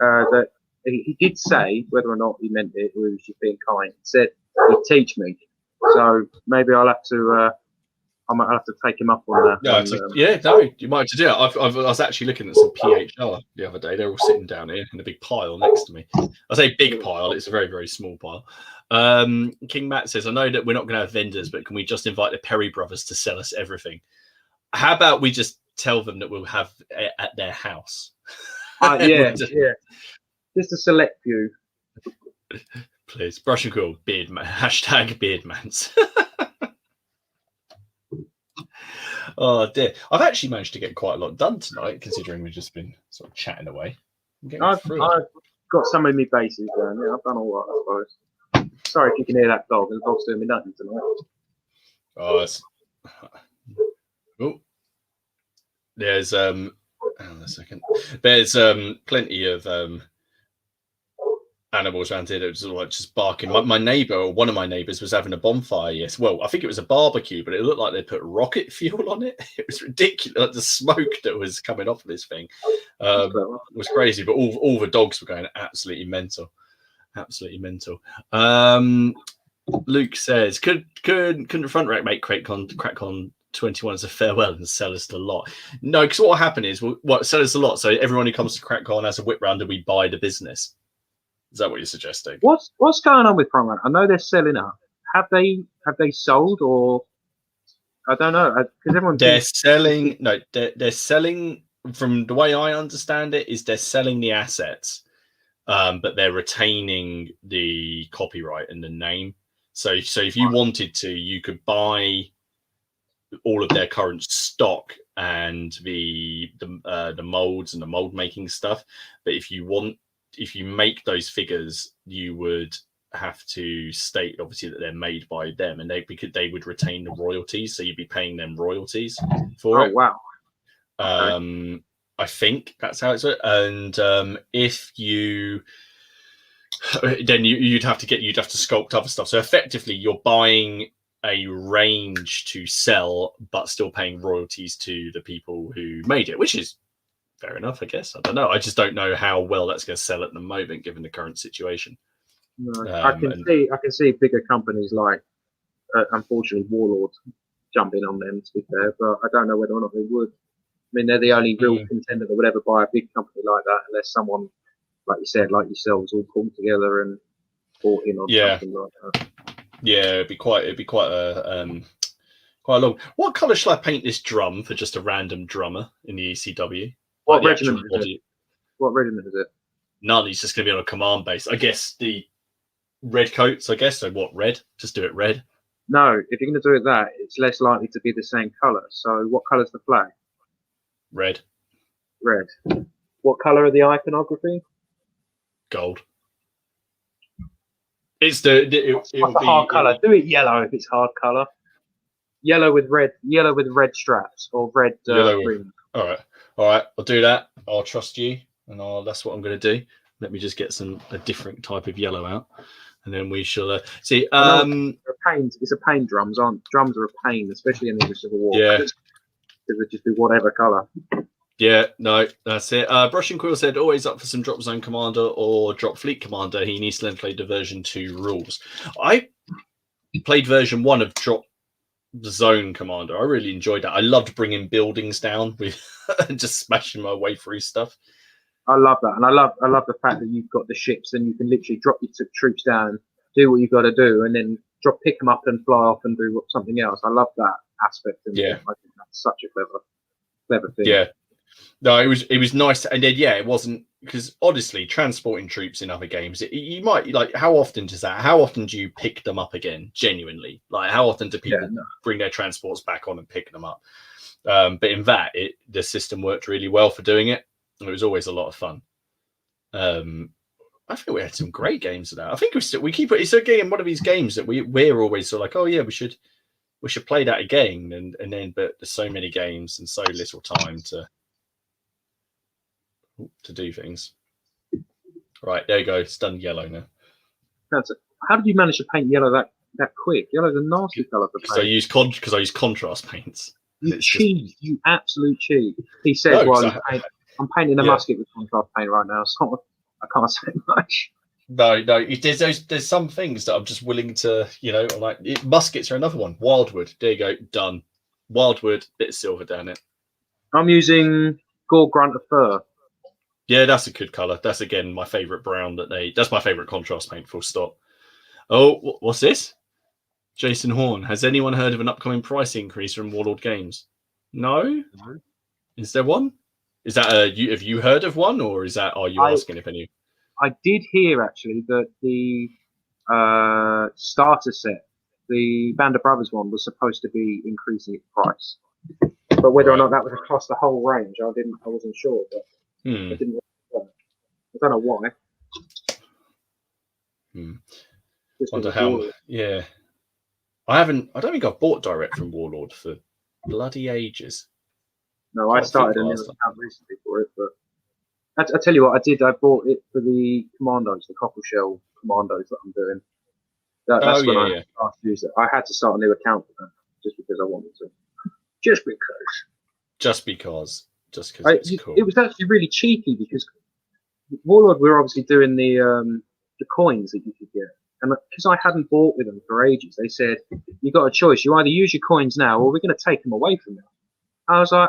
that he did say, whether or not he meant it or he was just being kind, he said he'd teach me. So maybe I'll have to... I might have to take him up on that. You might have to do it. I was actually looking at some PHR the other day. They're all sitting down here in a big pile next to me. I say big pile. It's a very, very small pile. King Matt says, I know that we're not going to have vendors, but can we just invite the Perry brothers to sell us everything? How about we just tell them that we'll have it at their house? Just a select few. Please. Brush and Quill. Beardman. Hashtag Beardmans. Oh dear! I've actually managed to get quite a lot done tonight, considering we've just been sort of chatting away. I've got some of my bases down. Yeah, I've done all right, I suppose. Sorry if you can hear that dog. The dog's doing me nothing tonight. There's hang on a second. There's plenty of animals around here that was like just barking. My neighbour, or one of my neighbours, was having a bonfire. Yes, well, I think it was a barbecue, but it looked like they put rocket fuel on it. It was ridiculous. Like the smoke that was coming off of this thing was crazy. But all the dogs were going absolutely mental. Luke says, couldn't the front rack make Crackcon 21 as a farewell and sell us the lot? No, because what will happen is sell us the lot. So everyone who comes to Crackcon has a whip round and we buy the business. Is that what you're suggesting? What's going on with Front Rack? I know they're selling up. Have they sold, or I don't know? Because everyone selling. No, they're selling. From the way I understand it, is they're selling the assets, but they're retaining the copyright and the name. So if you wanted to, you could buy all of their current stock and the molds and the mold making stuff. But if you make those figures, you would have to state obviously that they're made by them, and they would retain the royalties, so you'd be paying them royalties for it. Wow. Okay. I think that's how it's. And if you then you'd have to sculpt other stuff. So effectively, you're buying a range to sell, but still paying royalties to the people who made it, which is fair enough, I guess. I don't know. I just don't know how well that's going to sell at the moment, given the current situation. No, I can see bigger companies like, unfortunately, Warlords jumping on them, to be fair, but I don't know whether or not they would. I mean, they're the only real contender that would ever buy a big company like that, unless someone, like you said, like yourselves, all pulled together and bought in on something like that. Yeah, it'd be quite a long. What colour shall I paint this drum for just a random drummer in the ECW? What regiment is it? What regiment is it? None. He's just going to be on a command base. I guess the red coats, I guess. So what, red? Just do it red? No, if you're going to do it that, it's less likely to be the same colour. So what colour's the flag? Red. Red. What colour are the iconography? Gold. It's the hard colour. Do it yellow if it's hard colour. Yellow with red straps, or red green. All right. I'll do that. I'll trust you, and that's what I'm going to do. Let me just get a different type of yellow out, and then we shall see. It's a pain. Drums are a pain, especially in the English Civil War. Yeah, because they just be whatever colour. Yeah, no, that's it. Brushing Quill said always up for some drop zone commander or drop fleet commander. He needs to then play the version 2 rules. I played version 1 of drop zone commander. I really enjoyed that. I loved bringing buildings down with just smashing my way through stuff. I love that, and I love the fact that you've got the ships and you can literally drop your troops down, do what you've got to do, and then pick them up and fly off and do something else. I love that aspect. Yeah, I think that's such a clever thing. Yeah. No, it was nice, and then it wasn't, because honestly, transporting troops in other games, you might like, how often does that? How often do you pick them up again? Genuinely, like how often do people bring their transports back on and pick them up? But in that, the system worked really well for doing it. It was always a lot of fun. I think we had some great games of that. I think we keep it. It's again one of these games that we're always sort of like, oh yeah, we should play that again, and then but there's so many games and so little time to do things. Right, there you go. It's done yellow now. That's it. How did you manage to paint yellow that quick? Yellow's a nasty colour to paint. Because I use contrast paints. You cheat, you absolute cheat. He says, I'm painting a musket with contrast paint right now, so I can't say much. No. There's some things that I'm just willing to, like muskets are another one. Wildwood, there you go, done. Wildwood, bit of silver down it. I'm using Gore Grunt of Fur. Yeah, that's a good colour. That's again my favourite brown that's my favourite contrast paint, full stop. Oh, what's this? Jason Horn. Has anyone heard of an upcoming price increase from Warlord Games? No? Is there one? Is that have you heard of one, or are you asking if any? I did hear actually that the starter set, the Band of Brothers one, was supposed to be increasing its price, but whether or not that was across the whole range, I wasn't sure. But I don't know why. Wonder how. Yeah, I don't think I've bought direct from Warlord for bloody ages. No, I started a new account recently for it, but I tell you what, I bought it for the commandos, the cockleshell commandos that I'm doing. That's when I started to use it. I had to start a new account for them just because I wanted to. Just because it's cool. It was actually really cheeky because Warlord were obviously doing the coins that you could get. And because I hadn't bought with them for ages, they said, you got a choice. You either use your coins now or we're going to take them away from you. I was like,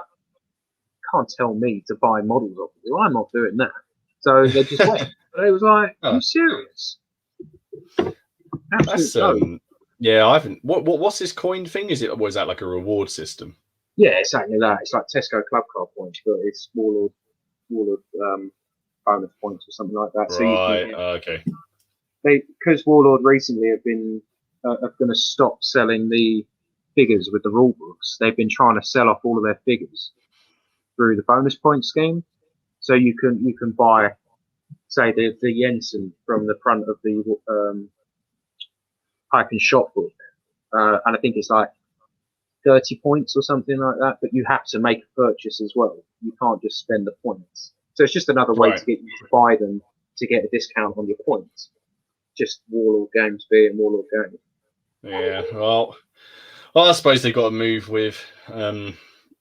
can't tell me to buy models off of you. I'm not doing that. So they just went. But it was like, are you serious? Absolutely. I haven't. What's this coin thing? Was that like a reward system? Yeah, exactly that. It's like Tesco club card points, but it's Warlord bonus points or something like that. Right. Okay. Because Warlord recently have been going to stop selling the figures with the rule books. They've been trying to sell off all of their figures through the bonus point scheme. So you can buy, say, the Jensen from the front of the Pike and Shot book, and I think it's like 30 points or something like that. But you have to make a purchase as well. You can't just spend the points. So it's just another way to get you to buy them to get a discount on your points. Just Warlord Games being Warlord Games. Yeah, well, I suppose they've got to move with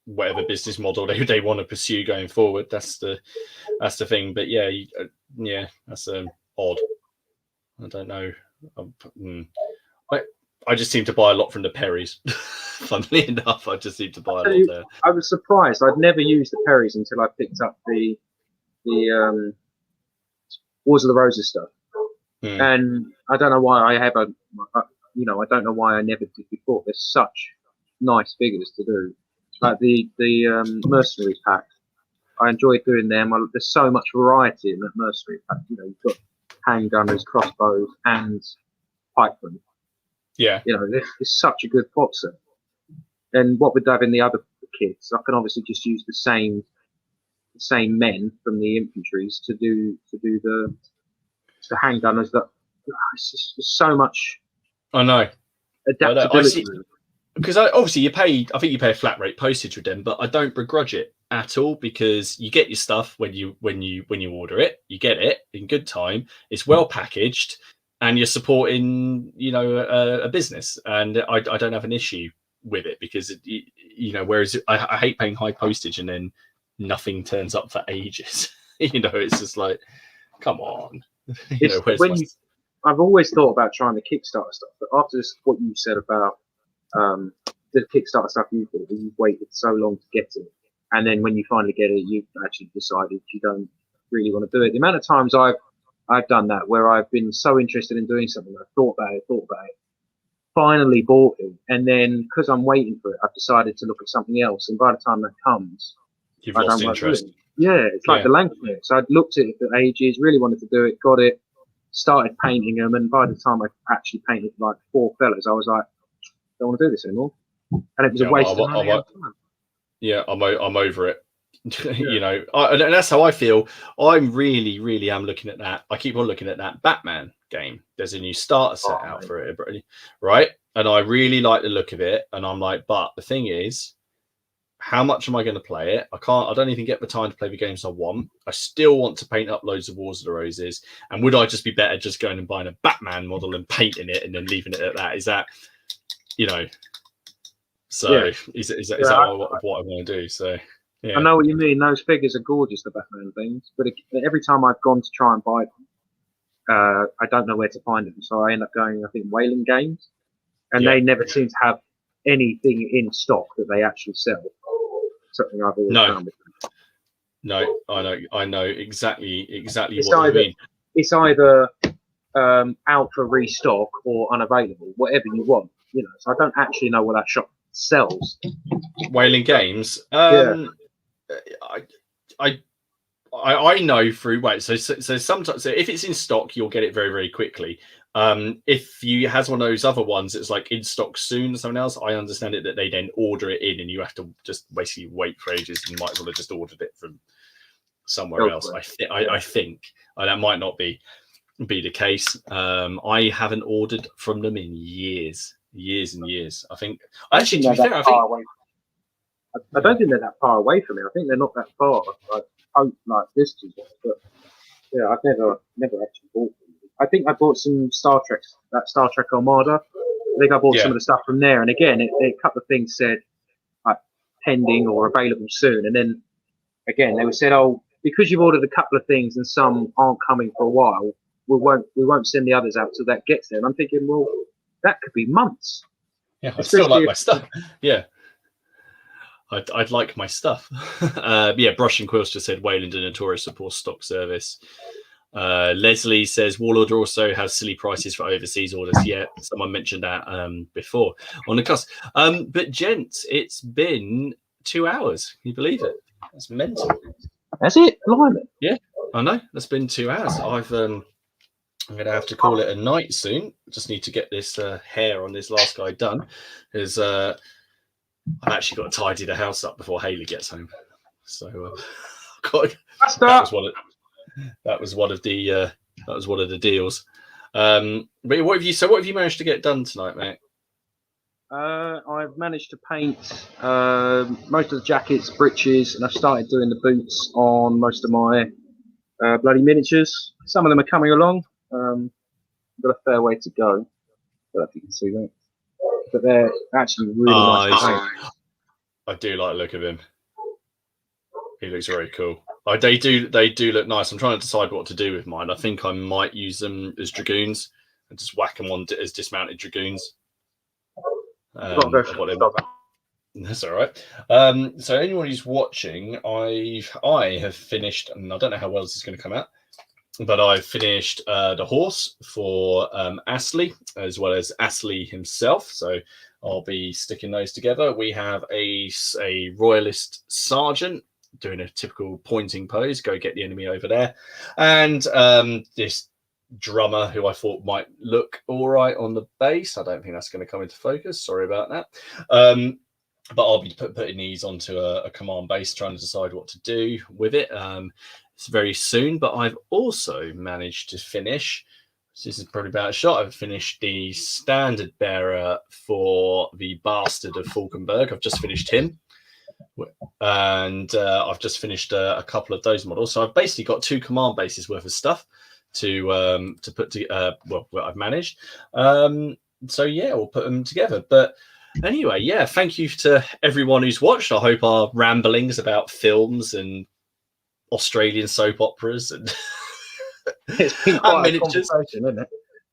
whatever business model they want to pursue going forward. That's the thing. But that's odd. I don't know. I just seem to buy a lot from the Perrys. Funnily enough, I just seem to buy a lot there. I was surprised. I'd never used the Perrys until I picked up the Wars of the Roses stuff. And I don't know why I don't know why I never did before. There's such nice figures to do. Like the mercenaries pack, I enjoyed doing them. There's so much variety in that mercenary pack. You've got handgunners, crossbows, and pikemen. Yeah. It's such a good box set. And what would have in the other kits? I can obviously just use the same men from the infantries to do the handgunners. That it's just so much. I know. Adaptability. Because obviously I think you pay a flat rate postage with them, but I don't begrudge it at all because you get your stuff when you order it. You get it in good time. It's well packaged, and you're supporting a business, and I don't have an issue with it because whereas I hate paying high postage and then nothing turns up for ages. It's just like, come on. Where's when I've always thought about trying to Kickstarter stuff, but after what you said about the Kickstarter stuff you've waited so long to get it, and then when you finally get it, you've actually decided you don't really want to do it. The amount of times I've done that, where I've been so interested in doing something, I've thought about it, finally bought it, and then because I'm waiting for it, I've decided to look at something else, and by the time that comes, you've lost interest. Yeah, it's like the Lancashire. So I'd looked at it for ages, really wanted to do it, got it, started painting them, and by the time I actually painted like 4 fellas, I was like, don't want to do this anymore. And it was a waste of money and time. Yeah, I'm over it. And that's how I feel. I'm really am looking at that. I keep on looking at that Batman game. There's a new starter set out for it, right? And I really like the look of it. And I'm like, but the thing is, how much am I going to play it? I don't even get the time to play the games I want. I still want to paint up loads of Wars of the Roses. And would I just be better just going and buying a Batman model and painting it and then leaving it at that? Is that, so yeah. Is that what I want to do? So yeah. I know what you mean. Those figures are gorgeous, the Batman things. But every time I've gone to try and buy them, I don't know where to find them. So I end up going, I think, Whaling Games. And they never seem to have anything in stock that they actually sell. Something I've always found with them. No, I know exactly what you mean. It's either out for restock or unavailable, whatever you want. So I don't actually know what that shop sells. Whaling Games. I know through so sometimes, so if it's in stock, you'll get it very, very quickly. If you has one of those other ones that's like in stock soon or something else, I understand it that they then order it in and you have to just basically wait for ages and you might as well have just ordered it from somewhere else. I think that might not be the case. I haven't ordered from them in years and years. I think actually, to be fair, I don't think they're that far away from me. I think they're not that far. Like distance, but yeah, I've never actually bought them. I think I bought some Star Trek Armada. I think I bought some of the stuff from there. And again, a couple of things said like pending or available soon. And then again, they said, oh, because you've ordered a couple of things and some aren't coming for a while, we won't send the others out till that gets there. And I'm thinking, well, that could be months. Yeah, I still like my stuff. Yeah. I'd like my stuff. Brush and Quills just said Wayland and Notorious support stock service. Leslie says Warlord also has silly prices for overseas orders. Yeah, someone mentioned that before on the cusp. But gents, it's been 2 hours. Can you believe it? That's mental. That's it. Blimey. Yeah, I know. That's been 2 hours. I'm going to have to call it a night soon. Just need to get this hair on this last guy done. Because I've actually got to tidy the house up before Haley gets home. So that was one of the deals. But what have you managed to get done tonight, mate? I've managed to paint most of the jackets, breeches, and I've started doing the boots on most of my bloody miniatures. Some of them are coming along. I've got a fair way to go. I don't know if you can see that. But they're actually really nice to paint. I do like the look of him. He looks very cool. They do look nice. I'm trying to decide what to do with mine. I think I might use them as dragoons and just whack them on as dismounted dragoons. That's all right. So anyone who's watching, I have finished, and I don't know how well this is going to come out, but I've finished the horse for Astley as well as Astley himself. So I'll be sticking those together. We have a royalist sergeant doing a typical pointing pose, go get the enemy over there, and this drummer who I thought might look all right on the base. I don't think that's going to come into focus. Sorry about that. But I'll be putting these onto a command base, trying to decide what to do with it. It's very soon, but I've also managed to finish. This is probably about a shot. I've finished the standard bearer for the Bastard of Falkenberg. I've just finished him. And I've just finished a couple of those models. So I've basically got 2 command bases worth of stuff to put to what I've managed. So yeah, we'll put them together. But Anyway, yeah, thank you to everyone who's watched. I hope our ramblings about films and Australian soap operas and It's been quite a conversation, isn't it?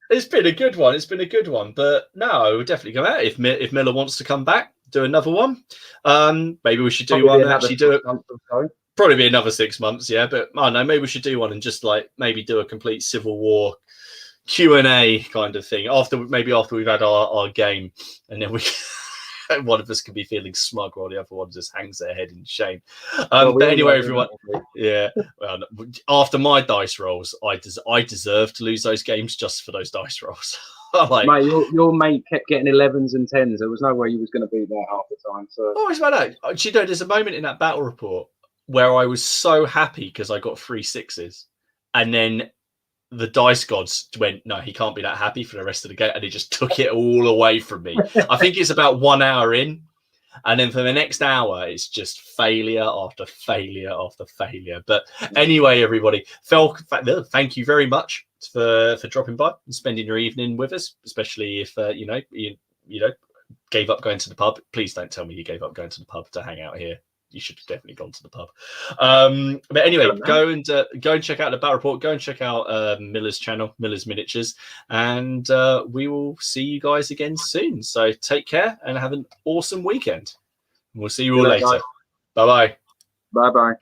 It's been a good one. It's been a good one. But no, we'll definitely come out if Miller wants to come back, do another one. Maybe we should do one. Actually, do it. Probably be another 6 months, yeah. But I don't know, maybe we should do one and just like maybe do a complete Civil War Q&A kind of thing after we've had our game, and then we one of us could be feeling smug while the other one just hangs their head in shame. But anyway, everyone, yeah. Well, after my dice rolls, I deserve to lose those games just for those dice rolls. Like, mate, your mate kept getting 11s and 10s. There was no way he was going to beat that half the time. So it's about that. You know, there's a moment in that battle report where I was so happy because I got 3 6s, and then the dice gods went, no, he can't be that happy for the rest of the game, and he just took it all away from me. I think it's about 1 hour in, and then for the next hour, it's just failure after failure after failure. But anyway, everybody, thank you very much for dropping by and spending your evening with us, especially if you gave up going to the pub. Please don't tell me you gave up going to the pub to hang out here. You should have definitely gone to the pub. But anyway, go and check out the battle report. Go and check out Miller's channel, Miller's Miniatures, and we will see you guys again soon. So take care and have an awesome weekend. We'll see you all later. Bye bye. Bye bye.